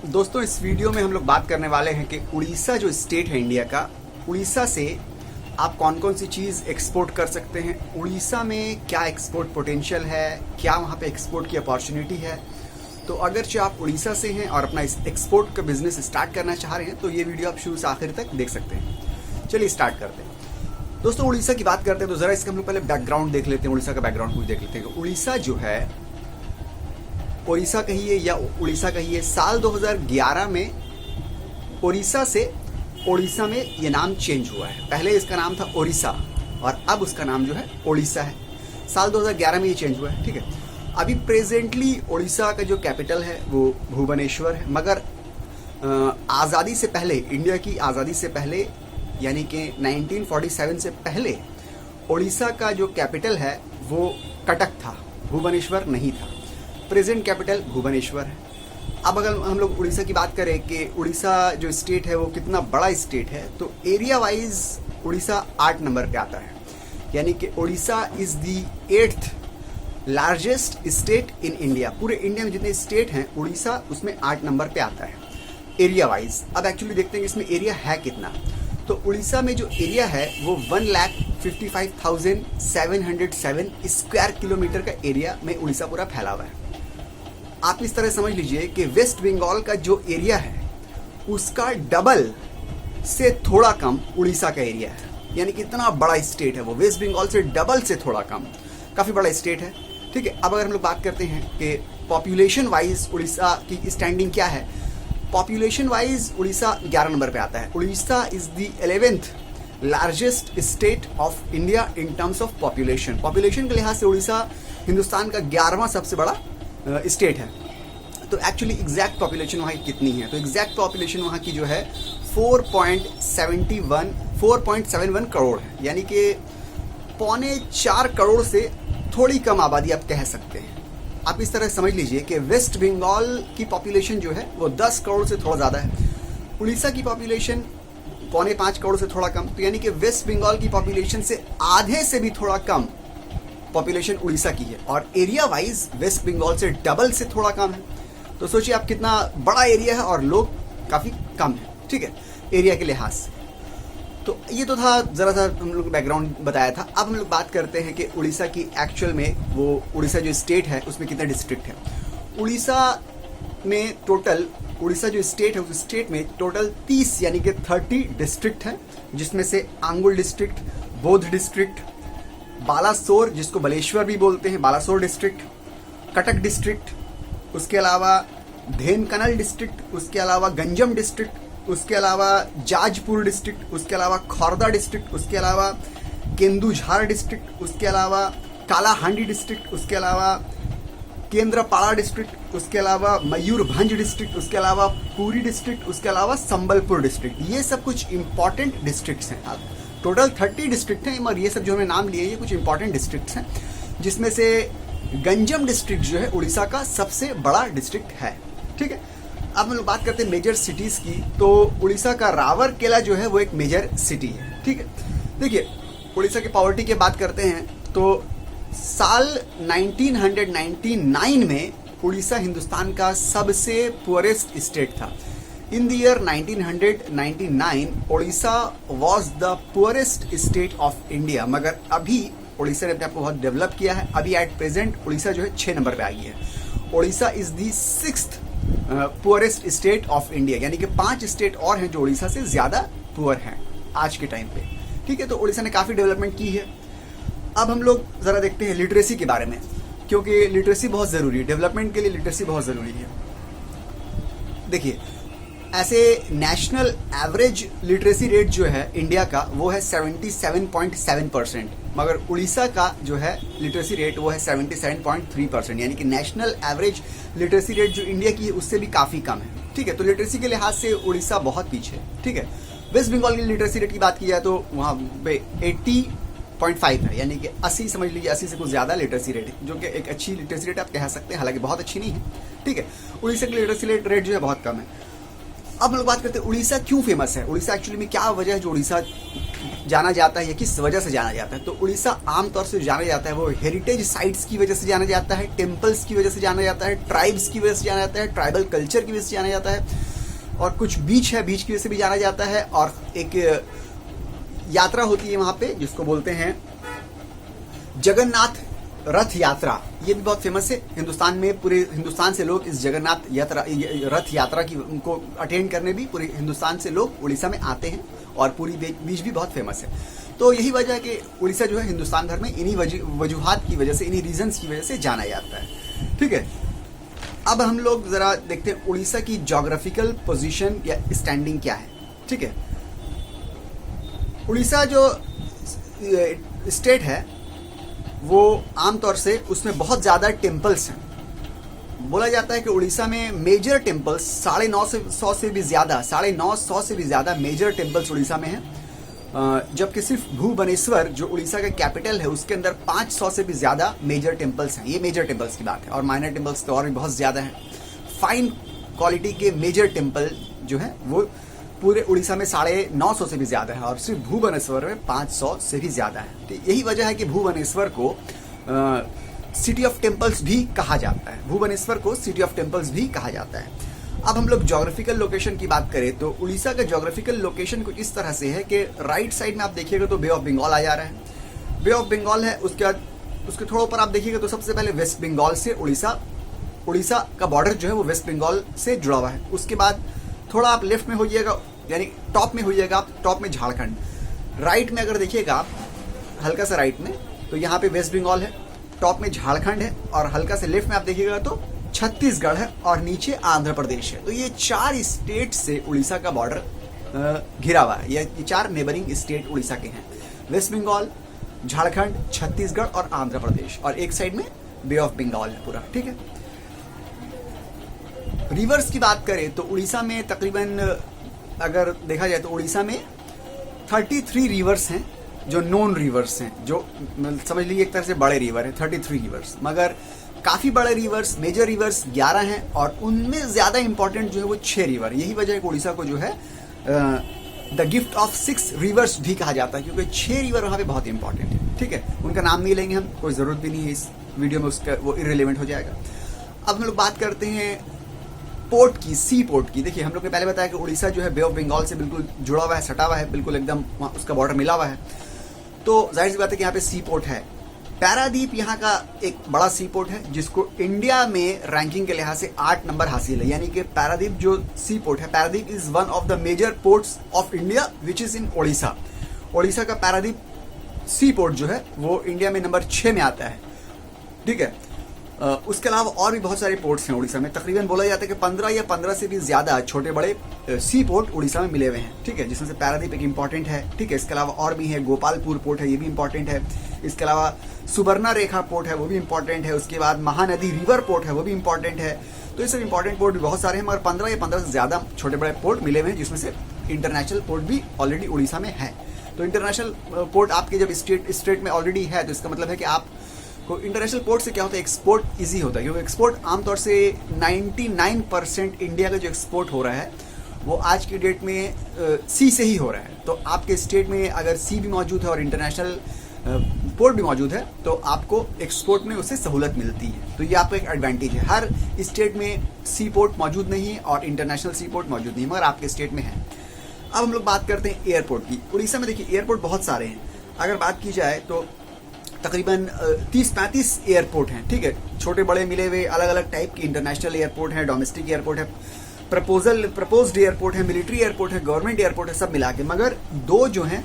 दोस्तों इस वीडियो में हम लोग बात करने वाले हैं कि उड़ीसा जो स्टेट है इंडिया का, उड़ीसा से आप कौन कौन सी चीज़ एक्सपोर्ट कर सकते हैं, उड़ीसा में क्या एक्सपोर्ट पोटेंशियल है, क्या वहाँ पे एक्सपोर्ट की अपॉर्चुनिटी है। तो अगर आप उड़ीसा से हैं और अपना इस एक्सपोर्ट का बिजनेस स्टार्ट करना चाह रहे हैं तो ये वीडियो आप शुरू से आखिर तक देख सकते हैं। चलिए स्टार्ट करते हैं। दोस्तों उड़ीसा की बात करते हैं तो ज़रा इसका हम लोग पहले बैकग्राउंड देख लेते हैं, उड़ीसा का बैकग्राउंड कुछ देख लेते हैं। उड़ीसा जो है, उड़ीसा कहिए या उड़ीसा कहिए, साल 2011 में उड़ीसा से उड़ीसा में ये नाम चेंज हुआ है। पहले इसका नाम था उड़ीसा और अब उसका नाम जो है उड़ीसा है। साल 2011 में ये चेंज हुआ है, ठीक है। अभी प्रेजेंटली उड़ीसा का जो कैपिटल है वो भुवनेश्वर है, मगर आज़ादी से पहले, इंडिया की आज़ादी से पहले यानी कि 1947 से पहले उड़ीसा का जो कैपिटल है वो कटक था, भुवनेश्वर नहीं था। प्रेजेंट कैपिटल भुवनेश्वर है। अब अगर हम लोग उड़ीसा की बात करें कि उड़ीसा जो स्टेट है वो कितना बड़ा स्टेट है, तो एरिया वाइज उड़ीसा 8 नंबर पे आता है। यानी कि Orissa is the 8th largest state in India. पूरे इंडिया में जितने स्टेट हैं उड़ीसा उसमें 8 नंबर पे आता है एरिया वाइज। अब एक्चुअली देखते हैं कि इसमें एरिया है कितना। तो उड़ीसा में जो एरिया है वो 1,55,707 स्क्वायर किलोमीटर का एरिया में उड़ीसा पूरा फैला हुआ है। आप इस तरह समझ लीजिए कि वेस्ट बंगाल का जो एरिया है उसका डबल से थोड़ा कम उड़ीसा का एरिया है। यानी कि इतना बड़ा स्टेट है वो, वेस्ट बंगाल से डबल से थोड़ा कम, काफ़ी बड़ा स्टेट है, ठीक है। अब अगर हम लोग बात करते हैं कि पॉपुलेशन वाइज उड़ीसा की स्टैंडिंग क्या है, पॉपुलेशन वाइज उड़ीसा 11 नंबर पे आता है। Orissa is the 11th largest state of India in terms of population. Population के लिहाज से उड़ीसा हिंदुस्तान का 11वां सबसे बड़ा स्टेट है। तो एक्चुअली एग्जैक्ट पॉपुलेशन वहाँ की कितनी है, तो एग्जैक्ट पॉपुलेशन वहाँ की जो है 4.71 करोड़ है। यानी कि 3.25 करोड़ से थोड़ी कम आबादी आप कह सकते हैं। आप इस तरह समझ लीजिए कि वेस्ट बंगाल की पॉपुलेशन जो है वो 10 करोड़ से थोड़ा ज़्यादा है, उड़ीसा की पॉपुलेशन 4.25 करोड़ से थोड़ा कम। तो यानी कि वेस्ट बंगाल की पॉपुलेशन से आधे से भी थोड़ा कम पॉपुलेशन उड़ीसा की है, और एरिया वाइज वेस्ट बंगाल से डबल से थोड़ा कम है। तो सोचिए आप कितना बड़ा एरिया है और लोग काफ़ी कम है, ठीक है, एरिया के लिहाज से। तो ये तो था ज़रा सा हम लोग बैकग्राउंड बताया था। अब हम लोग बात करते हैं कि उड़ीसा की एक्चुअल में वो उड़ीसा जो स्टेट है उसमें कितने डिस्ट्रिक्ट है। उड़ीसा में टोटल, उड़ीसा जो स्टेट है उस स्टेट में टोटल 30 यानी कि 30 डिस्ट्रिक्ट हैं, जिसमें से आंगुल डिस्ट्रिक्ट, बौद्ध डिस्ट्रिक्ट, बालासोर जिसको बलेश्वर भी बोलते हैं, बालासोर डिस्ट्रिक्ट, कटक डिस्ट्रिक्ट, उसके अलावा धेनकनल डिस्ट्रिक्ट, उसके अलावा गंजम डिस्ट्रिक्ट, उसके अलावा जाजपुर डिस्ट्रिक्ट, उसके अलावा खोरदा डिस्ट्रिक्ट, उसके अलावा केंदुझार डिस्ट्रिक्ट, उसके अलावा कालाहांडी डिस्ट्रिक्ट, उसके अलावा केंद्रपाड़ा डिस्ट्रिक्ट, उसके अलावा मयूरभंज डिस्ट्रिक्ट, उसके अलावा पूरी डिस्ट्रिक्ट, उसके अलावा संबलपुर डिस्ट्रिक्ट। ये सब कुछ इंपॉर्टेंट डिस्ट्रिक्ट्स हैं। आप टोटल 30 डिस्ट्रिक्ट हैं, और ये सब जो हमने नाम लिए ये कुछ इंपॉर्टेंट डिस्ट्रिक्ट्स हैं, जिसमें से गंजम डिस्ट्रिक्ट जो है उड़ीसा का सबसे बड़ा डिस्ट्रिक्ट है, ठीक है। अब हम लोग बात करते हैं मेजर सिटीज़ की, तो उड़ीसा का रावरकेला जो है वो एक मेजर सिटी है, ठीक है। देखिए उड़ीसा की पॉवर्टी की बात करते हैं तो साल 1999 में उड़ीसा हिंदुस्तान का सबसे पुअरेस्ट स्टेट था। In the year 1999 Orissa was the poorest state of India, मगर अभी उड़ीसा ने अपने आप को बहुत डेवलप किया है। अभी एट प्रेजेंट उड़ीसा जो है 6 नंबर पे आ गई है। Orissa is the 6th poorest state of India, यानी कि 5 स्टेट और हैं जो उड़ीसा से ज़्यादा पुअर हैं आज के टाइम पे, ठीक है। तो उड़ीसा ने काफ़ी डेवलपमेंट की है। अब हम लोग ज़रा देखते हैं लिटरेसी के बारे में, क्योंकि लिटरेसी बहुत ज़रूरी है, डेवलपमेंट के लिए लिटरेसी बहुत ज़रूरी है। देखिए ऐसे नेशनल एवरेज लिटरेसी रेट जो है इंडिया का वो है 77.7%, मगर उड़ीसा का जो है लिटरेसी रेट वो है 77.3%। यानी कि नेशनल एवरेज लिटरेसी रेट जो इंडिया की है उससे भी काफ़ी कम है, ठीक है। तो लिटरेसी के लिहाज से उड़ीसा बहुत पीछे है, ठीक है। वेस्ट बंगाल की लिटरेसी रेट की बात की जाए तो वहाँ पे 80.5 है, यानी कि 80 समझ लीजिए, 80 से कुछ ज़्यादा लिटरेसी रेट है, जो कि एक अच्छी लिटरेसी रेट आप कह सकते हैं, हालांकि बहुत अच्छी नहीं है, ठीक है। उड़ीसा की लिटरेसी रेट जो है बहुत कम है। अब हम लोग बात करते हैं उड़ीसा क्यों फेमस है, उड़ीसा एक्चुअली में क्या वजह है जो उड़ीसा जाना जाता है या किस वजह से जाना जाता है, तो उड़ीसा आमतौर से जाना जाता है वो हेरिटेज साइट्स की वजह से जाना जाता है, टेम्पल्स की वजह से जाना जाता है, ट्राइब्स की वजह से जाना जाता है, ट्राइबल कल्चर की वजह से जाना जाता है, और कुछ बीच है, बीच की वजह से भी जाना जाता है, और एक यात्रा होती है वहाँ पे जिसको बोलते हैं जगन्नाथ रथ यात्रा। ये भी बहुत फेमस है हिंदुस्तान में, पूरे हिंदुस्तान से लोग इस जगन्नाथ यात्रा रथ यात्रा की उनको अटेंड करने भी पूरे हिंदुस्तान से लोग उड़ीसा में आते हैं, और पूरी बीच भी बहुत फेमस है। तो यही वजह है कि उड़ीसा जो है हिंदुस्तान भर में इन्हीं वजूहात की वजह से, इन्हीं रीजन्स की वजह से जाना जाता है। ठीक है, अब हम लोग जरा देखते हैं उड़ीसा की जोग्राफिकल पोजीशन या स्टैंडिंग क्या है। ठीक है, उड़ीसा जो स्टेट है वो आमतौर से उसमें बहुत ज़्यादा टेम्पल्स हैं। बोला जाता है कि उड़ीसा में मेजर टेम्पल्स 950 से भी ज़्यादा, 950 से भी ज़्यादा मेजर टेम्पल्स उड़ीसा में हैं, जबकि सिर्फ भुवनेश्वर जो उड़ीसा का कैपिटल है उसके अंदर 500 से भी ज़्यादा मेजर टेम्पल्स हैं। ये मेजर टेम्पल्स की बात है, और माइनर टेम्पल्स तो और भी बहुत ज़्यादा हैं। फाइन क्वालिटी के मेजर टेम्पल जो है वो पूरे उड़ीसा में 950 से भी ज़्यादा है, और सिर्फ भुवनेश्वर में 500 से भी ज़्यादा है। तो यही वजह है कि भुवनेश्वर को सिटी ऑफ टेम्पल्स भी कहा जाता है, भुवनेश्वर को सिटी ऑफ टेम्पल्स भी कहा जाता है। अब हम लोग जोग्राफिकल लोकेशन की बात करें तो उड़ीसा का जोग्राफिकल लोकेशन कुछ इस तरह से है कि राइट साइड में आप देखिएगा तो बे ऑफ बंगाल आ जा रहा है, बे ऑफ बंगाल है। उसके बाद उसके थोड़ा ऊपर आप देखिएगा तो सबसे पहले वेस्ट बंगाल से उड़ीसा का बॉर्डर जो है वो वेस्ट बंगाल से जुड़ा हुआ है। उसके बाद थोड़ा आप लेफ्ट में होइएगा, यानी टॉप में होइएगा आप, टॉप में झारखंड। राइट में अगर देखिएगा आप, हल्का सा राइट में, तो यहाँ पे वेस्ट बंगाल है, टॉप में झारखंड है, और हल्का से लेफ्ट में आप देखिएगा तो छत्तीसगढ़ है, और नीचे आंध्र प्रदेश है। तो ये 4 स्टेट से उड़ीसा का बॉर्डर घिरा हुआ है। ये 4 नेबरिंग स्टेट उड़ीसा के हैं, वेस्ट बंगाल, झारखंड, छत्तीसगढ़ और आंध्र प्रदेश, और एक साइड में बे ऑफ बंगाल है पूरा। ठीक है, रिवर्स की बात करें तो उड़ीसा में तकरीबन अगर देखा जाए तो उड़ीसा में 33 रिवर्स हैं जो नोन रिवर्स हैं, जो समझ लीजिए एक तरह से बड़े रिवर हैं, 33 रिवर्स। मगर काफ़ी बड़े रिवर्स, मेजर रिवर्स 11 हैं, और उनमें ज़्यादा इंपॉर्टेंट जो है वो 6 रिवर। यही वजह है कि उड़ीसा को जो है द गिफ्ट ऑफ 6 रिवर्स भी कहा जाता है, क्योंकि 6 रिवर वहाँ पे बहुत इंपॉर्टेंट है। ठीक है, उनका नाम नहीं लेंगे हम, कोई ज़रूरत भी नहीं है इस वीडियो में, उसका वो इररिलेवेंट हो जाएगा। अब हम लोग बात करते हैं पोर्ट की, सी पोर्ट की। देखिए, हम लोग ने पहले बताया कि उड़ीसा जो है बे ऑफ बंगाल से बिल्कुल जुड़ा हुआ है, सटा हुआ है, बिल्कुल एकदम उसका बॉर्डर मिला हुआ है। तो जाहिर सी बात है कि यहाँ पे सी पोर्ट है। पैरादीप यहाँ का एक बड़ा सी पोर्ट है जिसको इंडिया में रैंकिंग के लिहाज से 8 नंबर हासिल है। यानी कि पैरादीप जो सी पोर्ट है, Paradip is one of the major ports of India which is in Odisha. Odisha का पैरादीप सी पोर्ट जो है वो इंडिया में नंबर 6 में आता है। ठीक है, उसके अलावा और भी बहुत सारे पोर्ट्स हैं उड़ीसा में। तकरीबन बोला जाता है कि 15 या 15 से भी ज़्यादा छोटे बड़े सी पोर्ट उड़ीसा में मिले हुए हैं। ठीक है, जिसमें से पैरादीप एक इंपॉर्टेंट है। ठीक है, इसके अलावा और भी है, गोपालपुर पोर्ट है, ये भी इंपॉर्टेंट है। इसके अलावा सुबर्णा रेखा पोर्ट है, वो भी इंपॉर्टेंट है। उसके बाद महानदी रिवर पोर्ट है, वो भी इंपॉर्टेंट है। तो ये सब इंपॉर्टेंट पोर्ट भी बहुत सारे हैं, मगर 15 या 15 से ज़्यादा छोटे बड़े पोर्ट मिले हुए हैं, जिसमें से इंटरनेशनल पोर्ट भी ऑलरेडी उड़ीसा में है। तो इंटरनेशनल पोर्ट आपके जब स्टेट में ऑलरेडी है तो इसका मतलब है कि आप को इंटरनेशनल पोर्ट से क्या होता है, एक्सपोर्ट इजी होता है, क्योंकि एक्सपोर्ट आमतौर से 99% इंडिया का जो एक्सपोर्ट हो रहा है वो आज की डेट में सी से ही हो रहा है। तो आपके स्टेट में अगर सी भी मौजूद है और इंटरनेशनल पोर्ट भी मौजूद है तो आपको एक्सपोर्ट में उससे सहूलत मिलती है। तो ये आपका एक एडवांटेज है। हर स्टेट में सी पोर्ट मौजूद नहीं है और इंटरनेशनल सी पोर्ट मौजूद नहीं है, मगर आपके स्टेट में है। अब हम लोग बात करते हैं एयरपोर्ट की। उड़ीसा में देखिए एयरपोर्ट बहुत सारे हैं। अगर बात की जाए तो तकरीबन 30-35 एयरपोर्ट हैं। ठीक है, छोटे बड़े मिले हुए अलग अलग टाइप के इंटरनेशनल एयरपोर्ट हैं, डोमेस्टिक एयरपोर्ट है, प्रपोज्ड एयरपोर्ट है, मिलिट्री एयरपोर्ट है, गवर्नमेंट एयरपोर्ट है, सब मिला के। मगर 2 जो हैं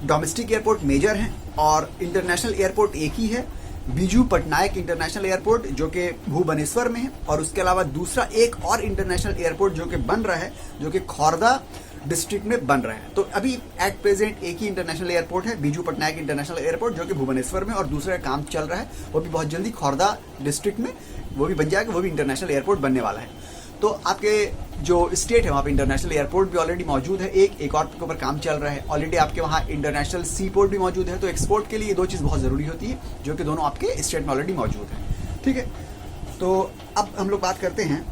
डोमेस्टिक एयरपोर्ट मेजर हैं और इंटरनेशनल एयरपोर्ट एक ही है, बीजू पटनायक इंटरनेशनल एयरपोर्ट जो कि भुवनेश्वर में है, और उसके अलावा दूसरा एक और इंटरनेशनल एयरपोर्ट जो कि बन रहा है, जो कि खोर्धा डिस्ट्रिक्ट में बन रहा है। तो अभी एट प्रेजेंट एक ही इंटरनेशनल एयरपोर्ट है, बीजू पटनायक इंटरनेशनल एयरपोर्ट, जो कि भुवनेश्वर में, और दूसरा काम चल रहा है वो भी बहुत जल्दी खोर्धा डिस्ट्रिक्ट में वो भी बन जाएगा, वो भी इंटरनेशनल एयरपोर्ट बनने वाला है। तो आपके जो स्टेट है वहाँ पे इंटरनेशनल एयरपोर्ट भी ऑलरेडी मौजूद है, एक और के ऊपर काम चल रहा है। ऑलरेडी आपके वहाँ इंटरनेशनल सी पोर्ट भी मौजूद है। तो एक्सपोर्ट के लिए ये 2 चीज़ बहुत ज़रूरी होती है, जो कि दोनों आपके स्टेट में ऑलरेडी मौजूद है। ठीक है, तो अब हम लोग बात करते हैं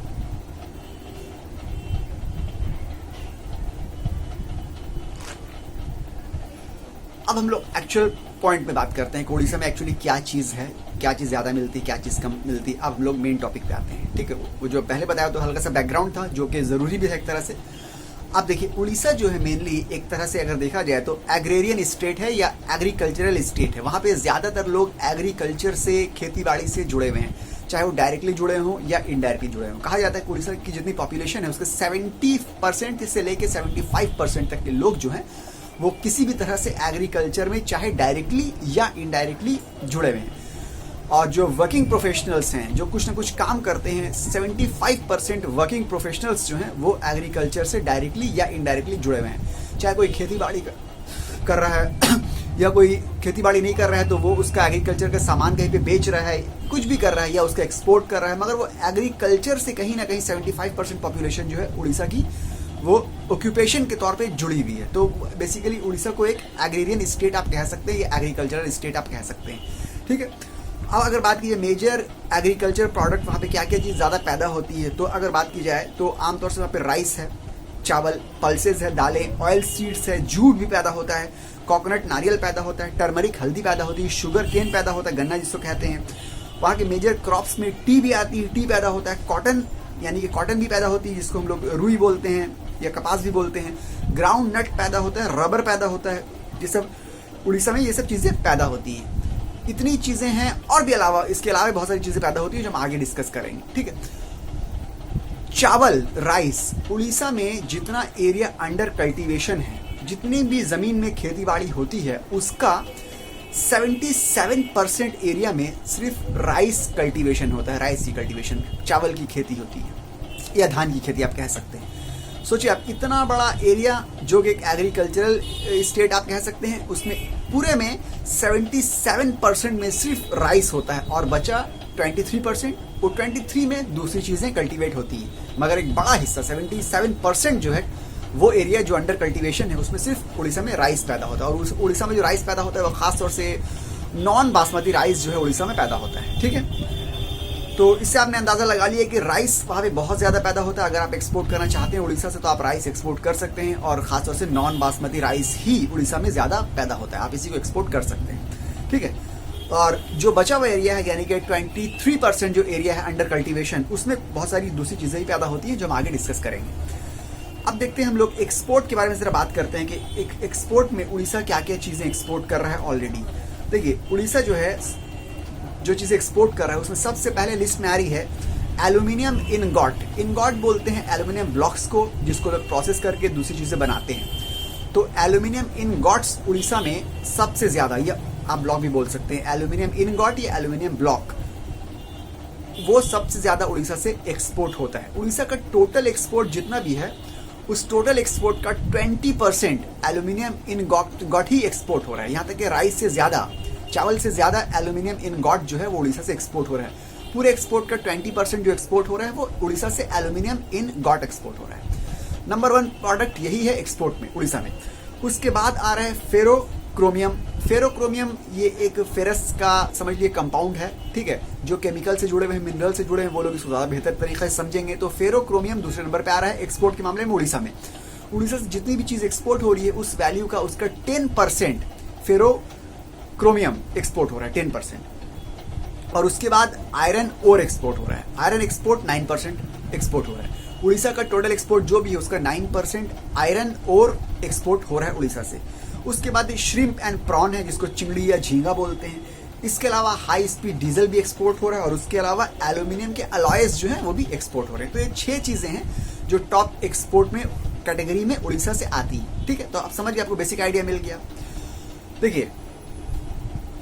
अब हम लोग एक्चुअल पॉइंट में बात करते हैं कि उड़ीसा में एक्चुअली क्या चीज़ है, क्या चीज़ ज़्यादा मिलती है, क्या चीज़ कम मिलती है। अब हम लोग मेन टॉपिक पे आते हैं, ठीक है। वो जो पहले बताया तो हल्का सा बैकग्राउंड था जो कि ज़रूरी भी है एक तरह से। अब देखिए उड़ीसा जो है मेनली एक तरह से अगर देखा जाए तो एग्रेरियन स्टेट है या एग्रीकल्चरल स्टेट है। वहाँ पे ज़्यादातर लोग एग्रीकल्चर से, खेती बाड़ी से जुड़े हुए हैं, चाहे वो डायरेक्टली जुड़े हों या इनडायरेक्टली जुड़े हों। कहा जाता है कि उड़ीसा की जितनी पॉपुलेशन है उसके 70% से लेके 75% तक के लोग जो हैं वो किसी भी तरह से एग्रीकल्चर में चाहे डायरेक्टली या इनडायरेक्टली जुड़े हुए हैं। और जो वर्किंग प्रोफेशनल्स हैं, जो कुछ ना कुछ काम करते हैं, 75% वर्किंग प्रोफेशनल्स जो हैं वो एग्रीकल्चर से डायरेक्टली या इनडायरेक्टली जुड़े हुए हैं। चाहे कोई खेती बाड़ी कर रहा है या कोई खेती बाड़ी नहीं कर रहा है तो वो उसका एग्रीकल्चर का सामान कहीं पे बेच रहा है, कुछ भी कर रहा है या उसका एक्सपोर्ट कर रहा है, मगर वो एग्रीकल्चर से कहीं ना कहीं 75% पॉपुलेशन जो है उड़ीसा की वो ऑक्यूपेशन के तौर पे जुड़ी हुई है। तो बेसिकली उड़ीसा को एक एग्रेरियन स्टेट आप कह सकते हैं या एग्रीकल्चरल स्टेट आप कह सकते हैं, ठीक है। अब अगर बात की जाए मेजर एग्रीकल्चर प्रोडक्ट वहाँ पे क्या क्या चीज़ ज़्यादा पैदा होती है, तो अगर बात की जाए तो आमतौर से वहाँ पे राइस है, चावल, पल्सेस है, दालें, ऑयल सीड्स है, जूट भी पैदा होता है, कोकोनट नारियल पैदा होता है, टर्मरिक हल्दी पैदा होती है, शुगर केन पैदा होता है, गन्ना जिसको कहते हैं। वहाँ के मेजर क्रॉप्स में टी भी आती है, टी पैदा होता है, कॉटन यानी कि कॉटन भी पैदा होती है जिसको हम लोग रुई बोलते हैं या कपास भी बोलते हैं, ग्राउंड नट पैदा होता है, रबर पैदा होता है। ये सब उड़ीसा में ये सब चीज़ें पैदा होती हैं। इतनी चीज़ें हैं और भी अलावा इसके अलावा बहुत सारी चीज़ें पैदा होती हैं जो हम आगे डिस्कस करेंगे, ठीक है। चावल, राइस, उड़ीसा में जितना एरिया अंडर कल्टीवेशन है, जितनी भी ज़मीन में खेती बाड़ी होती है उसका 77% एरिया में सिर्फ राइस कल्टीवेशन होता है। राइस की कल्टीवेशन, चावल की खेती होती है या धान की खेती आप कह सकते हैं। सोचिए आप इतना बड़ा एरिया जो कि एक एग्रीकल्चरल स्टेट आप कह सकते हैं, उसमें पूरे में 77% में सिर्फ राइस होता है और बचा 23%, और 23 में दूसरी चीज़ें कल्टीवेट होती हैं। मगर एक बड़ा हिस्सा 77% जो है वो एरिया जो अंडर कल्टीवेशन है उसमें सिर्फ उड़ीसा में राइस पैदा होता है। और उस उड़ीसा में जो राइस पैदा होता है वो खास तौर से नॉन बासमती राइस जो है उड़ीसा में पैदा होता है, ठीक है। तो इससे आपने अंदाज़ा लगा लिया कि राइस वहाँ पे बहुत ज़्यादा पैदा होता है। अगर आप एक्सपोर्ट करना चाहते हैं उड़ीसा से तो आप राइस एक्सपोर्ट कर सकते हैं, और ख़ासतौर से नॉन बासमती राइस ही उड़ीसा में ज़्यादा पैदा होता है, आप इसी को एक्सपोर्ट कर सकते हैं, ठीक है। और जो बचा हुआ एरिया है यानी कि 23% जो एरिया है अंडर कल्टीवेशन, उसमें बहुत सारी दूसरी चीज़ें भी पैदा होती हैं जो हम आगे डिस्कस करेंगे। अब देखते हैं हम लोग एक्सपोर्ट के बारे में ज़रा बात करते हैं कि एक एक्सपोर्ट में उड़ीसा क्या क्या चीज़ें एक्सपोर्ट कर रहा है ऑलरेडी। देखिए उड़ीसा जो है जो चीज़ें एक्सपोर्ट कर रहा है उसमें सबसे पहले लिस्ट में आ रही है एल्यूमिनियम इनगॉट। इनगॉट बोलते हैं एल्यूमिनियम ब्लॉक्स को, जिसको लोग प्रोसेस करके दूसरी चीज़ें बनाते हैं। तो एल्यूमिनियम इनगॉट्स उड़ीसा में सबसे ज़्यादा, या आप ब्लॉक भी बोल सकते हैं, एल्यूमिनियम इनगॉट या एल्यूमिनियम ब्लॉक, वो सबसे ज़्यादा उड़ीसा से एक्सपोर्ट होता है। उड़ीसा का टोटल एक्सपोर्ट जितना भी है उस टोटल एक्सपोर्ट का 20% एल्यूमिनियम इनगॉट ही एक्सपोर्ट हो रहा है। यहाँ तक कि राइस से ज़्यादा, चावल से ज़्यादा एल्यूमिनियम इनगॉट जो है वो उड़ीसा से एक्सपोर्ट हो रहा है। पूरे एक्सपोर्ट का 20% जो एक्सपोर्ट हो रहा है वो उड़ीसा से एल्यूमिनियम इनगॉट एक्सपोर्ट हो रहा है। नंबर 1 प्रोडक्ट यही है एक्सपोर्ट में उड़ीसा में। उसके बाद आ रहा है फेरोक्रोमियम। फेरोक्रोमियम ये एक फेरस का समझ लीजिए कंपाउंड है, ठीक है, जो केमिकल से जुड़े हुए हैं, मिनरल से जुड़े हैं, वो लोग इसको ज़्यादा बेहतर तरीके से समझेंगे। तो फेरोक्रोमियम दूसरे नंबर पे आ रहा है एक्सपोर्ट के मामले में उड़ीसा में। उड़ीसा से जितनी भी चीज़ एक्सपोर्ट हो रही है उस वैल्यू का उसका 10% फेरोक्रोमियम एक्सपोर्ट हो रहा है, 10%। और उसके बाद आयरन ओर एक्सपोर्ट हो रहा है। आयरन एक्सपोर्ट 9% एक्सपोर्ट हो रहा है। उड़ीसा का टोटल एक्सपोर्ट जो भी है उसका 9% आयरन ओर एक्सपोर्ट हो रहा है उड़ीसा से। उसके बाद श्रिम्प एंड प्रॉन है जिसको चिंगड़ी या झींगा बोलते हैं। इसके अलावा हाई स्पीड डीजल भी एक्सपोर्ट हो रहा है, और उसके अलावा एल्यूमिनियम के अलॉयज जो हैं वो भी एक्सपोर्ट हो रहे हैं। तो ये 6 चीज़ें हैं जो टॉप एक्सपोर्ट में कैटेगरी में उड़ीसा से आती है, ठीक है। तो आप समझ गए, आपको बेसिक आइडिया मिल गया। देखिए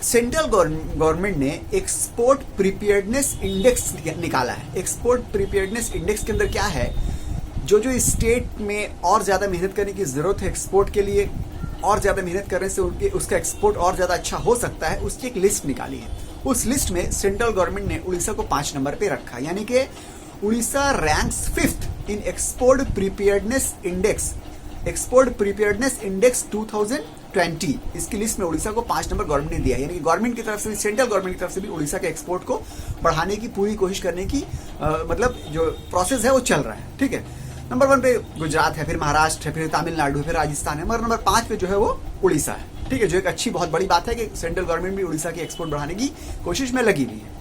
सेंट्रल गवर्नमेंट ने एक्सपोर्ट प्रिपेयर्डनेस इंडेक्स निकाला है। एक्सपोर्ट प्रिपेयर्डनेस इंडेक्स के अंदर क्या है, जो जो स्टेट में और ज़्यादा मेहनत करने की ज़रूरत है एक्सपोर्ट के लिए, और ज़्यादा मेहनत करने से उसका एक्सपोर्ट और ज़्यादा अच्छा हो सकता है, उसकी एक लिस्ट निकाली है। उस लिस्ट में सेंट्रल गवर्नमेंट ने उड़ीसा को 5 नंबर पे रखा, यानी कि Orissa ranks 5th in export preparedness index. Export preparedness index 2020, इसकी लिस्ट में उड़ीसा को 5 नंबर गवर्नमेंट ने दिया। यानी कि गवर्नमेंट की तरफ से, सेंट्रल गवर्नमेंट की तरफ से भी उड़ीसा के एक्सपोर्ट को बढ़ाने की पूरी कोशिश करने की मतलब जो प्रोसेस है वो चल रहा है, ठीक है। नंबर 1 पे गुजरात है, फिर महाराष्ट्र है, फिर तमिलनाडु है, फिर राजस्थान है, मगर नंबर 5 पे जो है वो उड़ीसा है। ठीक है, जो एक अच्छी बहुत बड़ी बात है कि सेंट्रल गवर्नमेंट भी उड़ीसा की एक्सपोर्ट बढ़ाने की कोशिश में लगी हुई है।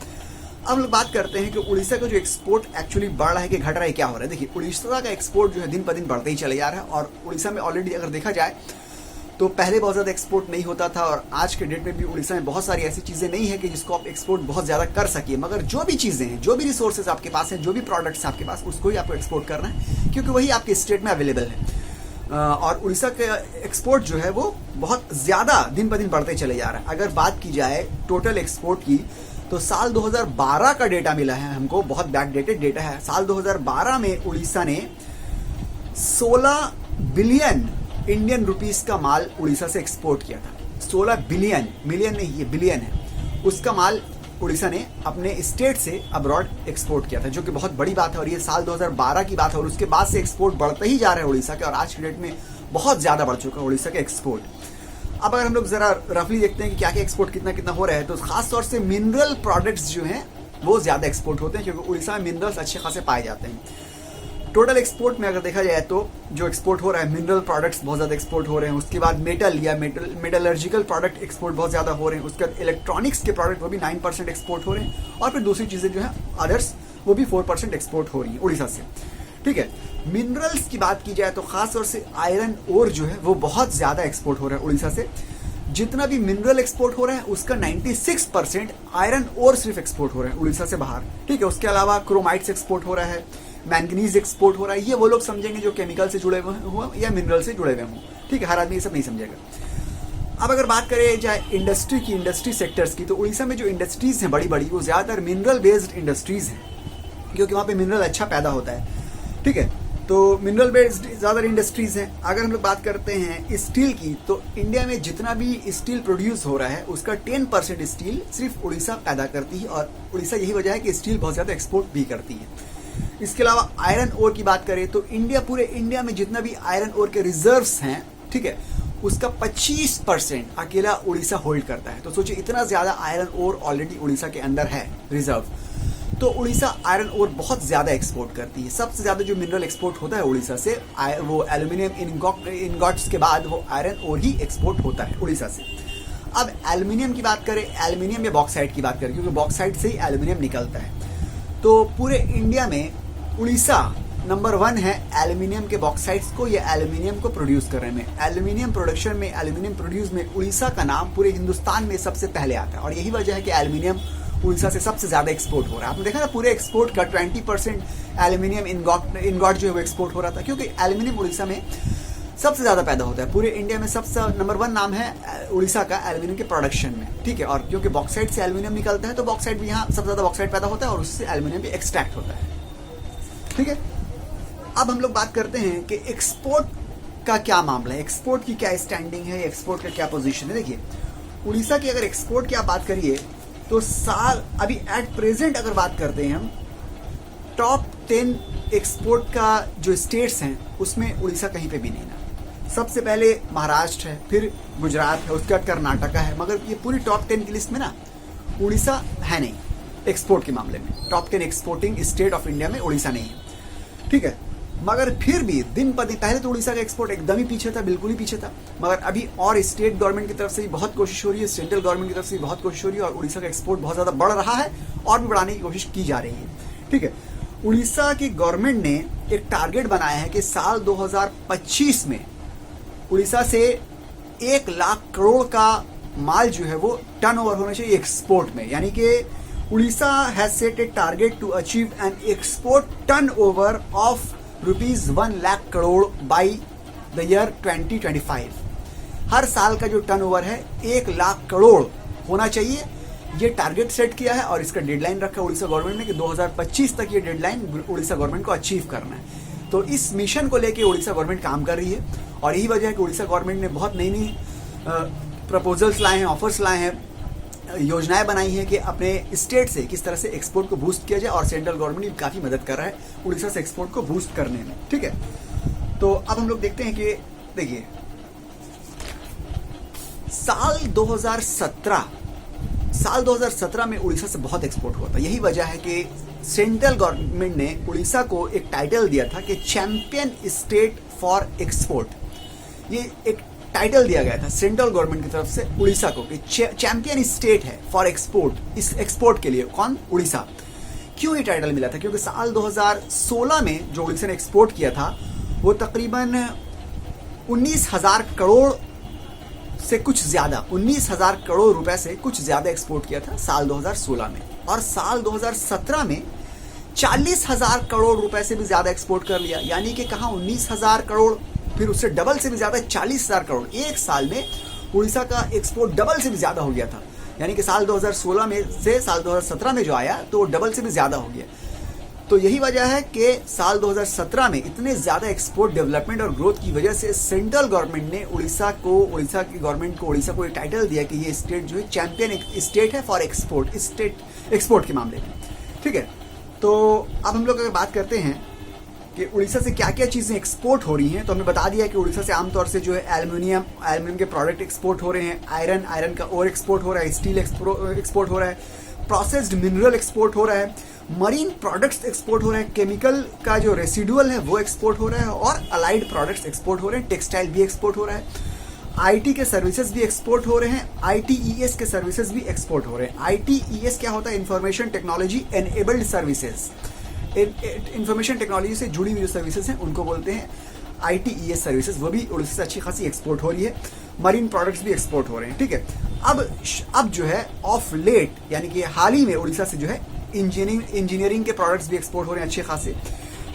अब हम लोग बात करते हैं कि उड़ीसा का जो एक्सपोर्ट एक्चुअली बढ़ रहा है कि घट रहा है, क्या हो रहा है। देखिए, उड़ीसा का एक्सपोर्ट जो है दिन पर दिन बढ़ते ही चले जा रहा है, और उड़ीसा में ऑलरेडी अगर देखा जाए तो पहले बहुत ज़्यादा एक्सपोर्ट नहीं होता था, और आज के डेट में भी उड़ीसा में बहुत सारी ऐसी चीज़ें नहीं है कि जिसको आप एक्सपोर्ट बहुत ज़्यादा कर सकिए, मगर जो भी चीज़ें हैं, जो भी रिसोर्सेज आपके पास हैं, जो भी प्रोडक्ट्स आपके पास, उसको ही आपको एक्सपोर्ट करना है, क्योंकि वही आपके स्टेट में अवेलेबल है। और उड़ीसा का एक्सपोर्ट जो है वो बहुत ज़्यादा दिन पर दिन बढ़ते चले जा रहा है। अगर बात की जाए टोटल एक्सपोर्ट की, तो साल 2012 का डेटा मिला है हमको, बहुत बैकडेटेड डेटा है। साल 2012 में उड़ीसा ने 16 बिलियन इंडियन रुपीस का माल उड़ीसा से एक्सपोर्ट किया था। 16 बिलियन, मिलियन नहीं, ये बिलियन है, उसका माल उड़ीसा ने अपने स्टेट से अब्रॉड एक्सपोर्ट किया था, जो कि बहुत बड़ी बात है। और ये साल 2012 की बात है, और उसके बाद से एक्सपोर्ट बढ़ते ही जा रहा है उड़ीसा के, और आज के डेट में बहुत ज़्यादा बढ़ चुका है उड़ीसा का एक्सपोर्ट। अब अगर हम लोग ज़रा रफली देखते हैं कि क्या क्या एक्सपोर्ट कितना कितना हो रहा है, तो खास तौर से मिनरल प्रोडक्ट्स जो हैं वो ज़्यादा एक्सपोर्ट होते हैं, क्योंकि उड़ीसा में मिनरल्स अच्छे खासे पाए जाते हैं। टोटल एक्सपोर्ट में अगर देखा जाए तो जो एक्सपोर्ट हो रहा है, मिनरल प्रोडक्ट्स बहुत ज़्यादा एक्सपोर्ट हो रहे हैं। उसके बाद मेटल या मेटलर्जिकल प्रोडक्ट एक्सपोर्ट बहुत ज़्यादा हो रहे हैं। उसके बाद इलेक्ट्रॉनिक्स के प्रोडक्ट वो भी 9% एक्सपोर्ट हो रहे हैं, और फिर दूसरी चीज़ें जो है अदर्स वो भी 4% एक्सपोर्ट हो रही हैं उड़ीसा से। ठीक है, मिनरल्स की बात की जाए तो खासतौर से आयरन ओर जो है वो बहुत ज़्यादा एक्सपोर्ट हो रहा है उड़ीसा से। जितना भी मिनरल एक्सपोर्ट हो रहा है उसका 96% आयरन ओर सिर्फ एक्सपोर्ट हो रहा है उड़ीसा से बाहर। ठीक है, उसके अलावा क्रोमाइट्स एक्सपोर्ट हो रहा है, मैंगनीज एक्सपोर्ट हो रहा है। ये वो लोग समझेंगे जो केमिकल से जुड़े हुए हों या मिनरल से जुड़े हुए हों। ठीक है, हर आदमी ये सब नहीं समझेगा। अब अगर बात करें जाए इंडस्ट्री की, इंडस्ट्री सेक्टर्स की, तो उड़ीसा में जो इंडस्ट्रीज हैं बड़ी बड़ी, वो ज़्यादातर मिनरल बेस्ड इंडस्ट्रीज हैं, क्योंकि वहाँ पे मिनरल अच्छा पैदा होता है। ठीक है, तो मिनरल बेस्ड ज़्यादातर इंडस्ट्रीज हैं। अगर हम लोग बात करते हैं स्टील की, तो इंडिया में जितना भी स्टील प्रोड्यूस हो रहा है उसका 10% स्टील सिर्फ उड़ीसा पैदा करती है, और उड़ीसा यही वजह है कि स्टील बहुत ज़्यादा एक्सपोर्ट भी करती है। इसके अलावा आयरन ओर की बात करें तो पूरे इंडिया में जितना भी आयरन ओर के रिजर्व्स हैं, ठीक है, उसका 25% अकेला उड़ीसा होल्ड करता है। तो सोचिए, इतना ज़्यादा आयरन ओर ऑलरेडी उड़ीसा के अंदर है रिजर्व। तो उड़ीसा आयरन ओर बहुत ज़्यादा एक्सपोर्ट करती है। सबसे ज़्यादा जो मिनरल एक्सपोर्ट होता है उड़ीसा से, वो एल्यूमिनियम इनगॉट्स के बाद वो आयरन ओर ही एक्सपोर्ट होता है उड़ीसा से। अब एल्यूमिनियम की बात करें, एल्यूमिनियम या बॉक्साइट की बात करें, क्योंकि बॉक्साइट से ही एल्यूमिनियम निकलता है। तो पूरे इंडिया में उड़ीसा नंबर 1 है एल्यूमिनियम के बॉक्साइट्स को या एल्यूमिनियम को प्रोड्यूस करने में। एल्यूमिनियम प्रोडक्शन में, एल्यूमिनियम प्रोड्यूस में उड़ीसा का नाम पूरे हिंदुस्तान में सबसे पहले आता है, और यही वजह है कि एल्यूमिनियम उड़ीसा से सबसे ज़्यादा एक्सपोर्ट हो रहा है। आपने देखा ना, पूरे एक्सपोर्ट का 20% एल्यूमिनियम इनगॉट जो है वो एक्सपोर्ट हो रहा था, क्योंकि एल्यूमिनियम उड़ीसा में सबसे ज़्यादा पैदा होता है। पूरे इंडिया में सबसे नंबर 1 नाम है उड़ीसा का एल्यूमिनियम के प्रोडक्शन में। ठीक है, और क्योंकि बॉक्साइट से एल्यूमिनियम निकलता है, तो बॉक्साइट भी यहाँ सबसे ज़्यादा बॉक्साइट पैदा होता है, और उससे एल्यूमिनियम भी एक्सट्रैक्ट होता है। ठीक है, अब हम लोग बात करते हैं कि एक्सपोर्ट का क्या मामला है, एक्सपोर्ट की क्या स्टैंडिंग है, एक्सपोर्ट का क्या पोजीशन है। देखिए, उड़ीसा की अगर एक्सपोर्ट की आप बात करिए तो साल अभी एट प्रेजेंट अगर बात करते हैं हम, टॉप 10 एक्सपोर्ट का जो स्टेट्स हैं उसमें उड़ीसा कहीं पे भी नहीं ना। सबसे पहले महाराष्ट्र है, फिर गुजरात है, उसके बाद कर्नाटका है, मगर ये पूरी टॉप 10 की लिस्ट में ना उड़ीसा है नहीं एक्सपोर्ट के मामले में। Top 10 exporting state of India में उड़ीसा नहीं है। ठीक है, मगर फिर भी दिन पर दिन, पहले तो उड़ीसा का एक्सपोर्ट एकदम ही पीछे था, बिल्कुल ही पीछे था, मगर अभी और स्टेट गवर्नमेंट की तरफ से भी बहुत कोशिश हो रही है, सेंट्रल गवर्नमेंट की तरफ से भी बहुत कोशिश हो रही है, और उड़ीसा का एक्सपोर्ट बहुत ज़्यादा बढ़ रहा है और भी बढ़ाने की कोशिश की जा रही है। ठीक है, उड़ीसा की गवर्नमेंट ने एक टारगेट बनाया है कि साल 2025 में उड़ीसा से 1 लाख करोड़ का माल जो है वो टर्नओवर होना चाहिए एक्सपोर्ट में। यानी कि Orissa has set a target to achieve an export turnover of ₹1 lakh crore by the year 2025। हर साल का जो टर्नओवर है 1 लाख करोड़ होना चाहिए, ये टारगेट सेट किया है, और इसका डेडलाइन रखा है उड़ीसा गवर्नमेंट ने कि 2025 तक ये डेडलाइन उड़ीसा गवर्नमेंट को अचीव करना है। तो इस मिशन को लेके उड़ीसा गवर्नमेंट काम कर रही है, और यही वजह है कि उड़ीसा गवर्नमेंट ने बहुत नई नई प्रपोजल्स लाए हैं, ऑफर्स लाए हैं, योजनाएं बनाई हैं कि अपने स्टेट से किस तरह से एक्सपोर्ट को बूस्ट किया जाए, और सेंट्रल गवर्नमेंट भी काफ़ी मदद कर रहा है उड़ीसा से एक्सपोर्ट को बूस्ट करने में। ठीक है, तो अब हम लोग देखते हैं कि देखिए, साल 2017 में उड़ीसा से बहुत एक्सपोर्ट हुआ था। यही वजह है कि सेंट्रल गवर्नमेंट ने उड़ीसा को एक टाइटल दिया था कि चैंपियन स्टेट फॉर एक्सपोर्ट। ये एक टाइटल दिया गया था सेंट्रल गवर्नमेंट की तरफ से उड़ीसा को कि चैंपियन स्टेट है फॉर एक्सपोर्ट, इस एक्सपोर्ट के लिए। कौन? उड़ीसा। क्यों ये टाइटल मिला था? क्योंकि साल 2016 में जो उड़ीसा ने एक्सपोर्ट किया था वो तकरीबन 19,000 करोड़ से कुछ ज़्यादा, 19,000 करोड़ रुपए से कुछ ज़्यादा एक्सपोर्ट किया था साल 2016 में। और साल 2017 में 40,000 करोड़ रुपए से भी ज़्यादा एक्सपोर्ट कर लिया। यानी कि कहाँ 19,000 करोड़, फिर उससे डबल से भी ज़्यादा 40,000 करोड़। एक साल में उड़ीसा का एक्सपोर्ट डबल से भी ज़्यादा हो गया था। यानी कि साल 2016 में से साल 2017 में जो आया तो वो डबल से भी ज़्यादा हो गया। तो यही वजह है कि साल 2017 में इतने ज़्यादा एक्सपोर्ट डेवलपमेंट और ग्रोथ की वजह से सेंट्रल गवर्नमेंट ने उड़ीसा की गवर्नमेंट को उड़ीसा को एक टाइटल दिया कि ये स्टेट जो है चैंपियन स्टेट है फॉर एक्सपोर्ट के मामले में। ठीक है, तो अब हम लोग अगर बात करते हैं कि उड़ीसा से क्या क्या चीज़ें एक्सपोर्ट हो रही हैं, तो हमने बता दिया कि उड़ीसा से आमतौर से जो है एल्यूमिनियम के प्रोडक्ट एक्सपोर्ट हो रहे हैं, आयरन का ओर एक्सपोर्ट हो रहा है, स्टील एक्सपोर्ट हो रहा है, प्रोसेस्ड मिनरल एक्सपोर्ट हो रहा है, मरीन प्रोडक्ट्स एक्सपोर्ट हो रहे हैं, केमिकल का जो रेसिडुअल है वो एक्सपोर्ट हो रहा है, और अलाइड प्रोडक्ट्स एक्सपोर्ट हो रहे हैं, टेक्सटाइल भी एक्सपोर्ट हो रहा है, आईटी के सर्विसेज भी एक्सपोर्ट हो रहे हैं, आईटीईएस के सर्विसेज भी एक्सपोर्ट हो रहे हैं। आईटीईएस क्या होता है? Information technology enabled services. Information technology से जुड़ी हुई जो सर्विसेज हैं उनको बोलते हैं आईटीईएस सर्विसेज। वो भी उड़ीसा से अच्छी खासी एक्सपोर्ट हो रही है। मरीन प्रोडक्ट्स भी एक्सपोर्ट हो रहे हैं। ठीक है, अब जो है ऑफ लेट यानी कि हाल ही में उड़ीसा से जो है इंजीनियरिंग के प्रोडक्ट्स भी एक्सपोर्ट हो रहे हैं अच्छे खासे।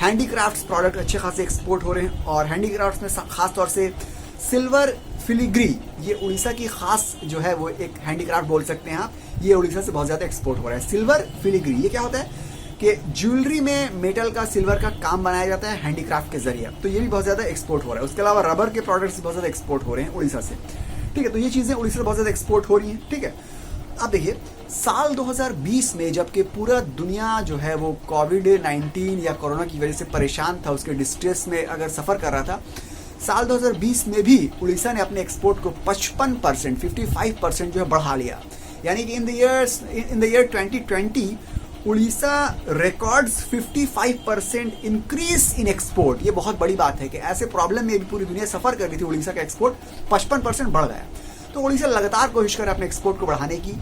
हैंडीक्राफ्ट्स प्रोडक्ट अच्छे खासे एक्सपोर्ट हो रहे हैं, और हैंडीक्राफ्ट्स में खास तौर से सिल्वर फिलिग्री, ये उड़ीसा की खास जो है वो एक हैंडीक्राफ्ट बोल सकते हैं आप, ये उड़ीसा से बहुत ज़्यादा एक्सपोर्ट हो रहा है। सिल्वर फिलिग्री ये क्या होता है कि ज्वेलरी में मेटल का, सिल्वर का काम बनाया जाता है हैंडीक्राफ्ट के जरिए, तो ये भी बहुत ज़्यादा एक्सपोर्ट हो रहा है। उसके अलावा रबर के प्रोडक्ट्स बहुत ज़्यादा एक्सपोर्ट हो रहे हैं उड़ीसा से। ठीक है, तो ये चीज़ें उड़ीसा से बहुत ज़्यादा एक्सपोर्ट हो रही हैं। ठीक है, अब देखिए साल 2020 में जबकि पूरा दुनिया जो है वो कोविड-19 या कोरोना की वजह से परेशान था, उसके डिस्ट्रेस में अगर सफ़र कर रहा था, साल 2020 में भी उड़ीसा ने अपने एक्सपोर्ट को 55% जो है बढ़ा लिया। यानी कि in the year 2020 Orissa records 55% increase in export. ये बहुत बड़ी बात है कि ऐसे प्रॉब्लम में भी पूरी दुनिया सफ़र कर रही थी, उड़ीसा का एक्सपोर्ट 55% बढ़ गया। तो उड़ीसा लगातार कोशिश कर रहा है अपने एक्सपोर्ट को बढ़ाने की।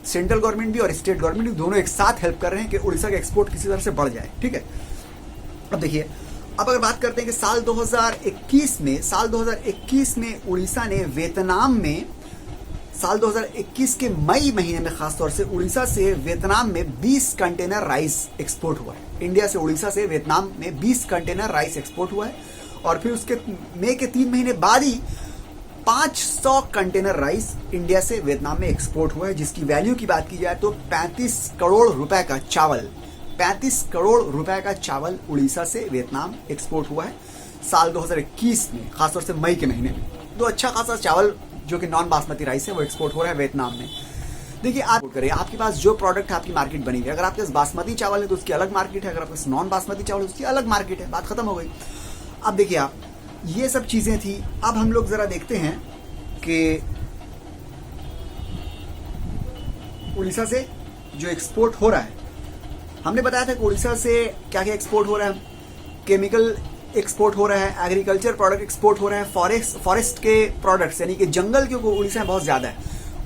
सेंट्रल गवर्नमेंट भी और स्टेट गवर्नमेंट भी दोनों एक साथ हेल्प कर रहे हैं कि उड़ीसा का एक्सपोर्ट किसी तरह से बढ़ जाए। ठीक है, अब देखिए, अब अगर बात करते हैं कि साल 2021 में उड़ीसा ने वियतनाम में, साल 2021 के मई महीने में खासतौर से उड़ीसा से वियतनाम में 20 कंटेनर राइस एक्सपोर्ट हुआ है। इंडिया से उड़ीसा से वियतनाम में 20 कंटेनर राइस एक्सपोर्ट हुआ है, और फिर उसके मई के 3 महीने बाद ही 500 कंटेनर राइस इंडिया से वियतनाम में एक्सपोर्ट हुआ है, जिसकी वैल्यू की बात की जाए तो 35 करोड़ रुपए का चावल, 35 करोड़ रुपए का चावल उड़ीसा से वियतनाम एक्सपोर्ट हुआ है साल 2021 में, खासतौर से मई के महीने में। तो अच्छा खासा चावल जो कि नॉन बासमती राइस है वो एक्सपोर्ट हो रहा है वियतनाम में। देखिए, आप करें, आपके पास जो प्रोडक्ट है आपकी मार्केट बनी हुई है। अगर आपके पास बासमती चावल है तो उसकी अलग मार्केट है, अगर आपके पास नॉन बासमती चावल है उसकी अलग मार्केट है, बात खत्म हो गई। अब देखिए आप, ये सब चीज़ें थी। अब हम लोग ज़रा देखते हैं कि उड़ीसा से जो एक्सपोर्ट हो रहा है, हमने बताया था कि उड़ीसा से क्या क्या एक्सपोर्ट हो रहा है। केमिकल एक्सपोर्ट हो रहा है, एग्रीकल्चर प्रोडक्ट एक्सपोर्ट हो रहा है, फॉरेस्ट के प्रोडक्ट्स यानी कि जंगल के उड़ीसा में बहुत ज़्यादा है।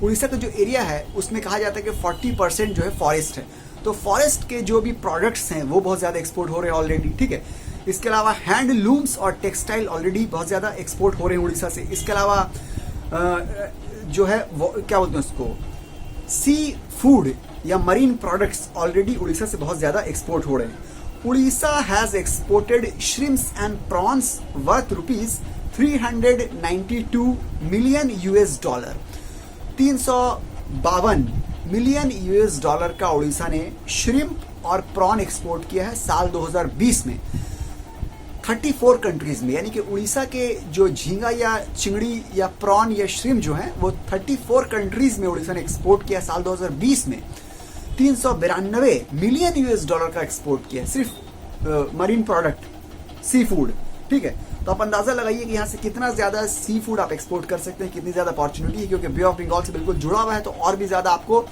उड़ीसा का जो एरिया है उसमें कहा जाता है कि 40% जो है फॉरेस्ट है, तो फॉरेस्ट के जो भी प्रोडक्ट्स हैं वो बहुत ज़्यादा एक्सपोर्ट हो रहे हैं ऑलरेडी। ठीक है, इसके अलावा हैंडलूम्स और टेक्सटाइल ऑलरेडी बहुत ज़्यादा एक्सपोर्ट हो रहे हैं उड़ीसा से। इसके अलावा जो है वो क्या बोलते हैं उसको, सी फूड या मरीन प्रोडक्ट्स ऑलरेडी उड़ीसा से बहुत ज़्यादा एक्सपोर्ट हो रहे हैं। Orissa has exported shrimps and prawns worth $392 million $352 million $352 का उड़ीसा ने श्रिम्प और प्रॉन एक्सपोर्ट किया है साल 2020 में 34 कंट्रीज में। यानी कि उड़ीसा के जो झींगा या चिंगड़ी या प्रॉन या श्रिम्प जो है वो 34 कंट्रीज में उड़ीसा ने एक्सपोर्ट किया साल 2020 में। 392 मिलियन $392 का एक्सपोर्ट किया है सिर्फ मरीन प्रोडक्ट, सी फूड। ठीक है, तो आप अंदाजा लगाइए कि यहाँ से कितना ज़्यादा सी फूड आप एक्सपोर्ट कर सकते हैं, कितनी ज़्यादा अपॉर्चुनिटी है, क्योंकि बे ऑफ बंगाल से बिल्कुल जुड़ा हुआ है, तो और भी ज़्यादा आपको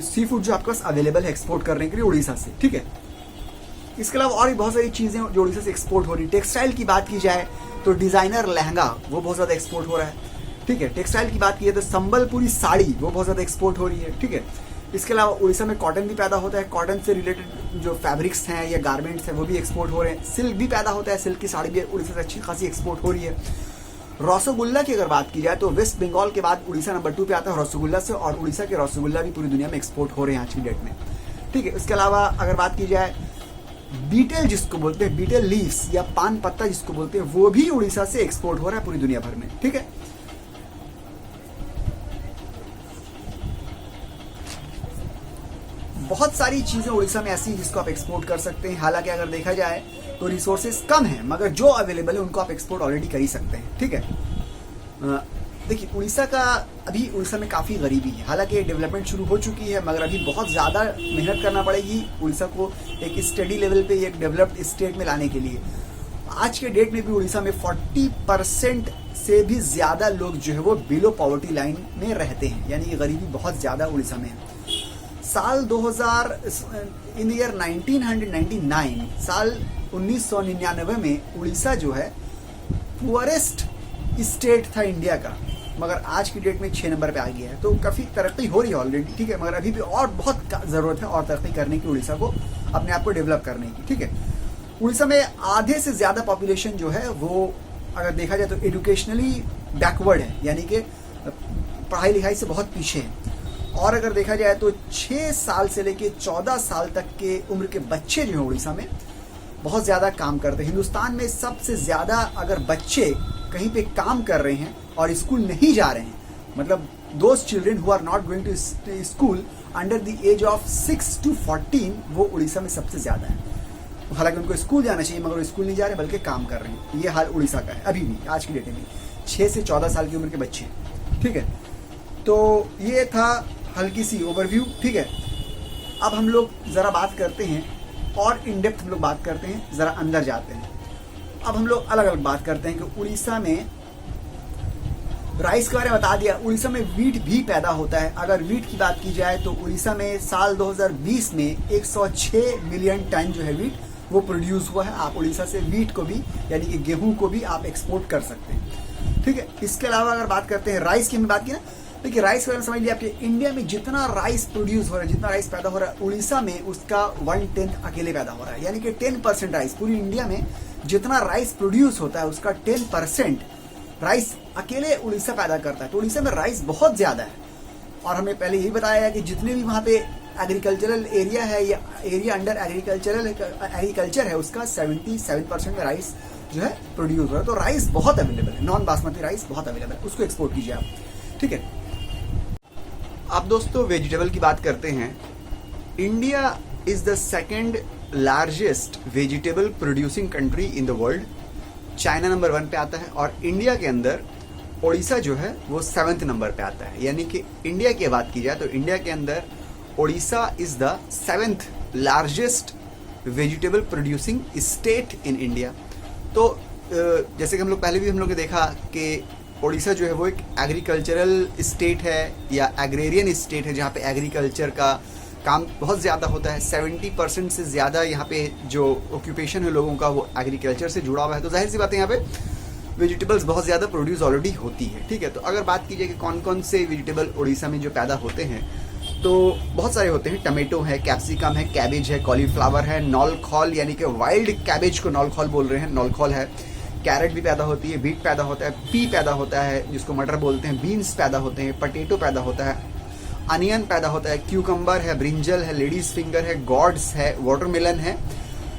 सी फूड जो आपके पास अवेलेबल है एक्सपोर्ट करने के लिए उड़ीसा से। ठीक है, इसके अलावा और भी बहुत सारी चीज़ें जो उड़ीसा से एक्सपोर्ट हो रही है। टेक्सटाइल की बात की जाए तो डिज़ाइनर लहंगा वो बहुत ज़्यादा एक्सपोर्ट हो रहा है। ठीक है। टेक्सटाइल की बात की तो संबलपुरी साड़ी वो बहुत ज़्यादा एक्सपोर्ट हो रही है, ठीक है। इसके अलावा उड़ीसा में कॉटन भी पैदा होता है, कॉटन से रिलेटेड जो फैब्रिक्स हैं या गारमेंट्स हैं वो भी एक्सपोर्ट हो रहे हैं। सिल्क भी पैदा होता है, सिल्क की साड़ी भी उड़ीसा से अच्छी खासी एक्सपोर्ट हो रही है। रसगुल्ला की अगर बात की जाए तो वेस्ट बंगाल के बाद उड़ीसा नंबर 2 पे आता है रसगुल्ला से, और उड़ीसा के रसगुल्ला भी पूरी दुनिया में एक्सपोर्ट हो रहे हैं आज की डेट में, ठीक है। इसके अलावा अगर बात की जाए बीटल जिसको बोलते हैं, बीटल लीव्स या पान पत्ता जिसको बोलते हैं, वो भी उड़ीसा से एक्सपोर्ट हो रहा है पूरी दुनिया भर में, ठीक है। बहुत सारी चीजें उड़ीसा में ऐसी हैं जिसको आप एक्सपोर्ट कर सकते हैं। हालांकि अगर देखा जाए तो रिसोर्सेज कम है, मगर जो अवेलेबल है उनको आप एक्सपोर्ट ऑलरेडी कर ही सकते हैं, ठीक है। देखिए उड़ीसा का अभी उड़ीसा में काफ़ी गरीबी है। हालांकि डेवलपमेंट शुरू हो चुकी है, मगर अभी बहुत ज़्यादा मेहनत करना पड़ेगी उड़ीसा को एक स्टडी लेवल पे एक डेवलप्ड स्टेट में लाने के लिए। आज के डेट में भी उड़ीसा में 40% से भी ज़्यादा लोग जो है वो बिलो पॉवर्टी लाइन में रहते हैं, यानी कि गरीबी बहुत ज़्यादा उड़ीसा में है। साल 2000 इन ईयर 1999 साल 1999 में उड़ीसा जो है पुअरेस्ट स्टेट था इंडिया का, मगर आज की डेट में 6 नंबर पे आ गया है। तो काफ़ी तरक्की हो रही है ऑलरेडी, ठीक है, मगर अभी भी और बहुत ज़रूरत है और तरक्की करने की उड़ीसा को, अपने आप को डेवलप करने की, ठीक है। उड़ीसा में आधे से ज़्यादा पॉपुलेशन जो है वो अगर देखा जाए तो एजुकेशनली बैकवर्ड है, यानी कि पढ़ाई लिखाई से बहुत पीछे है। और अगर देखा जाए तो 6 साल से लेके 14 साल तक के उम्र के बच्चे जो हैं उड़ीसा में बहुत ज़्यादा काम करते हैं। हिंदुस्तान में सबसे ज़्यादा अगर बच्चे कहीं पे काम कर रहे हैं और स्कूल नहीं जा रहे हैं, मतलब those children who are not going to school under the age of 6 to 14, वो उड़ीसा में सबसे ज़्यादा है। हालांकि उनको स्कूल जाना चाहिए मगर वो स्कूल नहीं जा रहे बल्कि काम कर रहे हैं। ये हाल उड़ीसा का है अभी भी, आज की डेट में 6 से 14 साल की उम्र के बच्चे, ठीक है। तो ये था हल्की सी ओवरव्यू, ठीक है। अब हम लोग ज़रा बात करते हैं और इन डेप्थ हम लोग बात करते हैं, ज़रा अंदर जाते हैं। अब हम लोग अलग अलग बात करते हैं कि उड़ीसा में राइस के बारे में बता दिया, उड़ीसा में वीट भी पैदा होता है। अगर वीट की बात की जाए तो उड़ीसा में साल 2020 में 106 मिलियन टन जो है वीट वो प्रोड्यूस हुआ है। आप उड़ीसा से वीट को भी यानी कि गेहूं को भी आप एक्सपोर्ट कर सकते हैं, ठीक है। इसके अलावा अगर बात करते हैं राइस की, बात की ना, देखिए राइस के बारे में समझ लिया आपके इंडिया में जितना राइस प्रोड्यूस हो रहा है, जितना राइस पैदा हो रहा है, उड़ीसा में उसका 1/10 अकेले पैदा हो रहा है, यानी कि 10% राइस। पूरी इंडिया में जितना राइस प्रोड्यूस होता है उसका 10% राइस अकेले उड़ीसा पैदा करता है। तो उड़ीसा में राइस बहुत ज़्यादा है। और हमें पहले यही बताया है कि जितने भी वहाँ पे एग्रीकल्चरल एरिया है या एरिया अंडर एग्रीकल्चर है उसका 77% में राइस जो है प्रोड्यूस हो रहा है। तो राइस बहुत अवेलेबल है, नॉन बासमती राइस बहुत अवेलेबल है, उसको एक्सपोर्ट कीजिए आप, ठीक है। अब दोस्तों वेजिटेबल की बात करते हैं। India is the second largest vegetable producing country in the world. China number 1 पे आता है और इंडिया के अंदर उड़ीसा जो है वो 7th नंबर पे आता है। यानी कि इंडिया की बात की जाए तो इंडिया के अंदर Orissa is the 7th largest vegetable producing state in India. तो जैसे कि हम लोग पहले भी हम लोग ने देखा कि उड़ीसा जो है वो एक एग्रीकल्चरल स्टेट है या एग्रेरियन स्टेट है, जहाँ पे एग्रीकल्चर का काम बहुत ज़्यादा होता है। 70% से ज़्यादा यहाँ पे जो ऑक्यूपेशन है लोगों का वो एग्रीकल्चर से जुड़ा हुआ है। तो जाहिर सी बात है यहाँ पे वेजिटेबल्स बहुत ज़्यादा प्रोड्यूस ऑलरेडी होती है, ठीक है। तो अगर बात की जाए कि कौन कौन से वेजिटेबल उड़ीसा में जो पैदा होते हैं तो बहुत सारे होते हैं। टमेटो है, कैप्सिकम है, कैबेज है, कॉलीफ्लावर है, नौलखौल यानी कि वाइल्ड कैबेज को नौलखौल बोल रहे हैं, नौलखौल है। कैरेट भी पैदा होती है, बीट पैदा होता है, पी पैदा होता है जिसको मटर बोलते हैं, बीन्स पैदा होते हैं, पटेटो पैदा होता है, अनियन पैदा होता है, क्यूकम्बर है, ब्रिंजल है, लेडीज फिंगर है, गॉड्स है, वाटरमेलन है।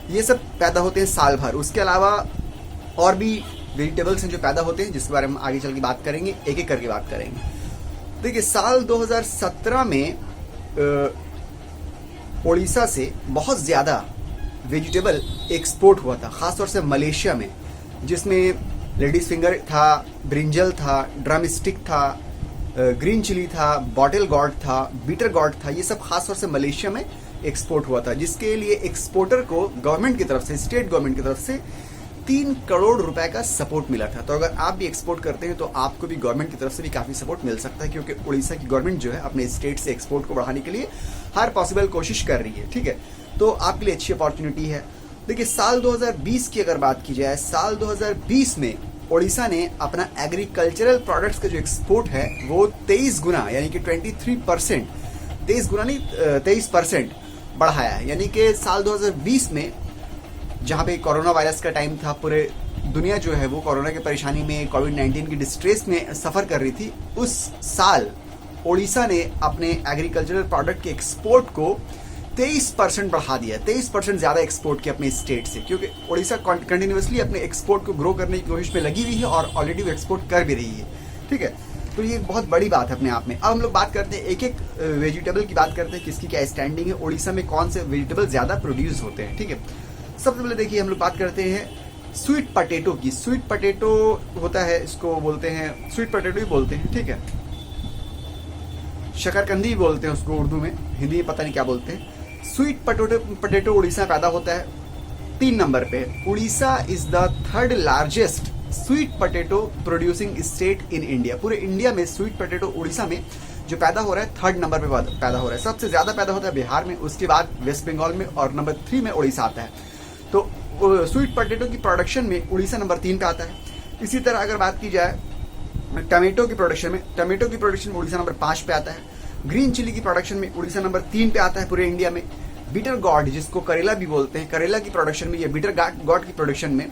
ये सब पैदा होते हैं साल भर। उसके अलावा और भी वेजिटेबल्स हैं जो पैदा होते हैं जिसके बारे में आगे चल के बात करेंगे, एक एक करके बात करेंगे। देखिए साल 2017 में उड़ीसा से बहुत ज़्यादा वेजिटेबल एक्सपोर्ट हुआ था, ख़ासतौर से मलेशिया में, जिसमें लेडीज फिंगर था, ब्रिंजल था, ड्रम स्टिक था, ग्रीन चिली था, बॉटल गॉड था, बीटर गॉड था। ये सब खासतौर से मलेशिया में एक्सपोर्ट हुआ था, जिसके लिए एक्सपोर्टर को गवर्नमेंट की तरफ से, स्टेट गवर्नमेंट की तरफ से 3 करोड़ रुपए का सपोर्ट मिला था। तो अगर आप भी एक्सपोर्ट करते हैं तो आपको भी गवर्नमेंट की तरफ से भी काफ़ी सपोर्ट मिल सकता है, क्योंकि उड़ीसा की गवर्नमेंट जो है अपने स्टेट से एक्सपोर्ट को बढ़ाने के लिए हर पॉसिबल कोशिश कर रही है, ठीक है। तो आपके लिए अच्छी अपॉर्चुनिटी है। देखिए साल 2020 की अगर बात की जाए, साल 2020 में उड़ीसा ने अपना एग्रीकल्चरल प्रोडक्ट्स का जो एक्सपोर्ट है वो 23 गुना यानी कि 23%, 23 गुना नहीं 23% बढ़ाया है। यानी कि साल 2020 में जहाँ पे कोरोना वायरस का टाइम था, पूरे दुनिया जो है वो कोरोना की परेशानी में, कोविड-19 की डिस्ट्रेस में सफ़र कर रही थी, उस साल उड़ीसा ने अपने एग्रीकल्चरल प्रोडक्ट के एक्सपोर्ट को 23% बढ़ा दिया, 23% ज़्यादा एक्सपोर्ट किया अपने स्टेट से, क्योंकि उड़ीसा कंटिन्यूसली अपने एक्सपोर्ट को ग्रो करने की कोशिश में लगी हुई है और ऑलरेडी वो एक्सपोर्ट कर भी रही है। ठीक है, तो ये एक बहुत बड़ी बात है अपने आप में। अब हम लोग बात करते हैं एक एक वेजिटेबल की बात करते हैं, किसकी क्या स्टैंडिंग है, उड़ीसा में कौन से वेजिटेबल ज़्यादा प्रोड्यूस होते हैं। ठीक है, सबसे पहले देखिए हम लोग बात करते हैं स्वीट पटेटो की। स्वीट पटेटो होता है, इसको बोलते हैं स्वीट पटेटो ही बोलते हैं। ठीक है, शकरकंदी भी बोलते हैं उसको उर्दू में, हिंदी में पता नहीं क्या बोलते हैं। स्वीट पटेटो उड़ीसा पैदा होता है 3 नंबर पे। Orissa is the 3rd largest sweet potato producing state in India. पूरे इंडिया में स्वीट पटेटो उड़ीसा में जो पैदा हो रहा है 3rd नंबर पे पैदा हो रहा है। सबसे ज्यादा पैदा होता है बिहार में, उसके बाद वेस्ट बंगाल में, और नंबर 3 में उड़ीसा आता है। तो स्वीट पटेटो की प्रोडक्शन में उड़ीसा नंबर 3 पे आता है। इसी तरह अगर बात की जाए टमेटो की प्रोडक्शन में उड़ीसा नंबर 5 पे आता है। ग्रीन चिली की प्रोडक्शन में उड़ीसा नंबर 3 पे आता है पूरे इंडिया में। बिटर गॉड जिसको करेला भी बोलते हैं, करेला की प्रोडक्शन में, या बिटर गॉड की प्रोडक्शन में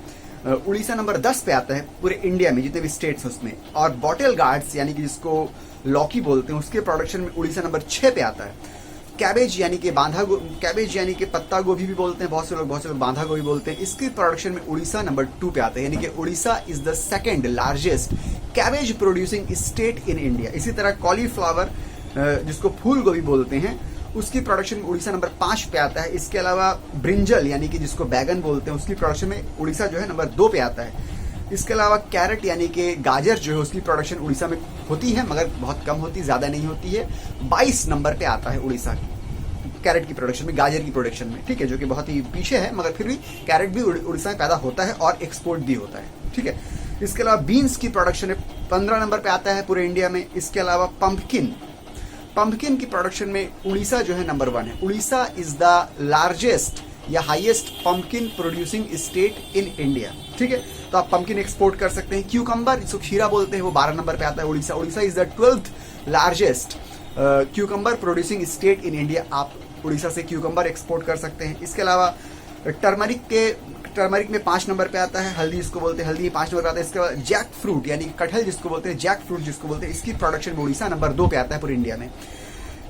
उड़ीसा नंबर 10 पे आता है पूरे इंडिया में, जितने भी स्टेट्स हैं उसमें। और बॉटल गार्ड्स यानी कि जिसको लौकी बोलते हैं, उसके प्रोडक्शन में उड़ीसा नंबर 6 पे आता है। कैबेज यानी कि पत्ता गोभी भी बोलते हैं बहुत से लोग बांधा गोभी बोलते हैं, इसकी प्रोडक्शन में उड़ीसा नंबर 2 पे आता है। यानी कि Orissa is the 2nd largest cabbage producing state in India. इसी तरह कॉलीफ्लावर जिसको फूल गोभी बोलते हैं, उसकी प्रोडक्शन में उड़ीसा नंबर 5 पे आता है। इसके अलावा ब्रिंजल यानी कि जिसको बैगन बोलते हैं, उसकी प्रोडक्शन में उड़ीसा जो है नंबर 2 पे आता है। इसके अलावा कैरेट यानी कि गाजर जो है उसकी प्रोडक्शन उड़ीसा में होती है, मगर बहुत कम होती है, ज़्यादा नहीं होती है। 22 नंबर पे आता है उड़ीसा कैरेट की प्रोडक्शन में, गाजर की प्रोडक्शन में। ठीक है, जो कि बहुत ही पीछे है, मगर फिर भी कैरेट भी उड़ीसा में पैदा होता है और एक्सपोर्ट भी होता है। ठीक है, इसके अलावा बीन्स की प्रोडक्शन में 15 नंबर पे आता है पूरे इंडिया में। इसके अलावा पंपकिन की प्रोडक्शन में उड़ीसा जो है नंबर 1 है। उड़ीसा इज द लार्जेस्ट या highest pumpkin producing state in India. ठीक है, तो आप पंपकिन एक्सपोर्ट कर सकते हैं। क्यूकम्बर जिसको खीरा बोलते हैं, वो 12 नंबर पे आता है Orissa is the 12th largest cucumber producing state in India. आप उड़ीसा से क्यूकम्बर एक्सपोर्ट कर सकते हैं। इसके अलावा टर्मरिक में 5 नंबर पे आता है। हल्दी जिसको बोलते हैं, हल्दी 5 नंबर पे आता है। इसके बाद जैक फ्रूट यानी कटहल जिसको बोलते हैं, इसकी प्रोडक्शन में उड़ीसा नंबर 2 पे आता है पूरे इंडिया में।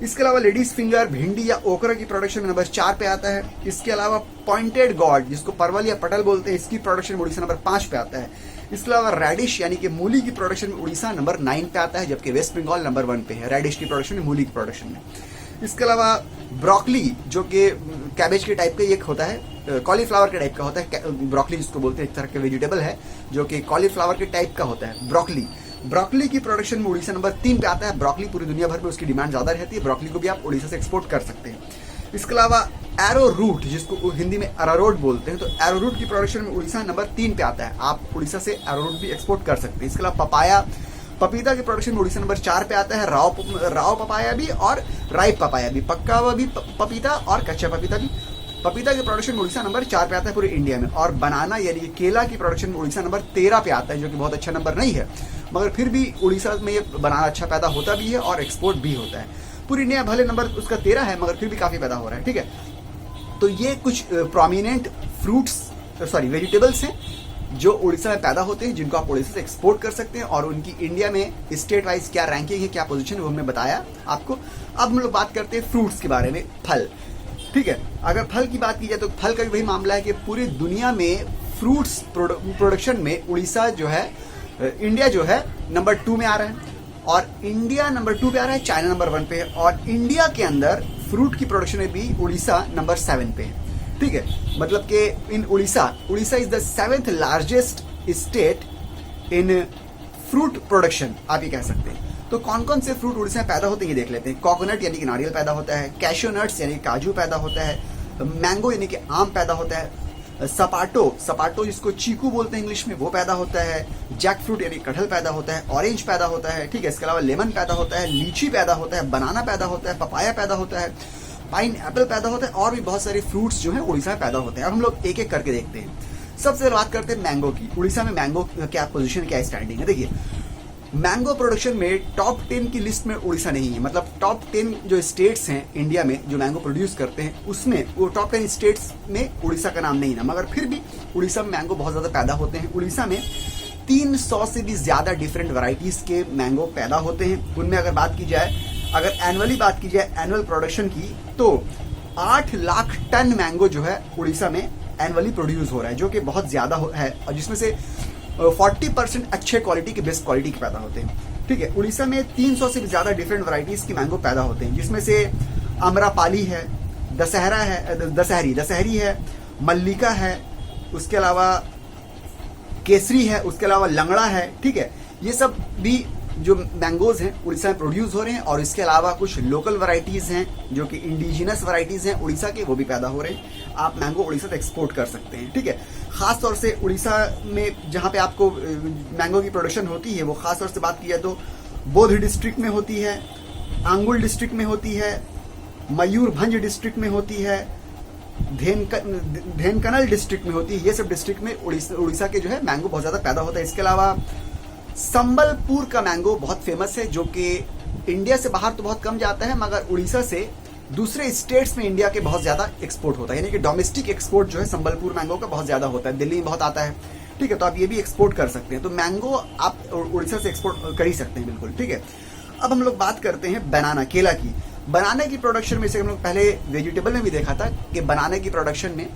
इसके अलावा लेडीज फिंगर, भिंडी या ओकरा की प्रोडक्शन में नंबर 4 पे आता है। इसके अलावा पॉइंटेड गॉड जिसको परवल या पटल बोलते हैं, इसकी प्रोडक्शन में उड़ीसा नंबर 5 पे आता है। इसके अलावा रेडिश यानी कि मूली की प्रोडक्शन में उड़ीसा नंबर 9 पे आता है, जबकि वेस्ट बंगाल नंबर 1 पे है रेडिश की प्रोडक्शन में, मूली की प्रोडक्शन में। इसके अलावा ब्रोकली जो कि कैबेज के टाइप का एक होता है, कॉलीफ्लावर के टाइप का होता है। ब्रोकली जिसको बोलते हैं, एक तरह का वेजिटेबल है जो कि कॉलीफ्लावर के टाइप का होता है। ब्रोकली की प्रोडक्शन में उड़ीसा नंबर 3 पे आता है। ब्रोकली पूरी दुनिया भर में उसकी डिमांड ज़्यादा रहती है, ब्रोकली को भी आप उड़ीसा से एक्सपोर्ट कर सकते हैं। इसके अलावा एरो रूट जिसको हिंदी में अरारोट बोलते हैं, तो एरोरूट की प्रोडक्शन में उड़ीसा नंबर 3 पे आता है। आप उड़ीसा से एरोरूट भी एक्सपोर्ट कर सकते हैं। इसके अलावा पपीता की प्रोडक्शन में उड़ीसा नंबर 4 पे आता है। राव पपाया भी और राइप पपाया भी, पक्का हुआ भी पपीता और कच्चा पपीता भी। पपीता की प्रोडक्शन में उड़ीसा नंबर 4 पे आता है पूरे इंडिया में। और बनाना यानी कि केला की प्रोडक्शन में उड़ीसा नंबर 13 पे आता है, जो कि बहुत अच्छा नंबर नहीं है, मगर फिर भी उड़ीसा में ये बनाना अच्छा पैदा होता भी है और एक्सपोर्ट भी होता है। पूरी इंडिया भले नंबर उसका 13 है, मगर फिर भी काफ़ी पैदा हो रहा है। ठीक है, तो ये कुछ प्रोमिनेंट वेजिटेबल्स हैं जो उड़ीसा में पैदा होते हैं, जिनको आप उड़ीसा से एक्सपोर्ट कर सकते हैं। और उनकी इंडिया में स्टेट वाइज क्या रैंकिंग है, क्या पोजीशन है, वो हमने बताया आपको। अब हम लोग बात करते हैं फ्रूट्स के बारे में, फल। ठीक है, अगर फल की बात की जाए तो फल का भी वही मामला है कि पूरी दुनिया में फ्रूट्स प्रोडक्शन में उड़ीसा जो है, इंडिया जो है नंबर 2 में आ रहा है। और इंडिया नंबर 2 पे आ रहा है, चाइना नंबर 1 पे है। और इंडिया के अंदर फ्रूट की प्रोडक्शन में भी उड़ीसा नंबर 7 पे है। ठीक है, मतलब कि in Orissa is the 7th largest state in fruit production, आप ये कह सकते हैं। तो कौन कौन से फ्रूट उड़ीसा में पैदा होते हैं ये देख लेते हैं। कोकोनट यानी कि नारियल पैदा होता है। कैशू नट्स यानी काजू पैदा होता है। मैंगो यानी कि आम पैदा होता है। सपाटो जिसको चीकू बोलते हैं इंग्लिश में, वो पैदा होता है। जैक फ्रूट यानी कटहल पैदा होता है। ऑरेंज पैदा होता है। ठीक है, इसके अलावा लेमन पैदा होता है। लीची पैदा होता है। बनाना पैदा होता है। पपाया पैदा होता है। पाइन एप्पल पैदा होता है। और भी बहुत सारे फ्रूट्स जो है उड़ीसा में पैदा होते हैं। अब हम लोग एक एक करके देखते हैं। सबसे पहले बात करते हैं मैंगो की। उड़ीसा में मैंगो का क्या पोजीशन, क्या स्टैंडिंग है। देखिए, मैंगो प्रोडक्शन में टॉप 10 की लिस्ट में उड़ीसा नहीं है। मतलब टॉप 10 जो स्टेट्स हैं इंडिया में जो मैंगो प्रोड्यूस करते हैं, उसमें वो टॉप 10 स्टेट्स में उड़ीसा का नाम नहीं है। मगर फिर भी उड़ीसा में मैंगो बहुत ज़्यादा पैदा होते हैं। उड़ीसा में 300 से भी ज़्यादा डिफरेंट वैरायटीज़ के मैंगो पैदा होते हैं। उनमें अगर बात की जाए, अगर एनुअली बात की जाए एनुअल प्रोडक्शन की, तो 8 लाख टन मैंगो जो है उड़ीसा में एनुअली प्रोड्यूस हो रहा है, जो कि बहुत ज़्यादा है। और जिसमें से 40% अच्छे क्वालिटी के, बेस्ट क्वालिटी के पैदा होते हैं। ठीक है, उड़ीसा में 300 से भी ज़्यादा डिफरेंट वैरायटीज़ की मैंगो पैदा होते हैं, जिसमें से अमरापाली है, दशहरी है, मल्लिका है, उसके अलावा केसरी है, उसके अलावा लंगड़ा है। ठीक है, ये सब भी जो मैंगोज हैं उड़ीसा में प्रोड्यूस हो रहे हैं। और इसके अलावा कुछ लोकल वैरायटीज़ हैं जो कि इंडिजिनस वैरायटीज़ हैं उड़ीसा के, वो भी पैदा हो रहे हैं। आप मैंगो उड़ीसा से एक्सपोर्ट कर सकते हैं। ठीक है, खास तौर से उड़ीसा में जहाँ पे आपको मैंगो की प्रोडक्शन होती है, वो खास तौर से बात की जाए तो बोध डिस्ट्रिक्ट में होती है, आंगुल डिस्ट्रिक्ट में होती है, मयूरभंज डिस्ट्रिक्ट में होती है, धेनकनल डिस्ट्रिक्ट में होती है। ये सब डिस्ट्रिक्ट में उड़ीसा के जो है मैंगो बहुत ज़्यादा पैदा होता है। इसके अलावा संबलपुर का मैंगो बहुत फेमस है, जो कि इंडिया से बाहर तो बहुत कम जाता है, मगर उड़ीसा से दूसरे स्टेट्स में इंडिया के बहुत ज़्यादा एक्सपोर्ट होता है। यानी कि डोमेस्टिक एक्सपोर्ट जो है संबलपुर मैंगो का बहुत ज़्यादा होता है, दिल्ली में बहुत आता है। ठीक है, तो आप ये भी एक्सपोर्ट कर सकते हैं। तो मैंगो आप उड़ीसा से एक्सपोर्ट कर ही सकते हैं, बिल्कुल। ठीक है, अब हम लोग बात करते हैं बनाना, केला की। बनाना की प्रोडक्शन में से हम लोग पहले वेजिटेबल में भी देखा था कि बनाना की प्रोडक्शन में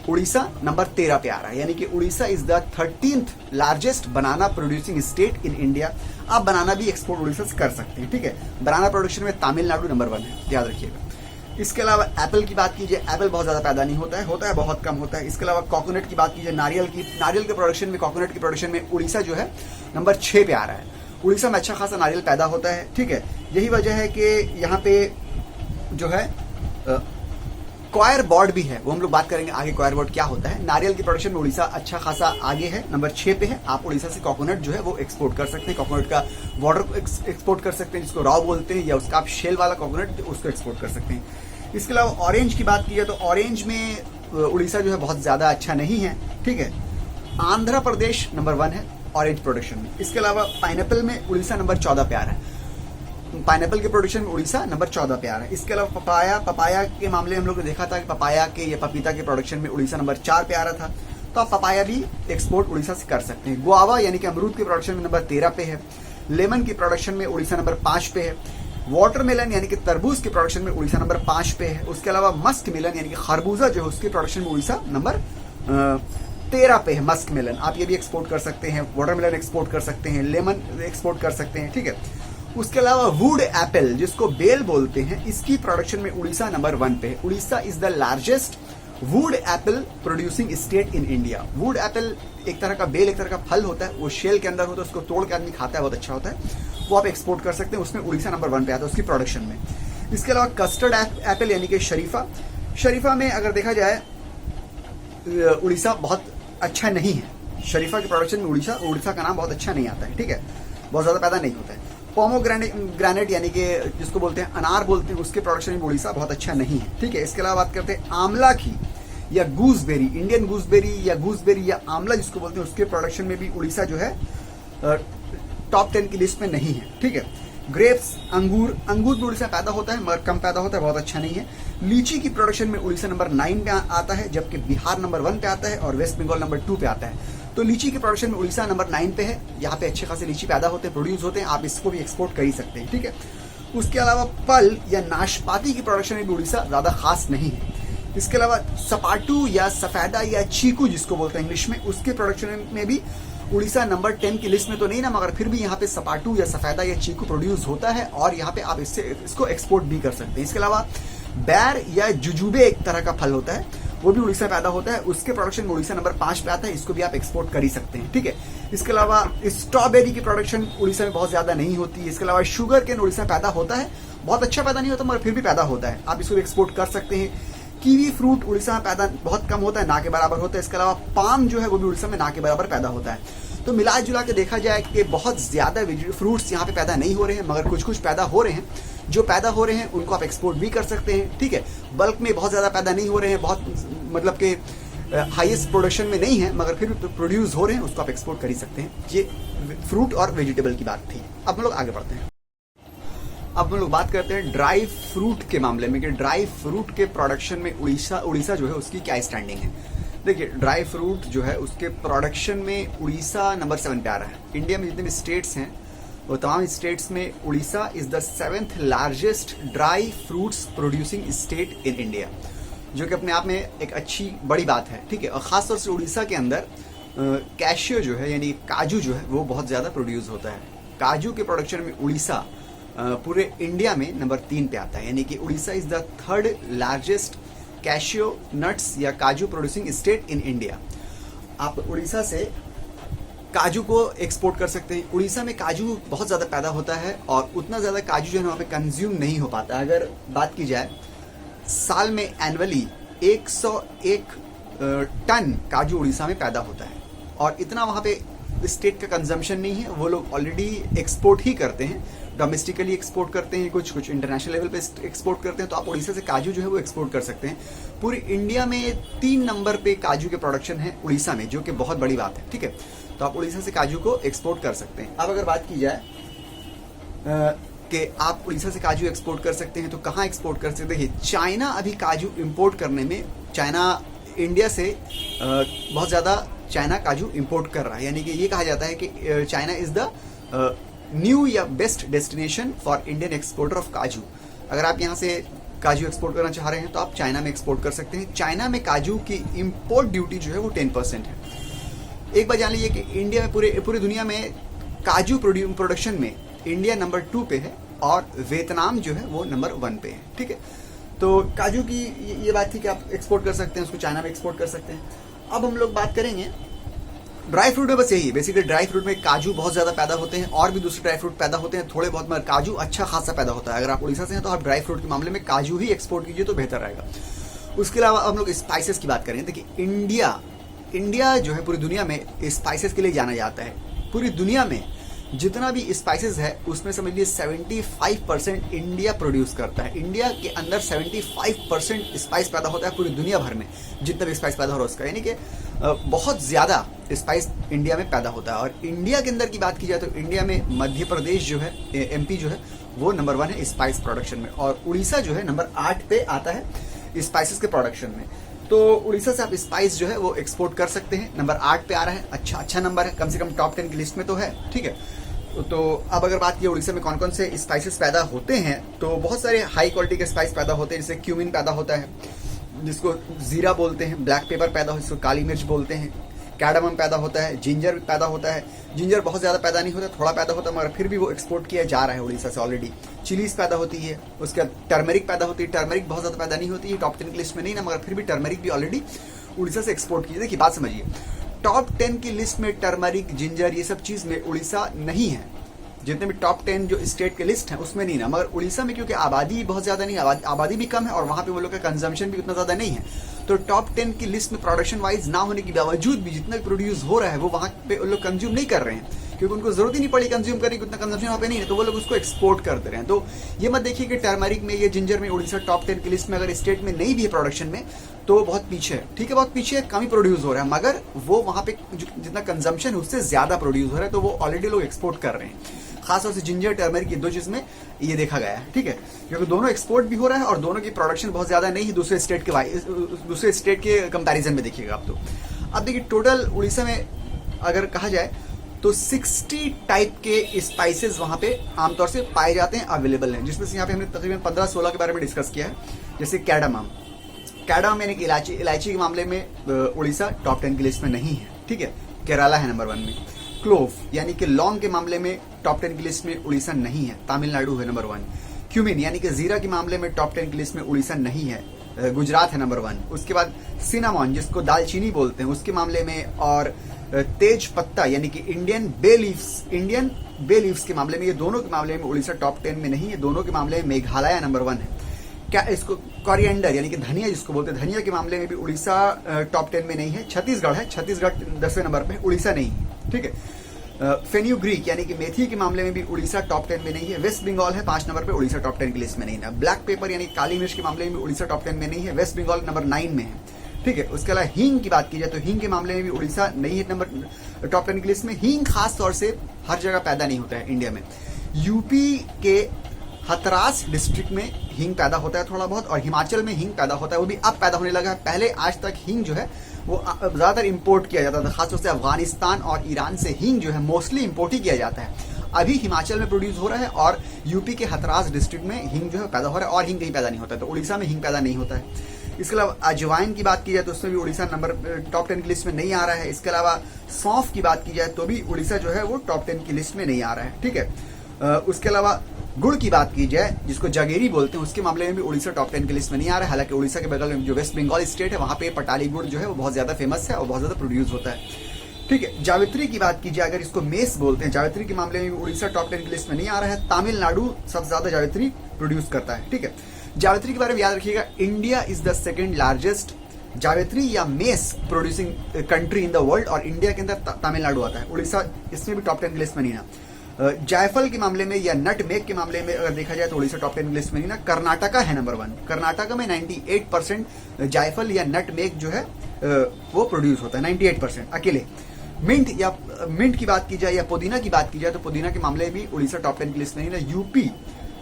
उड़ीसा नंबर 13 पे आ रहा है। यानी कि Orissa is the 13th largest banana producing state in India. आप बनाना भी एक्सपोर्ट उड़ीसा से कर सकते हैं। ठीक है, बनाना प्रोडक्शन में तमिलनाडु नंबर 1 है, याद रखिएगा। इसके अलावा एप्पल की बात कीजिए, एप्पल बहुत ज़्यादा पैदा नहीं होता है बहुत कम होता है। इसके अलावा कोकोनट की बात कीजिए, नारियल के प्रोडक्शन में, कोकोनट की प्रोडक्शन में उड़ीसा जो है नंबर 6 पे आ रहा है। उड़ीसा में अच्छा खासा नारियल पैदा होता है। ठीक है, यही वजह है कि यहाँ पे जो है क्वायर बोर्ड भी है, वो हम लोग बात करेंगे आगे क्वायर बोर्ड क्या होता है। नारियल की प्रोडक्शन में उड़ीसा अच्छा खासा आगे है, नंबर 6 पे है। आप उड़ीसा से कोकोनट जो है वो एक्सपोर्ट कर सकते हैं, कोकोनट का वाटर एक्सपोर्ट कर सकते हैं, जिसको रॉ बोलते हैं, या उसका आप शेल वाला कोकोनट उसको एक्सपोर्ट कर सकते हैं। इसके अलावा ऑरेंज की बात की जाए तो ऑरेंज में उड़ीसा जो है बहुत ज़्यादा अच्छा नहीं है। ठीक है, आंध्र प्रदेश नंबर 1 है ऑरेंज प्रोडक्शन में। इसके अलावा पाइनएप्पल में उड़ीसा नंबर 14 पे आ रहा है। पाइनएप्पल के प्रोडक्शन में उड़ीसा नंबर 14 पे आ रहा है। इसके अलावा पपाया के मामले में हम लोग ने देखा था कि पपाया के या पपीता के प्रोडक्शन में उड़ीसा नंबर 4 पे आ रहा था। तो आप पपाया भी एक्सपोर्ट उड़ीसा से कर सकते हैं। गुआवा यानी कि अमरूद के प्रोडक्शन में नंबर 13 पे है। लेमन की प्रोडक्शन में उड़ीसा नंबर 5 पे है। वाटरमेलन यानी कि तरबूज के प्रोडक्शन में उड़ीसा नंबर 5 पे है। उसके अलावा मस्क मेलन यानी कि खरबूजा जो है उसके प्रोडक्शन में उड़ीसा नंबर 13 पे है। मस्क मेलन आप ये भी एक्सपोर्ट कर सकते हैं, वाटरमेलन एक्सपोर्ट कर सकते हैं, लेमन एक्सपोर्ट कर सकते हैं। ठीक है, उसके अलावा वुड एप्पल जिसको बेल बोलते हैं, इसकी प्रोडक्शन में उड़ीसा नंबर 1 पे है। Orissa is the largest wood apple producing state in India. Wood apple एक तरह का बेल, एक तरह का फल होता है, वो शेल के अंदर होता है, उसको तोड़ के आदमी खाता है, बहुत अच्छा होता है, वो आप एक्सपोर्ट कर सकते हैं। उसमें उड़ीसा नंबर 1 पे आता है उसकी प्रोडक्शन में। इसके अलावा कस्टर्ड एप्पल यानी कि शरीफा में अगर देखा जाए उड़ीसा बहुत अच्छा नहीं है। शरीफा के प्रोडक्शन में उड़ीसा का नाम बहुत अच्छा नहीं आता है। ठीक है, बहुत ज़्यादा पैदा नहीं होता है। पोमोग्रेनेट यानी कि जिसको बोलते हैं अनार बोलते हैं, उसके प्रोडक्शन में उड़ीसा बहुत अच्छा नहीं है। ठीक है, इसके अलावा बात करते हैं आंवला की या गूसबेरी, इंडियन गूसबेरी या आंवला जिसको बोलते हैं, उसके प्रोडक्शन में भी उड़ीसा जो है टॉप 10 की लिस्ट में नहीं है। ठीक है, ग्रेप्स अंगूर भी उड़ीसा पैदा होता है मगर कम पैदा होता है, बहुत अच्छा नहीं है। लीची की प्रोडक्शन में उड़ीसा नंबर 9 पे आता है, जबकि बिहार नंबर 1 पे आता है और वेस्ट बंगाल नंबर 2 पे आता है। तो लीची के प्रोडक्शन में उड़ीसा नंबर 9 पे है। यहाँ पे अच्छे खासे लीची पैदा होते हैं, प्रोड्यूस होते हैं, आप इसको भी एक्सपोर्ट कर ही सकते हैं। ठीक है, उसके अलावा पल या नाशपाती की प्रोडक्शन में भी उड़ीसा ज़्यादा खास नहीं है। इसके अलावा सपाटू या सफेदा या चीकू जिसको बोलते हैं इंग्लिश में, उसके प्रोडक्शन में भी उड़ीसा नंबर 10 की लिस्ट में तो नहीं ना, मगर फिर भी यहाँ पे सपाटू या सफेदा या चीकू प्रोड्यूस होता है और यहाँ पे आप इसको एक्सपोर्ट भी कर सकते हैं। इसके अलावा बैर या जुजुबे एक तरह का फल होता है, वो भी उड़ीसा पैदा होता है, उसके प्रोडक्शन में उड़ीसा नंबर 5 पे आता है, इसको भी आप एक्सपोर्ट कर ही सकते हैं। ठीक है, इसके अलावा स्ट्रॉबेरी की प्रोडक्शन उड़ीसा में बहुत ज़्यादा नहीं होती है। इसके अलावा शुगर केन उड़ीसा पैदा होता है, बहुत अच्छा पैदा नहीं होता मगर फिर भी पैदा होता है, आप इसको एक्सपोर्ट कर सकते हैं। कीवी फ्रूट उड़ीसा में पैदा बहुत कम होता है, ना के बराबर होता है। इसके अलावा पाम जो है वो भी उड़ीसा में ना के बराबर पैदा होता है। तो मिला जुला के देखा जाए कि बहुत ज़्यादा फ्रूट्स यहाँ पे पैदा नहीं हो रहे हैं, मगर कुछ पैदा हो रहे हैं। जो पैदा हो रहे हैं उनको आप एक्सपोर्ट भी कर सकते हैं। ठीक है, बल्क में बहुत ज़्यादा पैदा नहीं हो रहे हैं, बहुत मतलब कि हाईएस्ट प्रोडक्शन में नहीं है मगर फिर भी प्रोड्यूस हो रहे हैं, उसको आप एक्सपोर्ट कर ही सकते हैं। ये फ्रूट और वेजिटेबल की बात थी। अब हम लोग आगे बढ़ते हैं। अब हम लोग बात करते हैं ड्राई फ्रूट के मामले में कि ड्राई फ्रूट के प्रोडक्शन में उड़ीसा जो है उसकी क्या स्टैंडिंग है। देखिए, ड्राई फ्रूट जो है उसके प्रोडक्शन में उड़ीसा नंबर 7 पे आ रहा है। इंडिया में जितने भी स्टेट्स हैं वो तमाम स्टेट्स में Orissa is the 7th largest dry fruits producing state in India, जो कि अपने आप में एक अच्छी बड़ी बात है, ठीक है। और खासतौर से उड़ीसा के अंदर कैशियो जो है यानी काजू जो है वो बहुत ज़्यादा प्रोड्यूस होता है। काजू के प्रोडक्शन में उड़ीसा पूरे इंडिया में नंबर 3 पे आता है, यानी कि Orissa is the 3rd largest cashew nuts या काजू प्रोड्यूसिंग स्टेट इन इंडिया। आप उड़ीसा से काजू को एक्सपोर्ट कर सकते हैं। उड़ीसा में काजू बहुत ज़्यादा पैदा होता है और उतना ज़्यादा काजू जो है वहाँ पे कंज्यूम नहीं हो पाता। अगर बात की जाए साल में एनुअली 101 टन काजू उड़ीसा में पैदा होता है और इतना वहाँ पे स्टेट का कंजम्पशन नहीं है। वो लोग ऑलरेडी एक्सपोर्ट ही करते हैं, डोमेस्टिकली एक्सपोर्ट करते हैं, कुछ इंटरनेशनल लेवल पे एक्सपोर्ट करते हैं। तो आप उड़ीसा से काजू जो है वो एक्सपोर्ट कर सकते हैं। पूरी इंडिया में 3 नंबर पे काजू के प्रोडक्शन है उड़ीसा में, जो कि बहुत बड़ी बात है, ठीक है। तो आप उड़ीसा से काजू को एक्सपोर्ट कर सकते हैं। अब अगर बात की जाए कि आप उड़ीसा से काजू एक्सपोर्ट कर सकते हैं तो कहाँ एक्सपोर्ट कर सकते हैं। चाइना अभी काजू इंपोर्ट करने में, चाइना इंडिया से बहुत ज़्यादा चाइना काजू इंपोर्ट कर रहा है, यानी कि ये कहा जाता है कि चाइना इज द न्यू या best destination for Indian exporter of काजू। अगर आप यहाँ से काजू एक्सपोर्ट करना चाह रहे हैं तो आप चाइना में एक्सपोर्ट कर सकते हैं। चाइना में काजू की इंपोर्ट ड्यूटी जो है वो 10% है। एक बात जान लीजिए कि इंडिया में पूरी दुनिया में काजू प्रोडक्शन में इंडिया नंबर 2 पे है और वियतनाम जो है वो नंबर 1 पे है, ठीक है। तो काजू की ये बात थी कि आप एक्सपोर्ट कर सकते हैं, उसको चाइना में एक्सपोर्ट कर सकते हैं। अब हम लोग बात करेंगे ड्राई फ्रूट में, बस यही बेसिकली ड्राई फ्रूट में काजू बहुत ज़्यादा पैदा होते हैं और भी दूसरे ड्राई फ्रूट पैदा होते हैं थोड़े बहुत, मगर काजू अच्छा खासा पैदा होता है। अगर आप उड़ीसा से हैं तो आप ड्राई फ्रूट के मामले में काजू ही एक्सपोर्ट कीजिए तो बेहतर रहेगा। उसके अलावा हम लोग स्पाइसेस की बात करें। देखिए, इंडिया जो है पूरी दुनिया में स्पाइसेस के लिए जाना जाता है। पूरी दुनिया में जितना भी स्पाइसेस है उसमें समझ लीजिए 75% इंडिया प्रोड्यूस करता है। इंडिया के अंदर 75% स्पाइस पैदा होता है पूरी दुनिया भर में, जितना भी स्पाइस पैदा हो रहा है उसका, यानी कि बहुत ज़्यादा स्पाइस इंडिया में पैदा होता है। और इंडिया के अंदर की बात की जाए तो इंडिया में मध्य प्रदेश जो है, MP जो है वो नंबर 1 है स्पाइस प्रोडक्शन में, और उड़ीसा जो है नंबर 8 पे आता है स्पाइसेस के प्रोडक्शन में। तो उड़ीसा से आप स्पाइस जो है वो एक्सपोर्ट कर सकते हैं। नंबर 8 पे आ रहा है, अच्छा नंबर है, कम से कम टॉप 10 की लिस्ट में तो है, ठीक है। तो अब अगर बात की उड़ीसा में कौन कौन से स्पाइसेस पैदा होते हैं तो बहुत सारे हाई क्वालिटी के स्पाइस पैदा होते हैं, जैसे क्यूमिन पैदा होता है जिसको जीरा बोलते हैं, ब्लैक पेपर पैदा होता है जिसको काली मिर्च बोलते हैं, कैडमम पैदा होता है, जिंजर पैदा होता है। जिंजर बहुत ज़्यादा पैदा नहीं होता, थोड़ा पैदा होता है, मगर फिर भी वो एक्सपोर्ट किया जा रहा है उड़ीसा से ऑलरेडी। चिलीज पैदा होती है, उसके बाद टर्मरिक पैदा होती है। टर्मरिक बहुत ज़्यादा पैदा नहीं होती है, टॉप 10 की लिस्ट में नहीं ना, मगर फिर भी टर्मरिक भी ऑलरेडी उड़ीसा से एक्सपोर्ट की है। देखिए बात समझिए, टॉप 10 की लिस्ट में टर्मरिक, जिंजर ये सब चीज़ में उड़ीसा नहीं है। जितने भी टॉप 10 जो स्टेट के लिस्ट हैं उसमें नहीं ना, मगर उड़ीसा में क्योंकि आबादी बहुत ज़्यादा नहीं, आबादी भी कम है और वहाँ पे वो लोग का कंजम्पशन भी उतना ज़्यादा नहीं है, तो टॉप 10 की लिस्ट में प्रोडक्शन वाइज ना होने के बावजूद भी जितना भी प्रोड्यूस हो रहा है वो वहाँ पे वो लोग कंज्यूम नहीं कर रहे हैं, क्योंकि उनको जरूरत ही नहीं पड़ी कंज्यूम करने की, उतना कंजम्पशन वहाँ पे नहीं है, तो वो लोग उसको एक्सपोर्ट कर दे रहे हैं। तो ये मत देखिए कि टर्मरिक में या जिंजर में उड़ीसा टॉप 10 की लिस्ट में अगर स्टेट में नहीं भी है प्रोडक्शन में तो बहुत पीछे है, ठीक है, बहुत पीछे है, कम ही प्रोड्यूस हो रहा है, मगर वो वहाँ पे जितना कंजम्पशन है उससे ज़्यादा प्रोड्यूस हो रहा है, तो वो ऑलरेडी लोग एक्सपोर्ट कर रहे हैं। खासतौर से जिंजर टर्मरिक की 2 चीज़ में ये देखा गया है, ठीक है, क्योंकि दोनों एक्सपोर्ट भी हो रहा है और दोनों की प्रोडक्शन बहुत ज़्यादा नहीं है दूसरे स्टेट के कंपैरिजन में देखिएगा आप। तो अब देखिए टोटल उड़ीसा में अगर कहा जाए तो 60 टाइप के स्पाइसेस वहाँ पे आमतौर से पाए जाते हैं, अवेलेबल हैं, जिसमें से यहाँ पे हमने तकरीबन 15-16 के बारे में डिस्कस किया है। जैसे कैडमम यानी कि इलायची के मामले में उड़ीसा टॉप 10 की लिस्ट में नहीं है, ठीक है, केरला है नंबर 1 में। क्लोव यानी कि लौंग के मामले में टॉप 10 की लिस्ट में उड़ीसा नहीं है, तमिलनाडु है नंबर 1। क्यूमिन यानी कि जीरा के मामले में टॉप 10 की लिस्ट में उड़ीसा नहीं है, गुजरात है नंबर 1। उसके बाद सिनामॉन जिसको दालचीनी बोलते हैं उसके मामले में, और तेज पत्ता यानी कि इंडियन बे लीव्स के मामले में, ये दोनों के मामले में उड़ीसा टॉप 10 में नहीं है। दोनों के मामले में मेघालय नंबर 1 है। क्या इसको कोरिएंडर यानी कि धनिया जिसको बोलते हैं, धनिया के मामले में भी उड़ीसा टॉप 10 में नहीं है। छत्तीसगढ़ है, छत्तीसगढ़ 10वें नंबर पे, उड़ीसा नहीं है, ठीक है। फेन्यूग्रीक यानी कि मेथी के मामले में भी उड़ीसा टॉप 10 में नहीं है। वेस्ट बंगाल है 5 नंबर पे, उड़ीसा टॉप 10 की लिस्ट में नहीं है। ब्लैक पेपर यानी काली मिर्च के मामले में उड़ीसा टॉप 10 में नहीं है, वेस्ट बंगाल नंबर 9 में है। ठीक है। उसके अलावा हींग की बात की जाए तो हींग के मामले में भी उड़ीसा नहीं है नंबर टॉप 10 की लिस्ट में। हींग खास तौर से हर जगह पैदा नहीं होता है इंडिया में। यूपी के हथरास डिस्ट्रिक्ट में हींग पैदा होता है थोड़ा बहुत, और हिमाचल में हींग पैदा होता है, वो भी अब पैदा होने लगा है। पहले आज तक हींग जो है वो ज़्यादातर इंपोर्ट किया जाता था, खासतौर से अफगानिस्तान और ईरान से हींग जो है मोस्टली इंपोर्ट ही किया जाता है। अभी हिमाचल में प्रोड्यूस हो रहा है और यूपी के हथरास डिस्ट्रिक्ट में हींग जो है पैदा हो रहा है, और हींग कहीं पैदा नहीं होता है, तो उड़ीसा में हींग पैदा नहीं होता है। इसके अलावा अजवाइन की बात की जाए तो उसमें भी उड़ीसा नंबर टॉप 10 की लिस्ट में नहीं आ रहा है। इसके अलावा सौंफ की बात की जाए तो भी उड़ीसा जो है वो टॉप 10 की लिस्ट में नहीं आ रहा है, ठीक है। उसके अलावा गुड़ की बात की जाए जिसको जगेरी बोलते हैं, उसके मामले में भी उड़ीसा टॉप 10 की लिस्ट में नहीं आ रहा है। हालांकि उड़ीसा के बगल में जो वेस्ट बंगाल स्टेट है वहाँ पे पटाली गुड़ जो है वो बहुत ज़्यादा फेमस है और बहुत ज़्यादा प्रोड्यूस होता है, ठीक है। जावित्री की बात की जाए, अगर इसको मेस बोलते हैं, जावित्री के मामले में भी उड़ीसा टॉप 10 की लिस्ट में नहीं आ रहा है। तमिलनाडु सबसे ज़्यादा जावित्री प्रोड्यूस करता है, ठीक है। जावित्री के बारे में याद रखिएगा, India is the second largest जावित्री या mess producing country in the world, और इंडिया के अंदर तमिलनाडु आता है। उड़ीसा इसमें भी टॉप 10 की लिस्ट में नहीं ना। जायफल के मामले में या नटमेग के मामले में अगर देखा जाए तो उड़ीसा टॉप 10 की लिस्ट में नहीं ना। कर्नाटका है नंबर 1। कर्नाटका में 98% जायफल या नटमेग जो है वो प्रोड्यूस होता है, 98% अकेले। मिंट की बात की जाए या पुदीना की बात की जाए तो पुदीना के मामले में भी उड़ीसा टॉप 10 की लिस्ट में नहीं ना। यूपी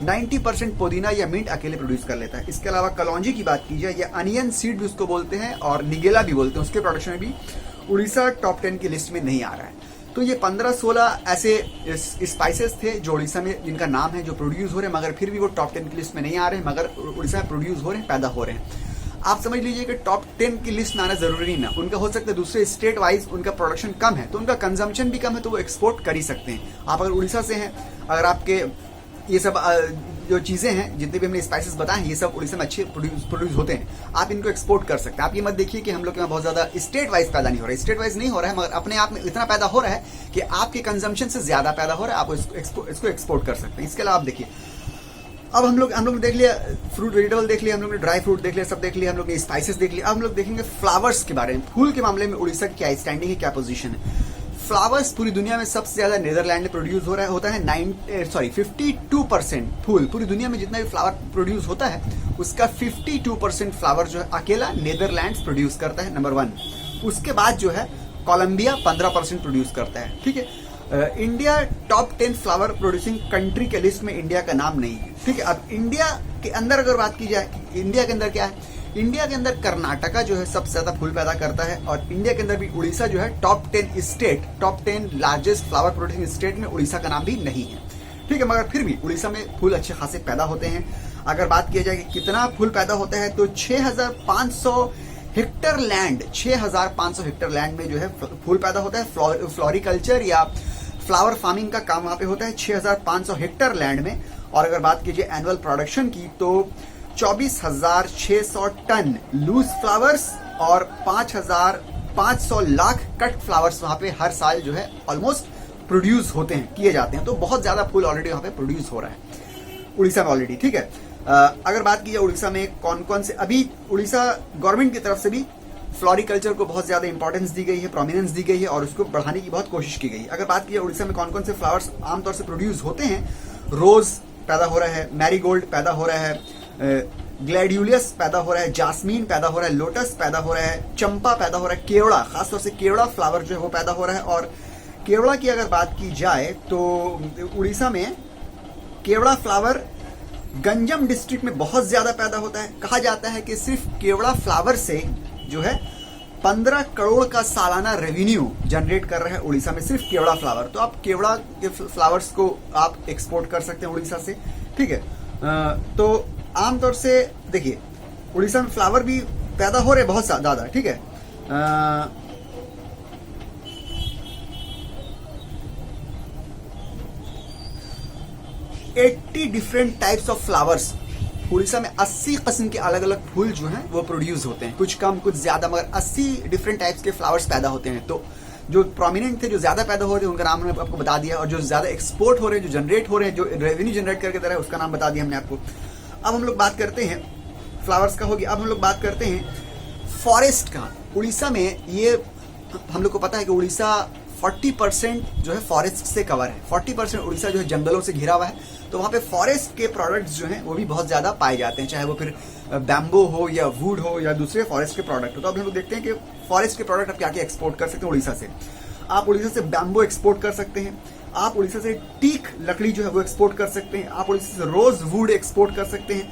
90% पुदीना या मिंट अकेले प्रोड्यूस कर लेता है। इसके अलावा कलौंजी की बात की जाए या अनियन सीड भी उसको बोलते हैं और निगेला भी बोलते हैं, उसके प्रोडक्शन में भी उड़ीसा टॉप 10 की लिस्ट में नहीं आ रहा है। तो ये 15-16 ऐसे स्पाइसेस थे जो उड़ीसा में जिनका नाम है जो प्रोड्यूस हो रहे हैं, मगर फिर भी वो टॉप 10 की लिस्ट में नहीं आ रहे हैं, मगर उड़ीसा में प्रोड्यूस हो रहे हैं, पैदा हो रहे हैं। आप समझ लीजिए कि टॉप 10 की लिस्ट में आना जरूरी नहीं ना, उनका हो सकता है दूसरे स्टेट वाइज उनका प्रोडक्शन कम है तो उनका कंजम्पशन भी कम है तो वो एक्सपोर्ट कर ही सकते हैं। आप अगर उड़ीसा से हैं, अगर आपके ये सब जो चीज़ें हैं जितने भी हमने स्पाइसेस बताए हैं ये सब उड़ीसा में अच्छे प्रोड्यूस होते हैं, आप इनको एक्सपोर्ट कर सकते हैं। आप ये मत देखिए कि हम लोग के यहाँ बहुत ज़्यादा स्टेट वाइज पैदा नहीं हो रहा है, स्टेट वाइज नहीं हो रहा है, मगर अपने आप में इतना पैदा हो रहा है कि आपके कंजम्पशन से ज़्यादा पैदा हो रहा है, आप इसको एक्सपोर्ट कर सकते हैं। इसके अलावा आप देखिए, अब हम लोग ने देख लिया फ्रूट वेजिटेबल देख लिया, हम लोग ने ड्राई फ्रूट देख लिया, सब देख लिया, हम लोग ने स्पाइसेस देख लिया। अब हम लोग देखेंगे फ्लावर्स के बारे में। फूल के मामले में उड़ीसा की क्या स्टैंडिंग है, क्या पोजीशन है। फ्लावर्स पूरी दुनिया में सबसे ज्यादा नीदरलैंड में प्रोड्यूस हो रहा होता है 52% फूल पूरी दुनिया में जितना भी फ्लावर प्रोड्यूस होता है उसका 52% फ्लावर जो है अकेला नीदरलैंड प्रोड्यूस करता है, नंबर 1। उसके बाद जो है कोलंबिया 15% प्रोड्यूस करता है, ठीक है। India top 10 flower producing country के लिस्ट में इंडिया का नाम नहीं है, ठीक है। अब इंडिया के अंदर अगर बात की जाए, इंडिया के अंदर क्या है, इंडिया के अंदर कर्नाटका जो है सबसे ज्यादा फूल पैदा करता है, और इंडिया के अंदर भी उड़ीसा जो है top 10 largest flower producing state में उड़ीसा का नाम भी नहीं है, ठीक है। मगर फिर भी उड़ीसा में फूल अच्छे खासे पैदा होते हैं। अगर बात किया जाए कि कितना फूल पैदा होता है तो 6,500 हेक्टर लैंड 6,500 हेक्टर लैंड में जो है फूल पैदा होता है। फ्लोरिकल्चर या फ्लावर फार्मिंग का काम वहाँ पे होता है 6,500 हेक्टर लैंड में। और अगर बात कीजिए एनुअल प्रोडक्शन की तो 24,600 टन लूज फ्लावर्स और 5,500 लाख कट फ्लावर्स वहाँ पे हर साल जो है ऑलमोस्ट प्रोड्यूस होते हैं, किए जाते हैं। तो बहुत ज़्यादा फूल ऑलरेडी वहाँ पे प्रोड्यूस हो रहा है उड़ीसा में ऑलरेडी, ठीक है। अगर बात की जाए उड़ीसा में कौन कौन से, अभी उड़ीसा गवर्नमेंट की तरफ से भी फ्लोरिकल्चर को बहुत ज़्यादा इंपॉर्टेंस दी गई है, प्रोमिनेंस दी गई है और उसको बढ़ाने की बहुत कोशिश की गई। अगर बात की जाए उड़ीसा में कौन कौन से फ्लावर्स आमतौर से प्रोड्यूस होते हैं, रोज पैदा हो रहा है, मैरीगोल्ड पैदा हो रहा है, ग्लैडियोलस पैदा हो रहा है, जास्मीन पैदा हो रहा है, लोटस पैदा हो रहा है, चंपा पैदा हो रहा है, केवड़ा, खासतौर से केवड़ा फ्लावर जो है वो पैदा हो रहा है। और केवड़ा की अगर बात की जाए तो उड़ीसा में केवड़ा फ्लावर गंजम डिस्ट्रिक्ट में बहुत ज्यादा पैदा होता है। कहा जाता है कि सिर्फ केवड़ा फ्लावर से जो है 15 करोड़ का सालाना रेवेन्यू जनरेट कर रहा है उड़ीसा में, सिर्फ केवड़ा फ्लावर। तो आप केवड़ा के फ्लावर्स को आप एक्सपोर्ट कर सकते हैं उड़ीसा से, ठीक है। तो आमतौर से देखिए उड़ीसा में फ्लावर भी पैदा हो रहे बहुत ज़्यादा, ठीक है। 80 different types of flowers, Orissa में 80 किस्म के अलग अलग फूल जो हैं वो प्रोड्यूस होते हैं, कुछ कम कुछ ज्यादा, मगर 80 डिफरेंट टाइप्स के फ्लावर्स पैदा होते हैं। तो जो प्रोमिनेंट थे, जो ज्यादा पैदा हो रहे हैं उनका नाम हमने आपको बता दिया, और जो ज्यादा एक्सपोर्ट हो रहे हैं, जो जनरेट हो रहे हैं, जो रेवेन्यू जनरेट करके दे रहा है उसका नाम बता दिया हमने आपको। अब हम लोग बात करते हैं फ्लावर्स का, होगी। अब हम लोग बात करते हैं फॉरेस्ट का। उड़ीसा में ये हम लोग को पता है कि उड़ीसा 40% जो है फॉरेस्ट से कवर है। 40% उड़ीसा जो है जंगलों से घिरा हुआ है, तो वहाँ पे फॉरेस्ट के प्रोडक्ट्स जो हैं वो भी बहुत ज़्यादा पाए जाते हैं, चाहे वो फिर बैम्बो हो या वुड हो या दूसरे फॉरेस्ट के प्रोडक्ट हो। तो अब हम लोग देखते हैं कि फॉरेस्ट के प्रोडक्ट आप क्या क्या एक्सपोर्ट कर सकते हैं उड़ीसा से। आप उड़ीसा से बैम्बो एक्सपोर्ट कर सकते हैं, आप उड़ीसा से टीक लकड़ी जो है वो एक्सपोर्ट कर सकते हैं, आप उड़ीसा से रोज वुड एक्सपोर्ट कर सकते हैं,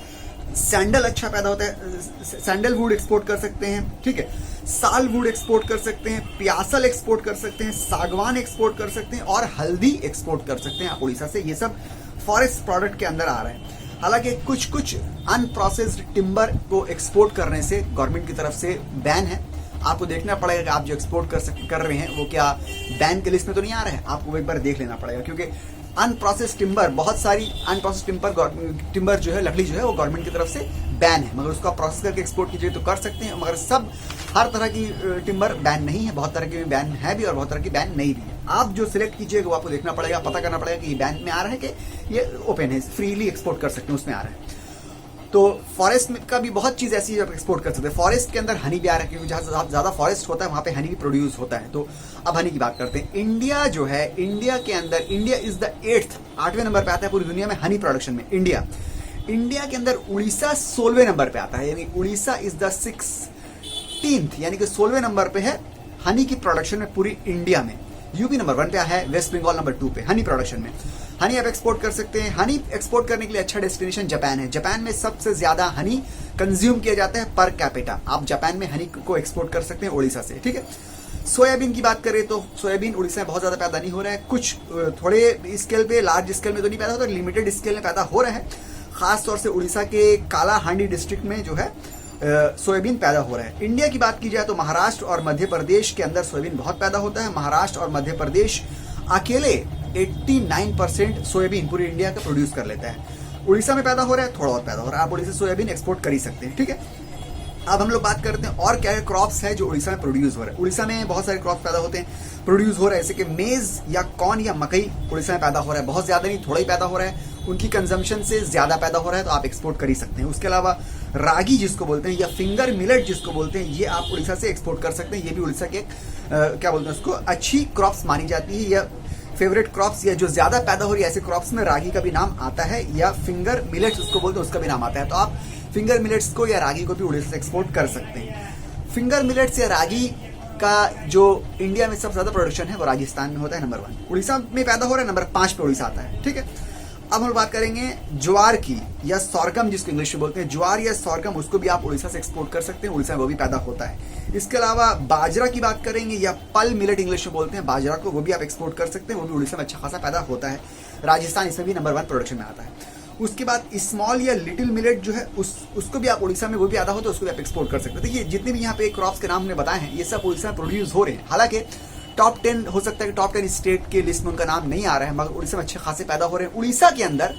सैंडल अच्छा पैदा होता है, सैंडल वुड एक्सपोर्ट कर सकते हैं, ठीक है, साल वुड एक्सपोर्ट कर सकते हैं, प्यासल एक्सपोर्ट कर सकते हैं, सागवान एक्सपोर्ट कर सकते हैं और हल्दी एक्सपोर्ट कर सकते हैं आप उड़ीसा से। ये सब फॉरेस्ट प्रोडक्ट के अंदर आ रहे हैं। हालांकि कुछ कुछ अनप्रोसेस्ड टिम्बर को एक्सपोर्ट करने से गवर्नमेंट की तरफ से बैन है। आपको देखना पड़ेगा कि आप जो एक्सपोर्ट कर रहे हैं वो क्या बैन के लिस्ट में तो नहीं आ रहे हैं, आपको एक बार देख लेना पड़ेगा, क्योंकि अनप्रोसेस्ड टिम्बर, बहुत सारी अनप्रोसेस्ड टिम्बर जो है, लकड़ी जो है वो गवर्नमेंट की तरफ से बैन है। मगर उसको आप प्रोसेस करके एक्सपोर्ट कीजिए तो कर सकते हैं, मगर हर तरह की टिम्बर बैन नहीं है, बहुत तरह की बैन है भी और बहुत तरह की बैन नहीं भी है। आप जो सिलेक्ट कीजिएगा वो आपको देखना पड़ेगा, पता करना पड़ेगा कि ये बैन में आ रहा है कि ये ओपन है, फ्रीली एक्सपोर्ट कर सकते हैं, उसमें आ रहा है। तो फॉरेस्ट का भी बहुत चीज़ ऐसी है एक्सपोर्ट कर सकते हैं। फॉरेस्ट के अंदर हनी भी आ रहा है, क्योंकि जहाँ ज़्यादा फॉरेस्ट होता है वहाँ पे हनी भी प्रोड्यूस होता है। तो अब हनी की बात करते हैं। इंडिया जो है, इंडिया के अंदर इंडिया इज द 8वें नंबर पे आता है पूरी दुनिया में हनी प्रोडक्शन में। इंडिया के अंदर उड़ीसा 16वें नंबर पे आता है, यानी उड़ीसा इज द 16th, यानी कि 16वें नंबर पे है हनी की प्रोडक्शन में पूरी इंडिया में। यूपी नंबर 1 पे है, वेस्ट बंगाल नंबर 2 पे हनी प्रोडक्शन में। हनी आप एक्सपोर्ट कर सकते हैं। हनी एक्सपोर्ट करने के लिए अच्छा डेस्टिनेशन जापान है। जापान में सबसे ज्यादा हनी कंज्यूम किया जाता है पर कैपिटा। आप जापान में हनी को एक्सपोर्ट कर सकते हैं उड़ीसा से, ठीक है। सोयाबीन की बात करें तो सोयाबीन उड़ीसा में बहुत ज्यादा पैदा नहीं हो रहा है, कुछ थोड़े स्केल पे, लार्ज स्केल में तो नहीं पैदा होता, लिमिटेड स्केल में पैदा हो रहा है। खासतौर से उड़ीसा के कालाहांडी डिस्ट्रिक्ट में जो है सोयाबीन पैदा हो रहा है। इंडिया की बात की जाए तो महाराष्ट्र और मध्य प्रदेश के अंदर सोयाबीन बहुत पैदा होता है। महाराष्ट्र और मध्य प्रदेश अकेले 89% सोयाबीन पूरी इंडिया का प्रोड्यूस कर लेता है। उड़ीसा में पैदा हो रहा है, थोड़ा और पैदा हो रहा है, आप उड़ीसा सोयाबीन एक्सपोर्ट कर ही सकते हैं, ठीक है। अब हम लोग बात करते हैं और क्या क्रॉप्स है जो उड़ीसा में प्रोड्यूस हो रहा है। उड़ीसा में बहुत सारे क्रॉप्स पैदा होते हैं, प्रोड्यूस हो रहा है, जैसे कि मेज या कॉर्न या मकई उड़ीसा में पैदा हो रहा है। बहुत ज्यादा नहीं, थोड़ा ही पैदा हो रहा है, उनकी कंजम्पशन से ज्यादा पैदा हो रहा है, तो आप एक्सपोर्ट कर ही सकते हैं। उसके अलावा रागी जिसको बोलते हैं या फिंगर मिलेट जिसको बोलते हैं, ये आप उड़ीसा से एक्सपोर्ट कर सकते हैं। ये भी उड़ीसा के क्या बोलते हैं उसको, अच्छी क्रॉप्स मानी जाती है, या फेवरेट क्रॉप्स, या जो ज्यादा पैदा हो रही है ऐसे क्रॉप्स में रागी का भी नाम आता है, या फिंगर मिलेट्स उसको बोलते हैं, उसका भी नाम आता है। तो आप फिंगर मिलेट्स को या रागी को भी उड़ीसा से एक्सपोर्ट कर सकते हैं। फिंगर मिलेट्स या रागी का जो इंडिया में सबसे ज्यादा प्रोडक्शन है वो राजस्थान में होता है, नंबर 1। उड़ीसा में पैदा हो रहा है, नंबर 5 पे उड़ीसा आता है, ठीक है। अब हम बात करेंगे ज्वार की या सॉर्गम जिसको इंग्लिश में बोलते हैं। ज्वार या सॉर्गम, उसको भी आप उड़ीसा से एक्सपोर्ट कर सकते हैं, उड़ीसा में वो भी पैदा होता है। इसके अलावा बाजरा की बात करेंगे या पल मिलेट इंग्लिश में बोलते हैं बाजरा को, वो भी आप एक्सपोर्ट कर सकते हैं, वो भी उड़ीसा में अच्छा खासा पैदा होता है। राजस्थान इसमें भी नंबर 1 प्रोडक्शन में आता है। उसके बाद स्मॉल या लिटिल मिलेट जो है उसको भी आप उड़ीसा में वो भी पैदा होता है, उसको भी आप एक्सपोर्ट कर सकते हैं। देखिए जितने भी यहाँ पे क्रॉप्स के नाम हमने बताए हैं ये सब उड़ीसा में प्रोड्यूस हो रहे हैं। हालांकि टॉप 10 हो सकता है कि टॉप 10 स्टेट के लिस्ट में उनका नाम नहीं आ रहा है, मगर उड़ीसा में अच्छे खासे पैदा हो रहे हैं। उड़ीसा के अंदर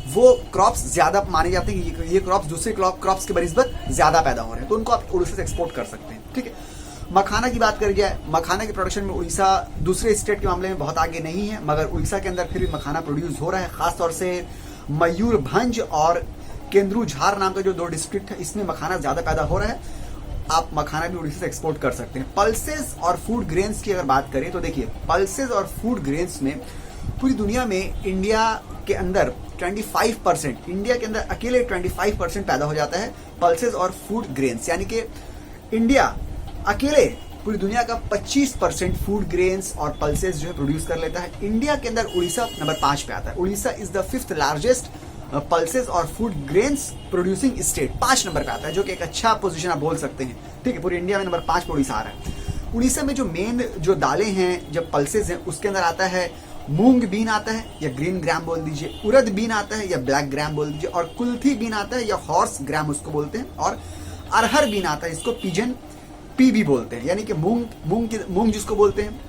वो क्रॉप्स ज्यादा माने जाते हैं कि ये क्रॉप्स दूसरे क्रॉप्स के बनिस्बत ज्यादा पैदा हो रहे हैं, तो उनको आप उड़ीसा से एक्सपोर्ट कर सकते हैं, ठीक है। मखाना की बात कर गया, मखाना के प्रोडक्शन में उड़ीसा दूसरे स्टेट के मामले में बहुत आगे नहीं है, मगर उड़ीसा के अंदर फिर भी मखाना प्रोड्यूस हो रहा है। खासतौर से मयूरभंज और केंद्रुझार नाम का जो 2 डिस्ट्रिक्ट है, इसमें मखाना ज्यादा पैदा हो रहा है। आप मखाना भी उड़ीसा से एक्सपोर्ट कर सकते हैं। पल्सेस और फूड ग्रेन्स की अगर बात करें तो देखिए पल्सेस और फूड ग्रेन्स में पूरी दुनिया में इंडिया के अंदर 25%, इंडिया के अंदर अकेले 25% पैदा हो जाता है पल्सेस और फूड ग्रेन्स, यानी कि इंडिया अकेले पूरी दुनिया का 25% फूड ग्रेन्स और पल्सेस जो है प्रोड्यूस कर लेता है। इंडिया के अंदर उड़ीसा नंबर 5 पे आता है। Orissa is the 5th largest pulses और फूड ग्रेन्स प्रोड्यूसिंग स्टेट, 5 नंबर पे आता है, जो कि एक अच्छा पोजीशन आप बोल सकते हैं, ठीक है। पूरी इंडिया में नंबर 5 पे उड़ीसा आ रहा है। उड़ीसा में जो मेन जो दालें हैं, जब पल्सेस हैं, उसके अंदर आता है मूंग बीन आता है या ग्रीन ग्राम बोल दीजिए, उड़द बीन आता है या ब्लैक ग्राम बोल दीजिए, और कुल्थी बीन आता है या हॉर्स ग्राम उसको बोलते हैं, और अरहर बीन आता है, इसको पिजन पी भी बोलते हैं, यानी कि मूंग जिसको बोलते हैं,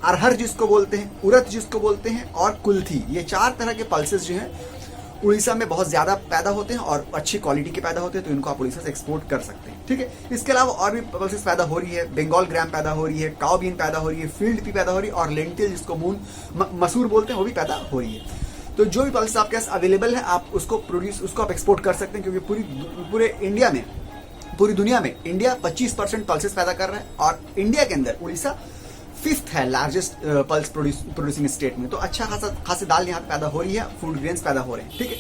अरहर जिसको बोलते हैं, उड़द जिसको बोलते हैं, और कुल्थी, ये 4 तरह के पल्सेस जो हैं उड़ीसा में बहुत ज्यादा पैदा होते हैं और अच्छी क्वालिटी के पैदा होते हैं, तो इनको आप उड़ीसा से एक्सपोर्ट कर सकते हैं, ठीक है। इसके अलावा और भी पल्सेस पैदा हो रही है, बंगाल ग्राम पैदा हो रही है, काउ बीन पैदा हो रही है, फील्ड पी पैदा हो रही है, और लेंटिल जिसको मसूर बोलते हैं वो भी पैदा हो रही है। तो जो भी पल्सेस आपके पास अवेलेबल है आप उसको आप एक्सपोर्ट कर सकते हैं, क्योंकि पूरे इंडिया में, पूरी दुनिया में इंडिया 25% पल्सेस पैदा कर रहा है, और इंडिया के अंदर उड़ीसा 5th है लार्जेस्ट पल्स प्रोड्यूसिंग स्टेट में। तो अच्छा खासी दाल यहाँ पे पैदा हो रही है, फूड ग्रेन्स पैदा हो रहे हैं, ठीक है,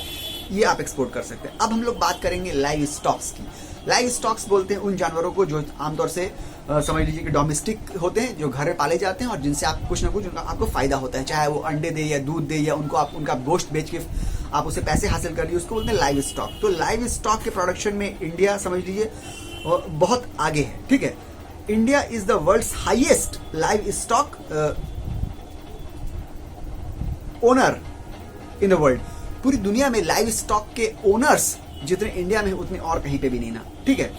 ये आप एक्सपोर्ट कर सकते हैं। अब हम लोग बात करेंगे लाइव स्टॉक्स की। लाइव स्टॉक्स बोलते हैं उन जानवरों को जो आमतौर से समझ लीजिए कि डोमेस्टिक होते हैं, जो घर में पाले जाते हैं और जिनसे आप कुछ ना कुछ उनका आपको फायदा होता है, चाहे वो अंडे दे या दूध दे या उनको आप उनका गोश्त बेच के आप उसे पैसे हासिल कर लिए, उसको बोलते हैं लाइव स्टॉक। तो लाइव स्टॉक के प्रोडक्शन में इंडिया समझ लीजिए बहुत आगे है, ठीक है। India is the world's highest livestock owner in the world. पूरी दुनिया में लाइव स्टॉक के ओनर्स जितने इंडिया में उतने और कहीं पे भी नहीं ना, ठीक है।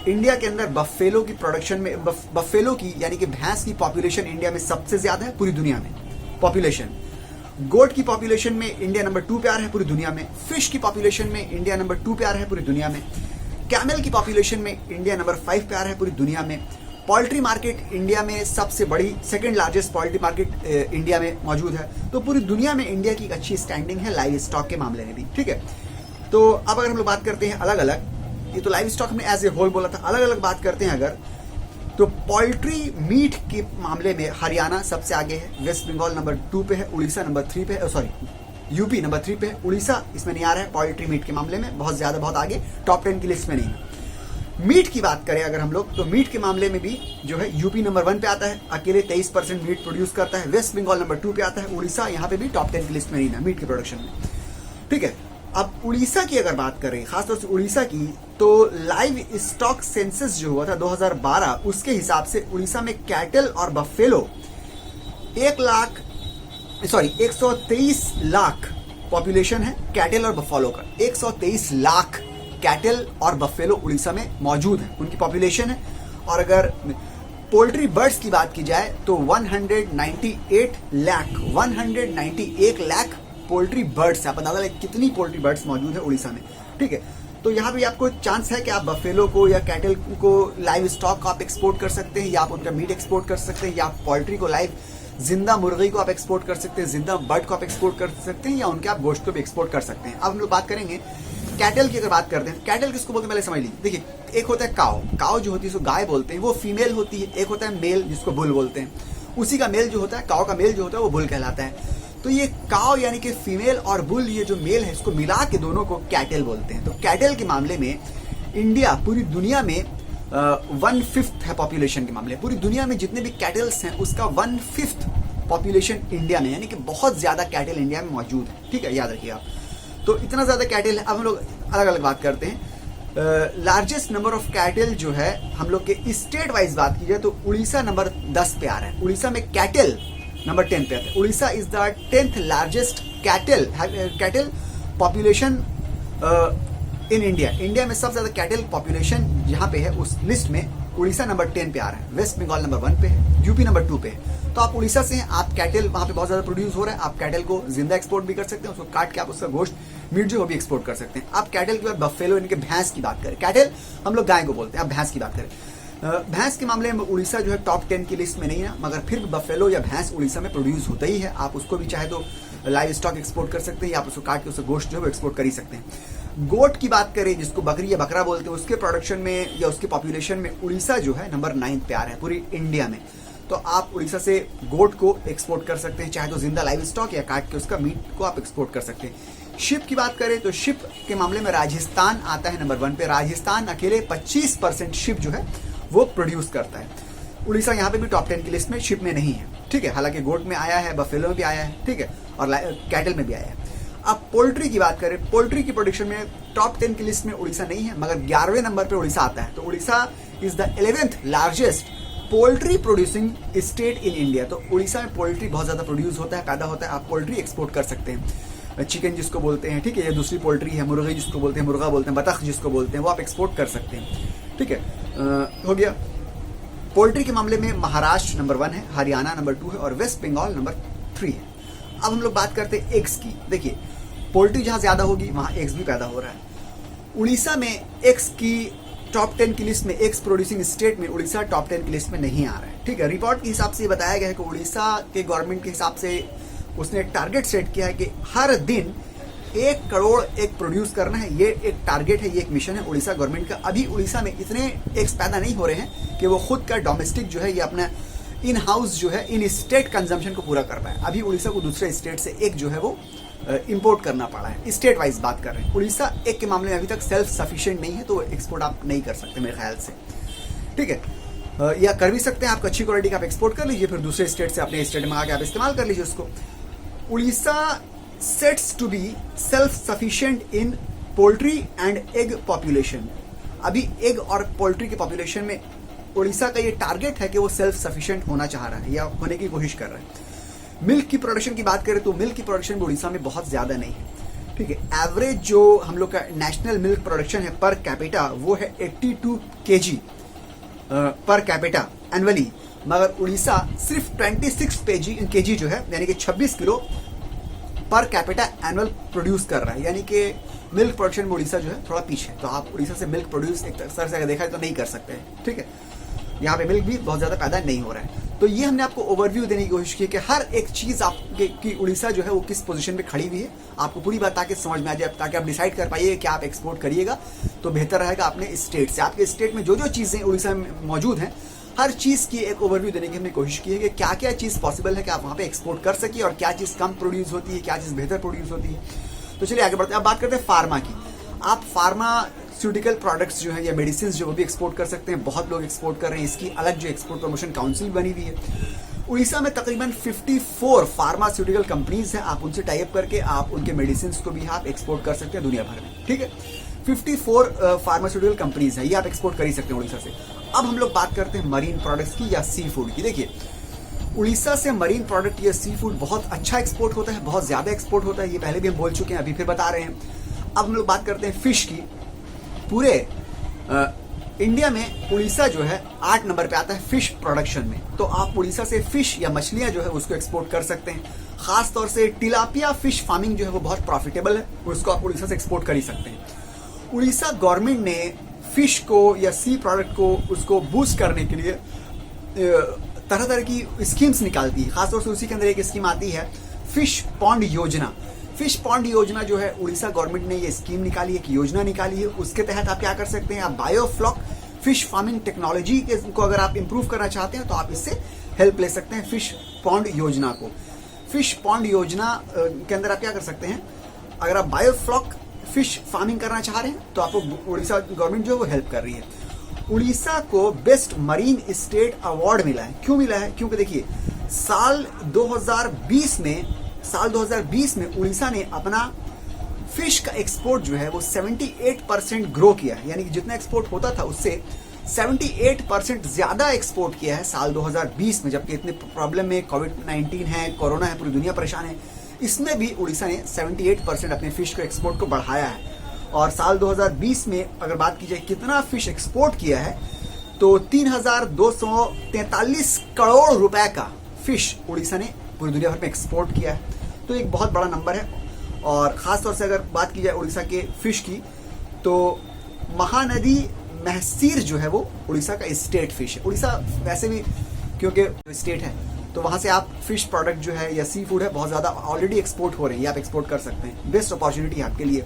इंडिया के अंदर बफेलो की प्रोडक्शन में बफेलो की यानी कि भैंस की पॉपुलेशन इंडिया में सबसे ज्यादा है पूरी दुनिया में पॉपुलेशन। गोट की पॉपुलेशन में इंडिया नंबर 2 पे आ रहा है पूरी दुनिया में। फिश की पॉपुलेशन में इंडिया नंबर 2 पे आ रहा है पूरी दुनिया में। कैमल की पॉपुलेशन में इंडिया नंबर 5 पे आ रहा है पूरी दुनिया में। पोल्ट्री मार्केट इंडिया में सबसे बड़ी second largest poultry market India में मौजूद है। तो पूरी दुनिया में इंडिया की एक अच्छी स्टैंडिंग है लाइव स्टॉक के मामले में भी, ठीक है। तो अब अगर हम लोग बात करते हैं अलग अलग, ये तो लाइव स्टॉक में एज ए होल बोला था, अलग अलग बात करते हैं अगर, तो पोल्ट्री मीट के मामले में हरियाणा सबसे आगे है, वेस्ट बंगाल नंबर 2 पे है, उड़ीसा नंबर 3 पे है, सॉरी यूपी नंबर 3 पे है, उड़ीसा इसमें नहीं आ रहा है पोल्ट्री मीट के मामले में, बहुत आगे, टॉप 10 की लिस्ट में नहीं है। मीट की बात करें अगर हम लोग, तो मीट के मामले में भी जो है यूपी नंबर 1 पे आता है, अकेले 23% मीट प्रोड्यूस करता है। वेस्ट बंगाल नंबर 2 पे आता है, उड़ीसा यहाँ पे भी टॉप 10 की लिस्ट में नहीं है मीट की प्रोडक्शन में, ठीक है। अब उड़ीसा की अगर बात करें, खासतौर से उड़ीसा की, तो लाइव स्टॉक सेंसस जो हुआ था 2012 उसके हिसाब से उड़ीसा में कैटल और बफेलो 123 लाख पॉपुलेशन है कैटल और बफेलो का। 123 लाख कैटल और बफेलो उड़ीसा में मौजूद है, उनकी पॉपुलेशन है। और अगर पोल्ट्री बर्ड्स की बात की जाए तो 191 लाख पोल्ट्री बर्ड्स, आप अंदाजा लगे कितनी पोल्ट्री बर्ड्स मौजूद है उड़ीसा में, ठीक है। तो यहाँ भी आपको चांस है कि आप बफेलो को या कैटल को लाइव स्टॉक को आप एक्सपोर्ट कर सकते हैं, या आप उनका मीट एक्सपोर्ट कर सकते हैं, या आप पोल्ट्री को लाइव जिंदा मुर्गी को आप एक्सपोर्ट कर सकते हैं, जिंदा बर्ड को आप एक्सपोर्ट कर सकते हैं, या उनके आप गोश्त को भी एक्सपोर्ट कर सकते हैं। अब हम लोग बात करेंगे कैटल की। अगर बात करते हैं कैटल किसको बोलते हैं पहले समझ लीजिए। देखिए, एक होता है काव, काव जो होती है उसको गाय बोलते हैं, वो फीमेल होती है। एक होता है मेल जिसको बुल बोलते हैं, उसी का मेल जो होता है, काव का मेल जो होता है वो बुल कहलाता है। तो ये काव यानी कि फीमेल और बुल, ये जो मेल है इसको मिला के दोनों को कैटल बोलते हैं। तो कैटल के मामले में इंडिया पूरी दुनिया में 1/5 है पॉपुलेशन के मामले। पूरी दुनिया में जितने भी कैटल्स हैं उसका 1/5 पॉपुलेशन इंडिया में, यानी कि बहुत ज्यादा कैटल इंडिया में मौजूद है, ठीक है, याद रखिए आप। तो इतना ज्यादा कैटल है। अब हम लोग अलग अलग बात करते हैं। लार्जेस्ट नंबर ऑफ कैटल जो है हम लोग के स्टेट वाइज बात की जाए तो उड़ीसा नंबर 10 पे आ रहा है। उड़ीसा में कैटल नंबर 10 पे आता है। Orissa is the 10th largest cattle population in India. India में सबसे ज्यादा कैटल पॉपुलेशन जहां पे है उस लिस्ट में उड़ीसा नंबर 10 पे आ रहा है। वेस्ट बंगाल नंबर 1 पे है, यूपी नंबर 2 पे है। तो आप उड़ीसा से हैं, आप कैटल वहां पे बहुत ज्यादा प्रोड्यूस हो रहा है, आप कैटल को जिंदा एक्सपोर्ट भी कर सकते हैं, उसको काट के आप उसका गोश्त मीट जो भी एक्सपोर्ट कर सकते हैं। आप कैटल के बाद बफेलो यानी कि भैंस की बात करें, कैटल हम लोग गाय को बोलते हैं, आप भैंस की बात करें। भैंस के मामले में उड़ीसा जो है टॉप 10 की लिस्ट में नहीं है, मगर फिर बफेलो या भैंस उड़ीसा में प्रोड्यूस होता ही है। आप उसको भी चाहे तो लाइव स्टॉक एक्सपोर्ट कर सकते हैं, या आप उसको काट के उसका गोश्त जो है एक्सपोर्ट कर ही सकते हैं। गोट की बात करें जिसको बकरी या बकरा बोलते हैं, उसके प्रोडक्शन में या उसके पॉपुलेशन में उड़ीसा जो है नंबर 9 पे आ रहा है पूरी इंडिया में। तो आप उड़ीसा से गोट को एक्सपोर्ट कर सकते हैं, चाहे तो जिंदा लाइव स्टॉक या काट के उसका मीट को आप एक्सपोर्ट कर सकते हैं। शिप की बात करें तो शिप के मामले में राजस्थान आता है नंबर 1 पे। राजस्थान अकेले 25% शिप जो है वो प्रोड्यूस करता है। उड़ीसा यहाँ पे भी टॉप 10 की लिस्ट में शिप में नहीं है, ठीक है। हालांकि गोट में आया है, बफेलो में भी आया है, ठीक है, और कैटल में भी आया है। अब पोल्ट्री की बात करें, पोल्ट्री की प्रोडक्शन में टॉप 10 की लिस्ट में उड़ीसा नहीं है, मगर 11वें नंबर पे उड़ीसा आता है। तो Orissa is the 11th largest poultry producing state in India. तो उड़ीसा में पोल्ट्री बहुत ज्यादा प्रोड्यूस होता है, पैदा होता है। आप पोल्ट्री एक्सपोर्ट कर सकते हैं, चिकन जिसको बोलते हैं, ठीक है, ये दूसरी पोल्ट्री है, मुर्गी जिसको बोलते हैं, मुर्गा बोलते हैं, बतख जिसको बोलते हैं, वो आप एक्सपोर्ट कर सकते हैं, ठीक है। हो गया। पोल्ट्री के मामले में महाराष्ट्र नंबर 1 है, हरियाणा नंबर 2 है और वेस्ट बंगाल नंबर 3 है। अब हम लोग बात करते हैं एग्स की। देखिए, पोल्ट्री जहां ज्यादा होगी वहां एग्स भी पैदा हो रहा है। उड़ीसा में एग्स की टॉप 10 की लिस्ट में, एग्स प्रोड्यूसिंग स्टेट में उड़ीसा टॉप 10 की लिस्ट में नहीं आ रहा है, ठीक है। रिपोर्ट के हिसाब से बताया गया है कि उड़ीसा के गवर्नमेंट के हिसाब से उसने एक टारगेट सेट किया है कि हर दिन 1 करोड़ एग प्रोड्यूस करना है। ये एक टारगेट है, ये एक मिशन है उड़ीसा गवर्नमेंट का। अभी उड़ीसा में इतने एग्स पैदा नहीं हो रहे हैं कि वो खुद का डोमेस्टिक जो है ये अपना इन हाउस जो है इन स्टेट कंजम्पशन को पूरा कर पाए। अभी उड़ीसा को दूसरे स्टेट से एक जो है वो इंपोर्ट करना पड़ा है। स्टेट वाइज बात कर रहे हैं, उड़ीसा एक के मामले में अभी तक सेल्फ सफिशिएंट नहीं है, तो एक्सपोर्ट आप नहीं कर सकते मेरे ख्याल से, ठीक है। या कर भी सकते हैं आप, अच्छी क्वालिटी का आप एक्सपोर्ट कर लीजिए, फिर दूसरे स्टेट से अपने स्टेट में आके आप इस्तेमाल कर लीजिए उसको। Orissa sets to be self sufficient in poultry and egg population. अभी एग और पोल्ट्री के पॉपुलेशन में उड़ीसा का ये टारगेट है कि वो सेल्फ सफिशिएंट होना चाह रहा है या होने की कोशिश कर रहा है। मिल्क की प्रोडक्शन की बात करें तो मिल्क की प्रोडक्शन भी उड़ीसा में बहुत ज़्यादा नहीं है, ठीक है। एवरेज जो हम लोग का नेशनल मिल्क प्रोडक्शन है पर कैपिटा वो है 82 kg पर कैपिटा एनुअली, मगर उड़ीसा सिर्फ 26 kg जो है यानी कि 26 kilo per capita annual produce कर रहा है, यानी कि मिल्क प्रोडक्शन में उड़ीसा जो है थोड़ा पीछे है। तो आप उड़ीसा से मिल्क प्रोड्यूस एक तरह से अगर देखा है तो नहीं कर सकते हैं, ठीक है। यहाँ पे मिल्क भी बहुत ज़्यादा पैदा नहीं हो रहा है। तो ये हमने आपको ओवरव्यू देने की कोशिश की कि हर एक चीज़ आपके की उड़ीसा जो है वो किस पोजीशन पे खड़ी हुई है, आपको पूरी बात ताकि समझ में आ जाए, ताकि आप डिसाइड कर पाइए कि आप एक्सपोर्ट करिएगा तो बेहतर रहेगा अपने स्टेट से। आपके स्टेट में जो जो चीज़ें उड़ीसा में मौजूद हैं हर चीज़ की एक ओवरव्यू देने की हमने कोशिश की है कि क्या क्या चीज़ पॉसिबल है कि आप वहाँ पे एक्सपोर्ट कर सकिए और क्या चीज़ कम प्रोड्यूस होती है, क्या चीज़ बेहतर प्रोड्यूस होती है। तो चलिए आगे बढ़ते हैं। अब बात करते हैं फार्मा की। आप फार्मास्यूटिकल प्रोडक्ट्स जो है या मेडिसिन जो वो भी एक्सपोर्ट कर सकते हैं, बहुत लोग एक्सपोर्ट कर रहे हैं। इसकी अलग जो एक्सपोर्ट प्रमोशन काउंसिल बनी हुई है। उड़ीसा में तकरीबन 54 फार्मास्यूटिकल कंपनीज हैं, आप उनसे टाइप करके आप उनके मेडिसिन को भी आप एक्सपोर्ट कर सकते हैं दुनिया भर में, ठीक है। 54 फार्मास्यूटिकल कंपनीज हैं, ये आप एक्सपोर्ट कर ही सकते हैं उड़ीसा से। अब हम लोग बात करते हैं मरीन प्रोडक्ट्स की या सी फूड की। देखिए उड़ीसा से मरीन प्रोडक्ट या सी फूड बहुत अच्छा एक्सपोर्ट होता है, बहुत ज़्यादा एक्सपोर्ट होता है, ये पहले भी हम बोल चुके हैं, अभी फिर बता रहे हैं। अब हम लोग बात करते हैं फिश की। पूरे इंडिया में उड़ीसा जो है 8 नंबर पे आता है फिश प्रोडक्शन में। तो आप उड़ीसा से फिश या मछलियां जो है उसको एक्सपोर्ट कर सकते हैं। खास तौर से टिलापिया फिश फार्मिंग जो है वो बहुत प्रॉफिटेबल है, उसको आप उड़ीसा से एक्सपोर्ट कर ही सकते हैं। उड़ीसा गवर्नमेंट ने फिश को या सी प्रोडक्ट को उसको बूस्ट करने के लिए तरह तरह की स्कीम्स निकालती है। खासतौर से उसी के अंदर एक स्कीम आती है फिश पॉन्ड योजना। फिश पॉन्ड योजना जो है उड़ीसा गवर्नमेंट ने ये स्कीम निकाली है, एक योजना निकाली है। उसके तहत आप क्या कर सकते हैं, आप बायोफ्लॉक फिश फार्मिंग टेक्नोलॉजी को अगर आप इंप्रूव करना चाहते हैं तो आप इससे हेल्प ले सकते हैं फिश पॉन्ड योजना को। फिश पॉन्ड योजना के अंदर आप क्या कर सकते हैं, अगर आप बायोफ्लॉक फिश फार्मिंग करना चाह रहे हैं तो आपको उड़ीसा गवर्नमेंट जो है वो हेल्प कर रही है। उड़ीसा को बेस्ट मरीन स्टेट अवार्ड मिला है। क्यों मिला है, क्योंकि देखिए साल 2020 में उड़ीसा ने अपना फिश का एक्सपोर्ट जो है वो 78% ग्रो किया है, यानी कि जितना एक्सपोर्ट होता था उससे 78% ज्यादा एक्सपोर्ट किया है साल 2020 में। जबकि इतने प्रॉब्लम में कोविड-19 है, कोरोना है, पूरी दुनिया परेशान है, इसमें भी उड़ीसा ने 78% अपने फिश के एक्सपोर्ट को बढ़ाया है। और साल 2020 में अगर बात की जाए कितना फिश एक्सपोर्ट किया है तो 3,243 करोड़ रुपए का फिश उड़ीसा ने पूरी दुनिया भर में एक्सपोर्ट किया है। तो एक बहुत बड़ा नंबर है। और ख़ासतौर से अगर बात की जाए उड़ीसा के फिश की तो महानदी महसीर जो है वो उड़ीसा का स्टेट फिश है। उड़ीसा वैसे भी क्योंकि स्टेट है तो वहाँ से आप फिश प्रोडक्ट जो है या सी फूड है बहुत ज़्यादा ऑलरेडी एक्सपोर्ट हो रहे हैं, ये आप एक्सपोर्ट कर सकते हैं। बेस्ट अपॉर्चुनिटी है आपके लिए।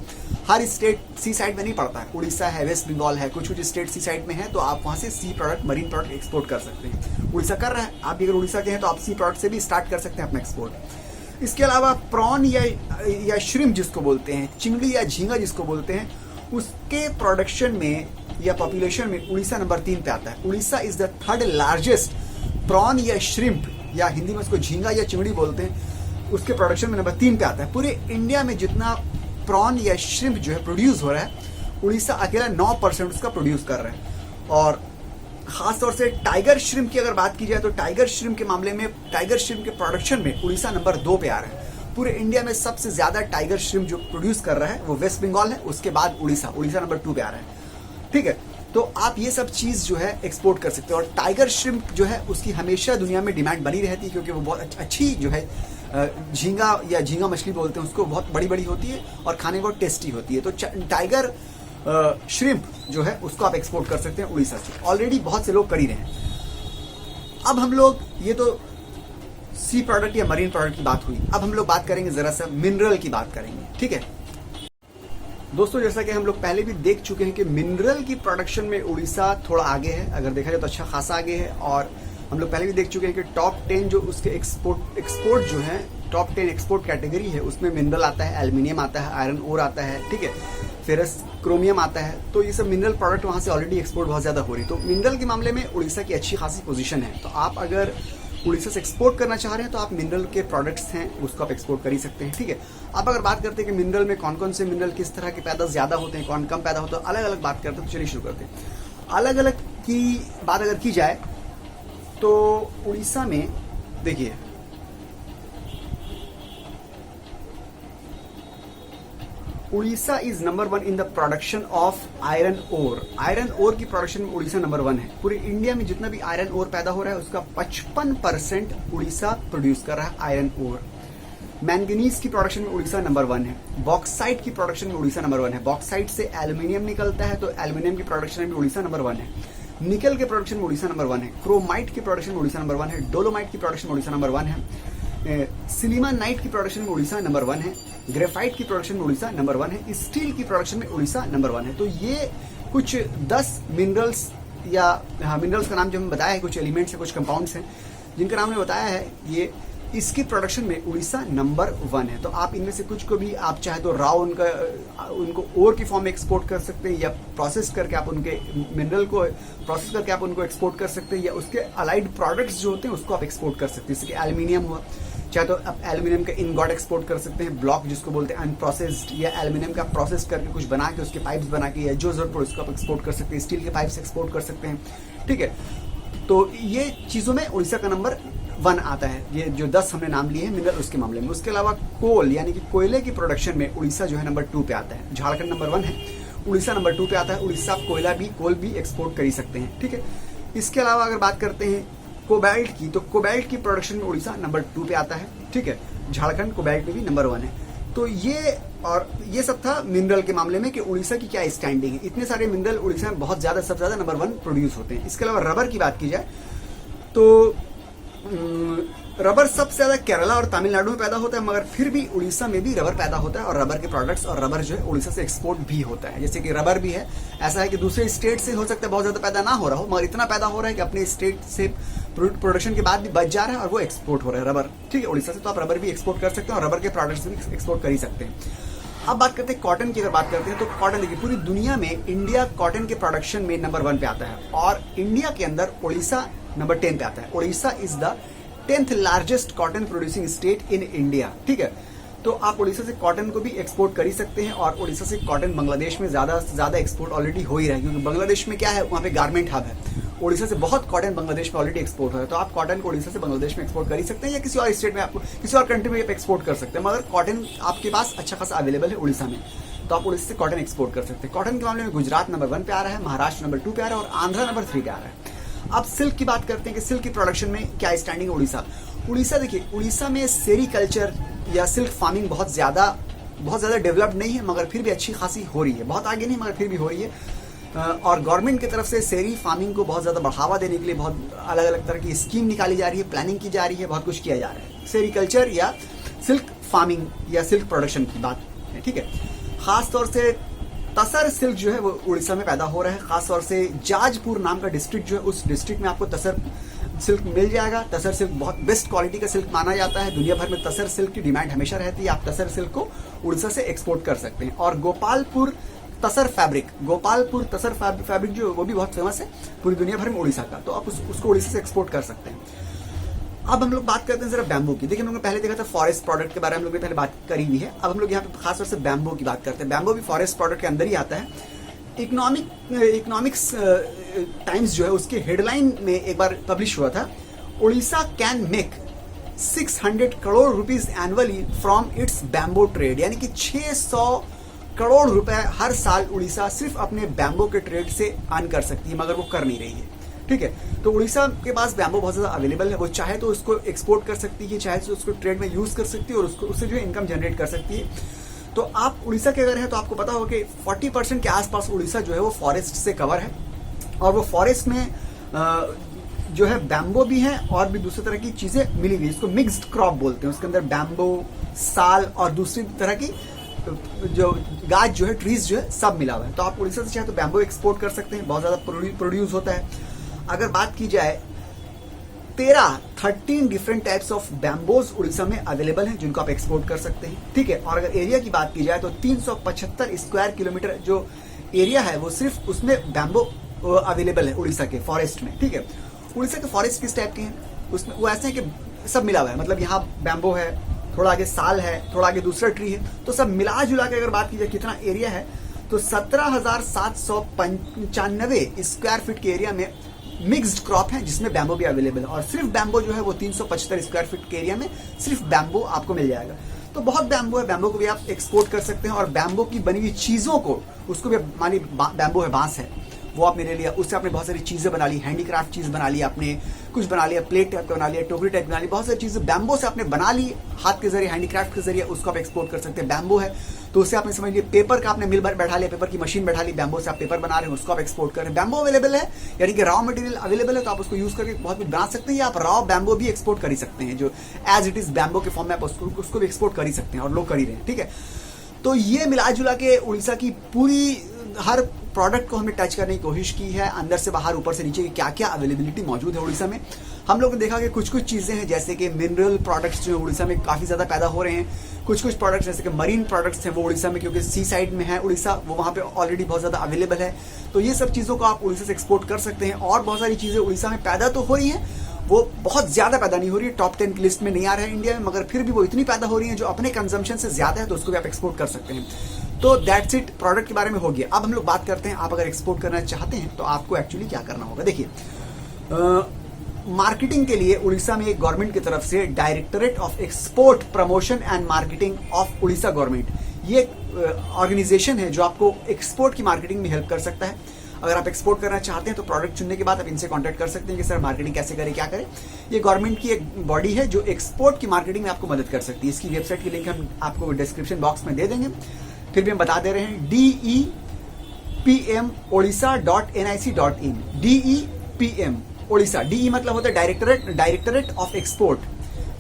हर स्टेट सी साइड में नहीं पड़ता है, उड़ीसा है, वेस्ट बंगाल है, कुछ कुछ स्टेट सी साइड में है, तो आप वहाँ से सी प्रोडक्ट मरीन प्रोडक्ट एक्सपोर्ट कर सकते हैं। उड़ीसा कर रहा है, आप भी अगर उड़ीसा के हैं तो आप सी प्रोडक्ट से भी स्टार्ट कर सकते हैं अपना एक्सपोर्ट। इसके अलावा प्रॉन या श्रिम्प जिसको बोलते हैं, चिंगड़ी या झींगा जिसको बोलते हैं, उसके प्रोडक्शन में या पॉपुलेशन में उड़ीसा नंबर 3 पे आता है। Orissa is the 3rd largest prawn या श्रिम्प या हिंदी में उसको झींगा या चिंगड़ी बोलते हैं, उसके प्रोडक्शन में नंबर 3 पे आता है। पूरे इंडिया में जितना प्रॉन या श्रिम्प जो है प्रोड्यूस हो रहा है, उड़ीसा अकेला 9% उसका प्रोड्यूस कर रहा है। और खासतौर से टाइगर श्रिम्प की अगर बात की जाए तो टाइगर श्रिम्प के मामले में, टाइगर श्रिम्प के प्रोडक्शन में उड़ीसा नंबर 2 पे आ रहा है। पूरे इंडिया में सबसे ज्यादा टाइगर श्रिम्प जो प्रोड्यूस कर रहा है वो वेस्ट बंगाल है, उसके बाद उड़ीसा नंबर 2 पे आ रहा है, ठीक है। तो आप ये सब चीज़ जो है एक्सपोर्ट कर सकते हो। और टाइगर श्रिम्प जो है उसकी हमेशा दुनिया में डिमांड बनी रहती है क्योंकि वो बहुत अच्छी जो है झींगा या झींगा मछली बोलते हैं उसको, बहुत बड़ी बड़ी होती है और खाने को टेस्टी होती है। तो टाइगर श्रिम्प जो है उसको आप एक्सपोर्ट कर सकते हैं उड़ीसा से। ऑलरेडी बहुत से लोग कर ही रहे हैं। अब हम लोग, ये तो सी प्रोडक्ट या मरीन प्रोडक्ट की बात हुई, अब हम लोग बात करेंगे जरा सा मिनरल की बात करेंगे, ठीक है दोस्तों। जैसा कि हम लोग पहले भी देख चुके हैं कि मिनरल की प्रोडक्शन में उड़ीसा थोड़ा आगे है, अगर देखा जाए तो अच्छा खासा आगे है। और हम लोग पहले भी देख चुके हैं कि टॉप 10 जो उसके एक्सपोर्ट जो है, टॉप 10 एक्सपोर्ट कैटेगरी है, उसमें मिनरल आता है, एल्यूमिनियम आता है, आयरन ओर आता है, ठीक है, फेरस क्रोमियम आता है। तो ये सब मिनरल प्रोडक्ट वहाँ से ऑलरेडी एक्सपोर्ट बहुत ज़्यादा हो रही है। तो मिनरल के मामले में उड़ीसा की अच्छी खासी पोजीशन है। तो आप अगर उड़ीसा से एक्सपोर्ट करना चाह रहे हैं तो आप मिनरल के प्रोडक्ट्स हैं उसको आप एक्सपोर्ट कर ही सकते हैं, ठीक है। आप अगर बात करते हैं कि मिनरल में कौन कौन से मिनरल किस तरह के पैदा ज़्यादा होते हैं, कौन कम पैदा होता है, अलग अलग बात करते हैं। तो चलिए शुरू करते हैं। अलग अलग की बात अगर की जाए तो उड़ीसा में देखिए, Orissa is number 1 in the production of iron ore. Iron ore की प्रोडक्शन में उड़ीसा नंबर 1 है। पूरे इंडिया में जितना भी आयरन ओर पैदा हो रहा है उसका 55% उड़ीसा प्रोड्यूस कर रहा है आयरन ओर। मैंगनीज की प्रोडक्शन में उड़ीसा नंबर 1 है। बॉक्साइट की प्रोडक्शन में उड़ीसा नंबर 1 है। बॉक्साइट से एल्यूमिनियम निकलता है तो एल्यूमिनियम की प्रोडक्शन में उड़ीसा नंबर 1 है। निकल के प्रोडक्शन में उड़ीसा नंबर 1 है। क्रोमाइट की प्रोडक्शन में उड़ीसा नंबर 1 है। डोलोमाइट की प्रोडक्शन में उड़ीसा नंबर 1 है। सिलीमानाइट की प्रोडक्शन में उड़ीसा नंबर 1 है। ग्रेफाइट की प्रोडक्शन में उड़ीसा नंबर 1 है। स्टील की प्रोडक्शन में उड़ीसा नंबर 1 है। तो ये कुछ 10 मिनरल्स या मिनरल्स का नाम जो हमें बताया है, कुछ एलिमेंट्स है, कुछ कंपाउंड्स हैं जिनका नाम हमने बताया है, ये इसकी प्रोडक्शन में उड़ीसा नंबर 1 है। तो आप इनमें से कुछ को भी आप चाहे तो राव उनको ओर की फॉर्म में एक्सपोर्ट कर सकते हैं, या प्रोसेस करके आप उनके मिनरल को प्रोसेस करके आप उनको एक्सपोर्ट कर सकते हैं, या उसके अलाइड प्रोडक्ट्स जो होते हैं उसको आप एक्सपोर्ट कर सकते हैं। जैसे कि एल्यूमिनियम हुआ, चाहे तो आप एल्यूमिनियम का इनगॉट एक्सपोर्ट कर सकते हैं, ब्लॉक जिसको बोलते हैं अनप्रोसेस्ड, या एल्यूमिनियम का प्रोसेस करके कुछ बना के उसके पाइप्स बना के, या जो जरूरत पड़े उसको आप एक्सपोर्ट कर सकते हैं। स्टील के पाइप्स एक्सपोर्ट कर सकते हैं, ठीक है। तो ये चीज़ों में उड़ीसा का नंबर 1 आता है। ये जो 10 हमने नाम लिए हैं मिनरल उसके मामले में। उसके अलावा कोल यानी कि कोयले की प्रोडक्शन में उड़ीसा जो है नंबर 2 पे आता है। झारखंड नंबर 1 है, उड़ीसा नंबर 2 पे आता है। उड़ीसा आप कोल भी एक्सपोर्ट कर ही सकते हैं, ठीक है। इसके अलावा अगर बात करते हैं कोबाल्ट की, तो कोबाल्ट की प्रोडक्शन में उड़ीसा नंबर 2 पे आता है, ठीक है। झारखंड कोबाल्ट में भी नंबर 1 है। तो ये सब था मिनरल के मामले में कि उड़ीसा की क्या स्टैंडिंग है। इतने सारे मिनरल उड़ीसा में बहुत ज्यादा, सबसे ज्यादा नंबर 1 प्रोड्यूस होते हैं। इसके अलावा रबर की बात की जाए तो रबर सबसे ज्यादा केरला और तमिलनाडु में पैदा होता है, मगर फिर भी उड़ीसा में भी रबर पैदा होता है, और रबर के प्रोडक्ट्स और रबर जो है उड़ीसा से एक्सपोर्ट भी होता है। जैसे कि रबर भी है, ऐसा है कि दूसरे स्टेट से हो सकता है बहुत ज्यादा पैदा ना हो रहा हो, मगर इतना पैदा हो रहा है कि अपने स्टेट से प्रोडक्शन के बाद भी बच जा रहा है और वो एक्सपोर्ट हो रहा है रबर, ठीक है, उड़ीसा से। तो आप रबर भी एक्सपोर्ट कर सकते हैं और रबर के प्रोडक्ट्स भी एक्सपोर्ट कर ही सकते हैं। अब बात करते हैं कॉटन की। अगर बात करते हैं तो कॉटन देखिए, पूरी दुनिया में इंडिया कॉटन के प्रोडक्शन में नंबर 1 पे आता है, और इंडिया के अंदर उड़ीसा नंबर 10 पे आता है। Orissa is the 10th largest cotton producing state in India, ठीक है। तो आप उड़ीसा से कॉटन को भी एक्सपोर्ट कर ही सकते हैं, और उड़ीसा से कॉटन बांग्लादेश में ज्यादा से ज्यादा एक्सपोर्ट ऑलरेडी हो ही रहा है, क्योंकि बांग्लादेश में क्या है, वहाँ पे गारमेंट हब है। उड़ीसा से बहुत कॉटन बांग्लादेश में ऑलरेडी एक्सपोर्ट हो रहा है। तो आप कॉटन को उड़ीसा से बांग्लादेश में एक्सपोर्ट कर ही सकते हैं, या किसी और स्टेट में आपको किसी और कंट्री में आप एक्सपोर्ट कर सकते हैं, मगर कॉटन आपके पास अच्छा खासा अवेलेबल है उड़ीसा में, तो आप उड़ीसा से कॉटन एक्सपोर्ट कर सकते हैं। कॉटन के मामले में गुजरात नंबर 1 पे आ रहा है, महाराष्ट्र नंबर 2 पे आ रहा है, और आंध्रा नंबर 3 पे आ रहा है। अब सिल्क की बात करते हैं कि सिल्क की प्रोडक्शन में क्या स्टैंडिंग है उड़ीसा। उड़ीसा देखिए, उड़ीसा में सेरीकल्चर या सिल्क फार्मिंग बहुत ज्यादा डेवलप्ड नहीं है, मगर फिर भी अच्छी खासी हो रही है। बहुत आगे नहीं, मगर फिर भी हो रही है। और गवर्नमेंट की तरफ से सेरी फार्मिंग को बहुत ज्यादा बढ़ावा देने के लिए बहुत अलग अलग तरह की स्कीम निकाली जा रही है, प्लानिंग की जा रही है, बहुत कुछ किया जा रहा है सेरीकल्चर या सिल्क फार्मिंग या सिल्क प्रोडक्शन की बात है, ठीक है। खासतौर से तसर सिल्क जो है वो उड़ीसा में पैदा हो रहा है। खासतौर से जाजपुर नाम का डिस्ट्रिक्ट जो है, उस डिस्ट्रिक्ट में आपको तसर सिल्क मिल जाएगा। तसर सिल्क बहुत बेस्ट क्वालिटी का सिल्क माना जाता है। दुनिया भर में तसर सिल्क की डिमांड हमेशा रहती है। आप तसर सिल्क को उड़ीसा से एक्सपोर्ट कर सकते हैं। और गोपालपुर तसर फैब्रिक जो वो भी बहुत फेमस है पूरी दुनिया भर में उड़ीसा का, तो आप उसको उड़ीसा से एक्सपोर्ट कर सकते हैं। अब हम लोग बात करते हैं जरा बैम्बू की। देखिए, हम लोगों ने पहले देखा था फॉरेस्ट प्रोडक्ट के बारे में, हम लोग ने पहले बात करी हुई है। अब हम लोग यहाँ पे खासतौर से बैम्बू की बात करते हैं। बैम्बू भी फॉरेस्ट प्रोडक्ट के अंदर ही आता है। इकोनॉमिक्स टाइम्स जो है उसके हेडलाइन में एक बार पब्लिश हुआ था, Orissa can make 600 crore rupees annually from its bamboo trade, यानी कि 600 करोड़ रुपए हर साल उड़ीसा सिर्फ अपने बैम्बो के ट्रेड से अर्न कर सकती है, मगर वो कर नहीं रही है, ठीक है। तो उड़ीसा के पास बैम्बो बहुत ज्यादा अवेलेबल है। वो चाहे तो उसको एक्सपोर्ट कर सकती है, चाहे तो उसको ट्रेड में यूज कर सकती है, और उससे जो है इनकम जनरेट कर सकती है। तो आप उड़ीसा के अगर हैं तो आपको पता होगा कि 40% के आसपास उड़ीसा जो है वो फॉरेस्ट से कवर है, और वो फॉरेस्ट में जो है बैम्बो भी है और भी दूसरी तरह की चीजें मिली हुई, इसको मिक्स्ड क्रॉप बोलते हैं। उसके अंदर बैम्बो, साल और दूसरी तरह की जो गाछ जो है, ट्रीज जो है, सब मिला हुआ है। तो आप उड़ीसा से चाहे तो बैम्बो एक्सपोर्ट कर सकते हैं, बहुत ज्यादा प्रोड्यूस होता है। अगर बात की जाए 13 डिफरेंट टाइप्स ऑफ बैम्बोज उड़ीसा में अवेलेबल हैं जिनको आप एक्सपोर्ट कर सकते हैं, ठीक है। और अगर एरिया की बात की जाए तो 375 स्क्वायर किलोमीटर जो एरिया है वो सिर्फ उसमें बैम्बो अवेलेबल है उड़ीसा के फॉरेस्ट में, ठीक है। उड़ीसा के फॉरेस्ट किस टाइप के हैं, उसमें वो ऐसे हैं कि सब मिला हुआ है, मतलब यहाँ बैम्बो है, थोड़ा आगे साल है, थोड़ा आगे दूसरा ट्री है, तो सब मिला जुला के अगर बात की जाए कितना एरिया है तो 17,795 स्क्वायर फीट के एरिया में मिक्स्ड क्रॉप है जिसमें बैम्बो भी अवेलेबल है। और सिर्फ बैम्बो जो है वो 375 स्क्वायर फीट के एरिया में सिर्फ बैम्बो आपको मिल जाएगा। तो बहुत बैम्बो है, बैम्बो को भी आप एक्सपोर्ट कर सकते हैं। और बैम्बो की बनी हुई चीज़ों को, उसको भी मानी बैम्बो है, बांस है, वो आपने ले लिया, उससे आपने बहुत सारी चीज़ें बना ली, हैंडीक्राफ्ट चीज़ बना ली, आपने कुछ बना लिया, प्लेट टाइप का बना लिया, टोकरी टाइप बना ली, बहुत सारी चीज़ें बैम्बो से आपने बना ली हाथ के जरिए, हैंडीक्राफ्ट के जरिए, उसको आप एक्सपोर्ट कर सकते हैं। बैम्बो है तो उससे आपने समझ लिया, पेपर का आपने मिल बैठा लिया, पेपर की मशीन बैठा ली, बैम्बो से आप पेपर बना रहे हैं, उसको आप एक्सपोर्ट कर रहे हैं। बैम्बो अवेलेबल है, यानी कि रॉ मटेरियल अवेलेबल है, तो आप उसको यूज करके बहुत कुछ बना सकते हैं, या आप रॉ बैम्बो भी एक्सपोर्ट कर ही सकते हैं, जो एज इट इज बैम्बो के फॉर्म में आप उसको भी एक्सपोर्ट कर ही सकते हैं, और लोग कर ही रहे हैं, ठीक है। तो ये मिला जुला के उड़ीसा की पूरी हर प्रोडक्ट को हमने टच करने की कोशिश की है, अंदर से बाहर, ऊपर से नीचे की क्या क्या अवेलेबिलिटी मौजूद है उड़ीसा में। हम लोग ने देखा कि कुछ कुछ चीज़ें हैं जैसे कि मिनरल प्रोडक्ट्स जो उड़ीसा में काफ़ी ज़्यादा पैदा हो रहे हैं, कुछ कुछ प्रोडक्ट्स जैसे कि मरीन प्रोडक्ट्स हैं वो उड़ीसा में, क्योंकि सी साइड में है उड़ीसा, वो वहाँ पे ऑलरेडी बहुत ज़्यादा अवेलेबल है, तो ये सब चीज़ों को आप उड़ीसा से एक्सपोर्ट कर सकते हैं। और बहुत सारी चीज़ें उड़ीसा में पैदा तो हो रही हैं, वो बहुत ज़्यादा पैदा नहीं हो रही है, टॉप 10 की लिस्ट में नहीं आ रहा है इंडिया में, मगर फिर भी वो इतनी पैदा हो रही है जो अपने कंजम्पशन से ज़्यादा है, तो उसको भी आप एक्सपोर्ट कर सकते हैं। तो दैट्स इट, प्रोडक्ट के बारे में हो गया। अब हम लोग बात करते हैं, आप अगर एक्सपोर्ट करना चाहते हैं तो आपको एक्चुअली क्या करना होगा। देखिए, मार्केटिंग के लिए उड़ीसा में एक गवर्नमेंट की तरफ से directorate of export promotion and marketing of Orissa government, ये ऑर्गेनाइजेशन है जो आपको एक्सपोर्ट की मार्केटिंग में हेल्प कर सकता है। अगर आप एक्सपोर्ट करना चाहते हैं तो प्रोडक्ट चुनने के बाद आप इनसे कांटेक्ट कर सकते हैं कि सर मार्केटिंग कैसे करें, क्या करें। ये गवर्नमेंट की एक बॉडी है जो एक्सपोर्ट की मार्केटिंग में आपको मदद कर सकती है। इसकी वेबसाइट की लिंक हम आपको डिस्क्रिप्शन बॉक्स में दे देंगे, फिर भी हम बता दे रहे हैं, DEPM-Odisha.nic.in, DEPM ओडिशा, DE मतलब होता है डायरेक्टरेट ऑफ एक्सपोर्ट,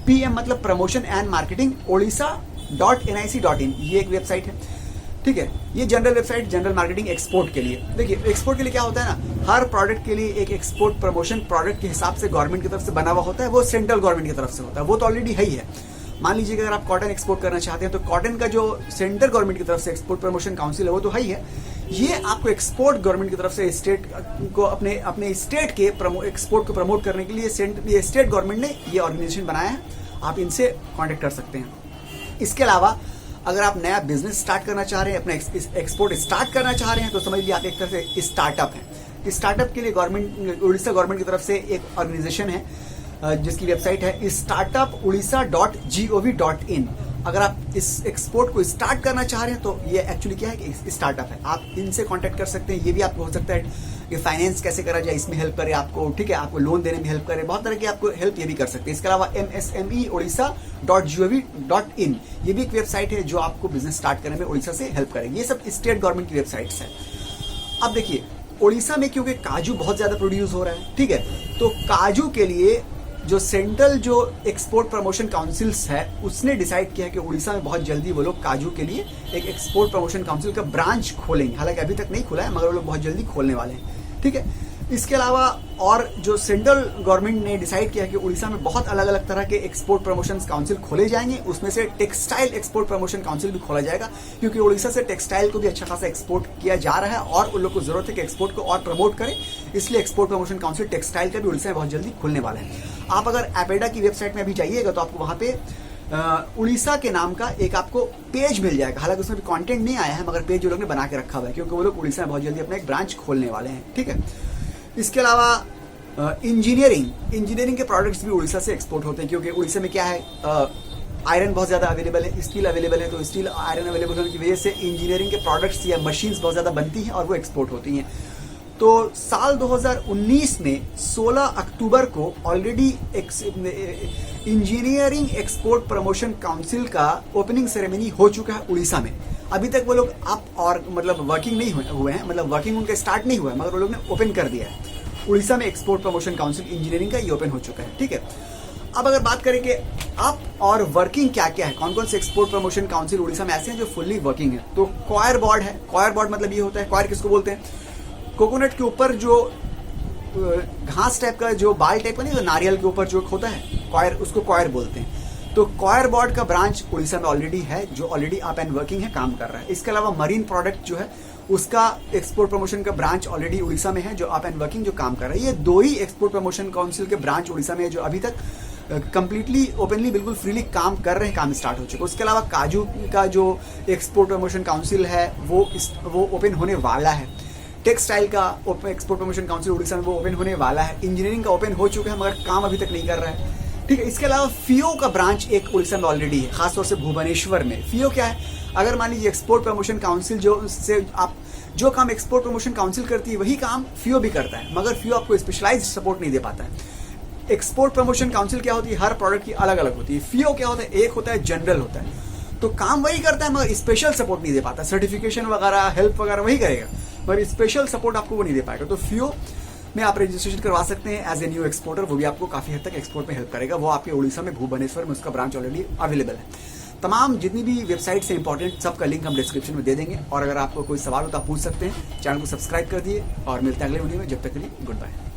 PM मतलब प्रमोशन एंड मार्केटिंग, odisha.nic.in, ये एक वेबसाइट है, ठीक है। ये general website, general marketing export के लिए। देखिए, एक्सपोर्ट के लिए क्या होता है ना, हर प्रोडक्ट के लिए एक एक्सपोर्ट प्रमोशन प्रोडक्ट के हिसाब से गवर्नमेंट की तरफ से बना हुआ होता है, वो सेंट्रल गवर्नमेंट की तरफ से होता है, वो तो ऑलरेडी है ही है। मान लीजिए कि अगर आप कॉटन एक्सपोर्ट करना चाहते हैं तो कॉटन का जो सेंट्रल गवर्नमेंट की तरफ से एक्सपोर्ट प्रमोशन काउंसिल है वो तो है ही है। ये आपको एक्सपोर्ट गवर्नमेंट की तरफ से स्टेट को अपने स्टेट के एक्सपोर्ट को प्रमोट करने के लिए ये स्टेट गवर्नमेंट ने ये ऑर्गेनाइजेशन बनाया है, आप इनसे कॉन्टेक्ट कर सकते हैं। इसके अलावा अगर आप नया बिजनेस स्टार्ट करना चाह रहे हैं, अपना एक्सपोर्ट स्टार्ट करना चाह रहे हैं, तो समझ लीजिए आप एक तरह से स्टार्टअप है। स्टार्टअप के लिए गवर्नमेंट, उड़ीसा गवर्नमेंट की तरफ से एक ऑर्गेनाइजेशन है जिसकी वेबसाइट है startupodisha.gov.in। अगर आप इस एक्सपोर्ट को स्टार्ट करना चाह रहे हैं तो ये एक्चुअली क्या है कि स्टार्टअप है, आप इनसे कांटेक्ट कर सकते हैं। ये भी आपको हो सकता है कि फाइनेंस कैसे करा जाए इसमें हेल्प करे आपको, ठीक है, आपको लोन देने में हेल्प करे, बहुत तरह की आपको हेल्प ये भी कर सकते हैं। इसके अलावा MSMEodisha.gov.in, ये भी एक वेबसाइट है जो आपको बिजनेस स्टार्ट करने में उड़ीसा से हेल्प करेगी। ये सब स्टेट गवर्नमेंट की वेबसाइट्स है। अब देखिए, उड़ीसा में क्योंकि काजू बहुत ज्यादा प्रोड्यूस हो रहा है, ठीक है, तो काजू के लिए जो सेंट्रल जो एक्सपोर्ट प्रमोशन काउंसिल्स है उसने डिसाइड किया है कि उड़ीसा में बहुत जल्दी वो लोग काजू के लिए एक एक्सपोर्ट प्रमोशन काउंसिल का ब्रांच खोलेंगे। हालांकि अभी तक नहीं खुला है, मगर वो लोग बहुत जल्दी खोलने वाले हैं, ठीक है। इसके अलावा और जो सेंट्रल गवर्नमेंट ने डिसाइड किया कि उड़ीसा में बहुत अलग अलग तरह के एक्सपोर्ट प्रमोशन काउंसिल खोले जाएंगे, उसमें से टेक्सटाइल एक्सपोर्ट प्रमोशन काउंसिल भी खोला जाएगा, क्योंकि उड़ीसा से टेक्सटाइल को भी अच्छा खासा एक्सपोर्ट किया जा रहा है और उन लोग को जरूरत है कि एक्सपोर्ट को और प्रमोट करें, इसलिए एक्सपोर्ट प्रमोशन काउंसिल टेक्सटाइल का भी उड़ीसा में बहुत जल्दी खुलने वाला है। आप अगर एपेडा की वेबसाइट में अभी जाइएगा तो आपको वहाँ पे उड़ीसा के नाम का एक आपको पेज मिल जाएगा। हालांकि उसमें भी कंटेंट नहीं आया है, मगर पेज जो लोग ने बना के रखा हुआ है, क्योंकि वो लोग उड़ीसा में बहुत जल्दी अपना एक ब्रांच खोलने वाले हैं, ठीक है। इसके अलावा इंजीनियरिंग के प्रोडक्ट्स भी उड़ीसा से एक्सपोर्ट होते हैं, क्योंकि उड़ीसा में क्या है, आयरन बहुत ज़्यादा अवेलेबल है, स्टील अवेलेबल है, तो स्टील आयरन अवेलेबल होने की वजह से इंजीनियरिंग के प्रोडक्ट्स या मशीन्स बहुत ज़्यादा बनती हैं और वो एक्सपोर्ट होती हैं। तो साल 2019 में 16 अक्टूबर को already engineering export promotion council का ओपनिंग सेरेमनी हो चुका है उड़ीसा में। अभी तक वो लोग अप और मतलब वर्किंग नहीं हुए हैं, मतलब वर्किंग उनका स्टार्ट नहीं हुआ है, मगर वो लोग ने ओपन कर दिया है। उड़ीसा में एक्सपोर्ट प्रमोशन काउंसिल इंजीनियरिंग का ये ओपन हो चुका है, ठीक है। अब अगर बात करें कि अप और वर्किंग क्या क्या है, कौन कौन से एक्सपोर्ट प्रमोशन काउंसिल उड़ीसा में ऐसे हैं जो फुल्ली वर्किंग है, तो कॉयर बोर्ड है। कॉयर बोर्ड मतलब ये होता है, कॉयर किसको बोलते हैं, कोकोनट के ऊपर जो घास टाइप का जो बाल टाइप का नहीं, तो नारियल के ऊपर जो होता है कॉयर, उसको कॉयर बोलते हैं। तो कॉयर बोर्ड का ब्रांच उड़ीसा में ऑलरेडी है, जो ऑलरेडी अप एंड वर्किंग है, काम कर रहा है। इसके अलावा मरीन प्रोडक्ट जो है उसका एक्सपोर्ट प्रमोशन का ब्रांच ऑलरेडी उड़ीसा में है, जो अप एंड वर्किंग, जो काम कर रहा है। ये दो ही एक्सपोर्ट प्रमोशन काउंसिल के ब्रांच उड़ीसा में है जो अभी तक कंप्लीटली ओपनली बिल्कुल फ्रीली काम कर रहे हैं, काम स्टार्ट हो चुका है। उसके अलावा काजू का जो एक्सपोर्ट प्रमोशन काउंसिल है वो ओपन होने वाला है। टेक्सटाइल का एक्सपोर्ट प्रमोशन काउंसिल उड़ीसा में वो ओपन होने वाला है। इंजीनियरिंग का ओपन हो चुका है मगर काम अभी तक नहीं कर रहा है, ठीक है। इसके अलावा फियो का ब्रांच एक उड़ीसा में ऑलरेडी है, खासतौर से भुवनेश्वर में। फियो क्या है, अगर मान लीजिए एक्सपोर्ट प्रमोशन काउंसिल जो काम एक्सपोर्ट प्रमोशन काउंसिल करती है वही काम फियो भी करता है, मगर फियो आपको स्पेशलाइज्ड सपोर्ट नहीं दे पाता है। एक्सपोर्ट प्रमोशन काउंसिल क्या होती है, हर प्रोडक्ट की अलग अलग होती है। फियो क्या होता है, एक होता है जनरल होता है, तो काम वही करता है मगर स्पेशल सपोर्ट नहीं दे पाता। सर्टिफिकेशन वगैरह, हेल्प वगैरह वही करेगा मगर स्पेशल सपोर्ट आपको वो नहीं दे पाएगा। तो फियो में आप रजिस्ट्रेशन करवा सकते हैं एज ए न्यू एक्सपोर्टर, वो भी आपको काफी हद तक एक्सपोर्ट में हेल्प करेगा। वो आपके उड़ीसा में भुवनेश्वर में उसका ब्रांच ऑलरेडी अवेलेबल है। तमाम जितनी भी वेबसाइट से इंपॉर्टेंट सबका लिंक हम डिस्क्रिप्शन में दे देंगे, और अगर आपको कोई सवाल हो तो आप पूछ सकते हैं। चैनल को सब्सक्राइब कर दिए और मिलते हैं अगले वीडियो में। जब तक के लिए गुड बाय।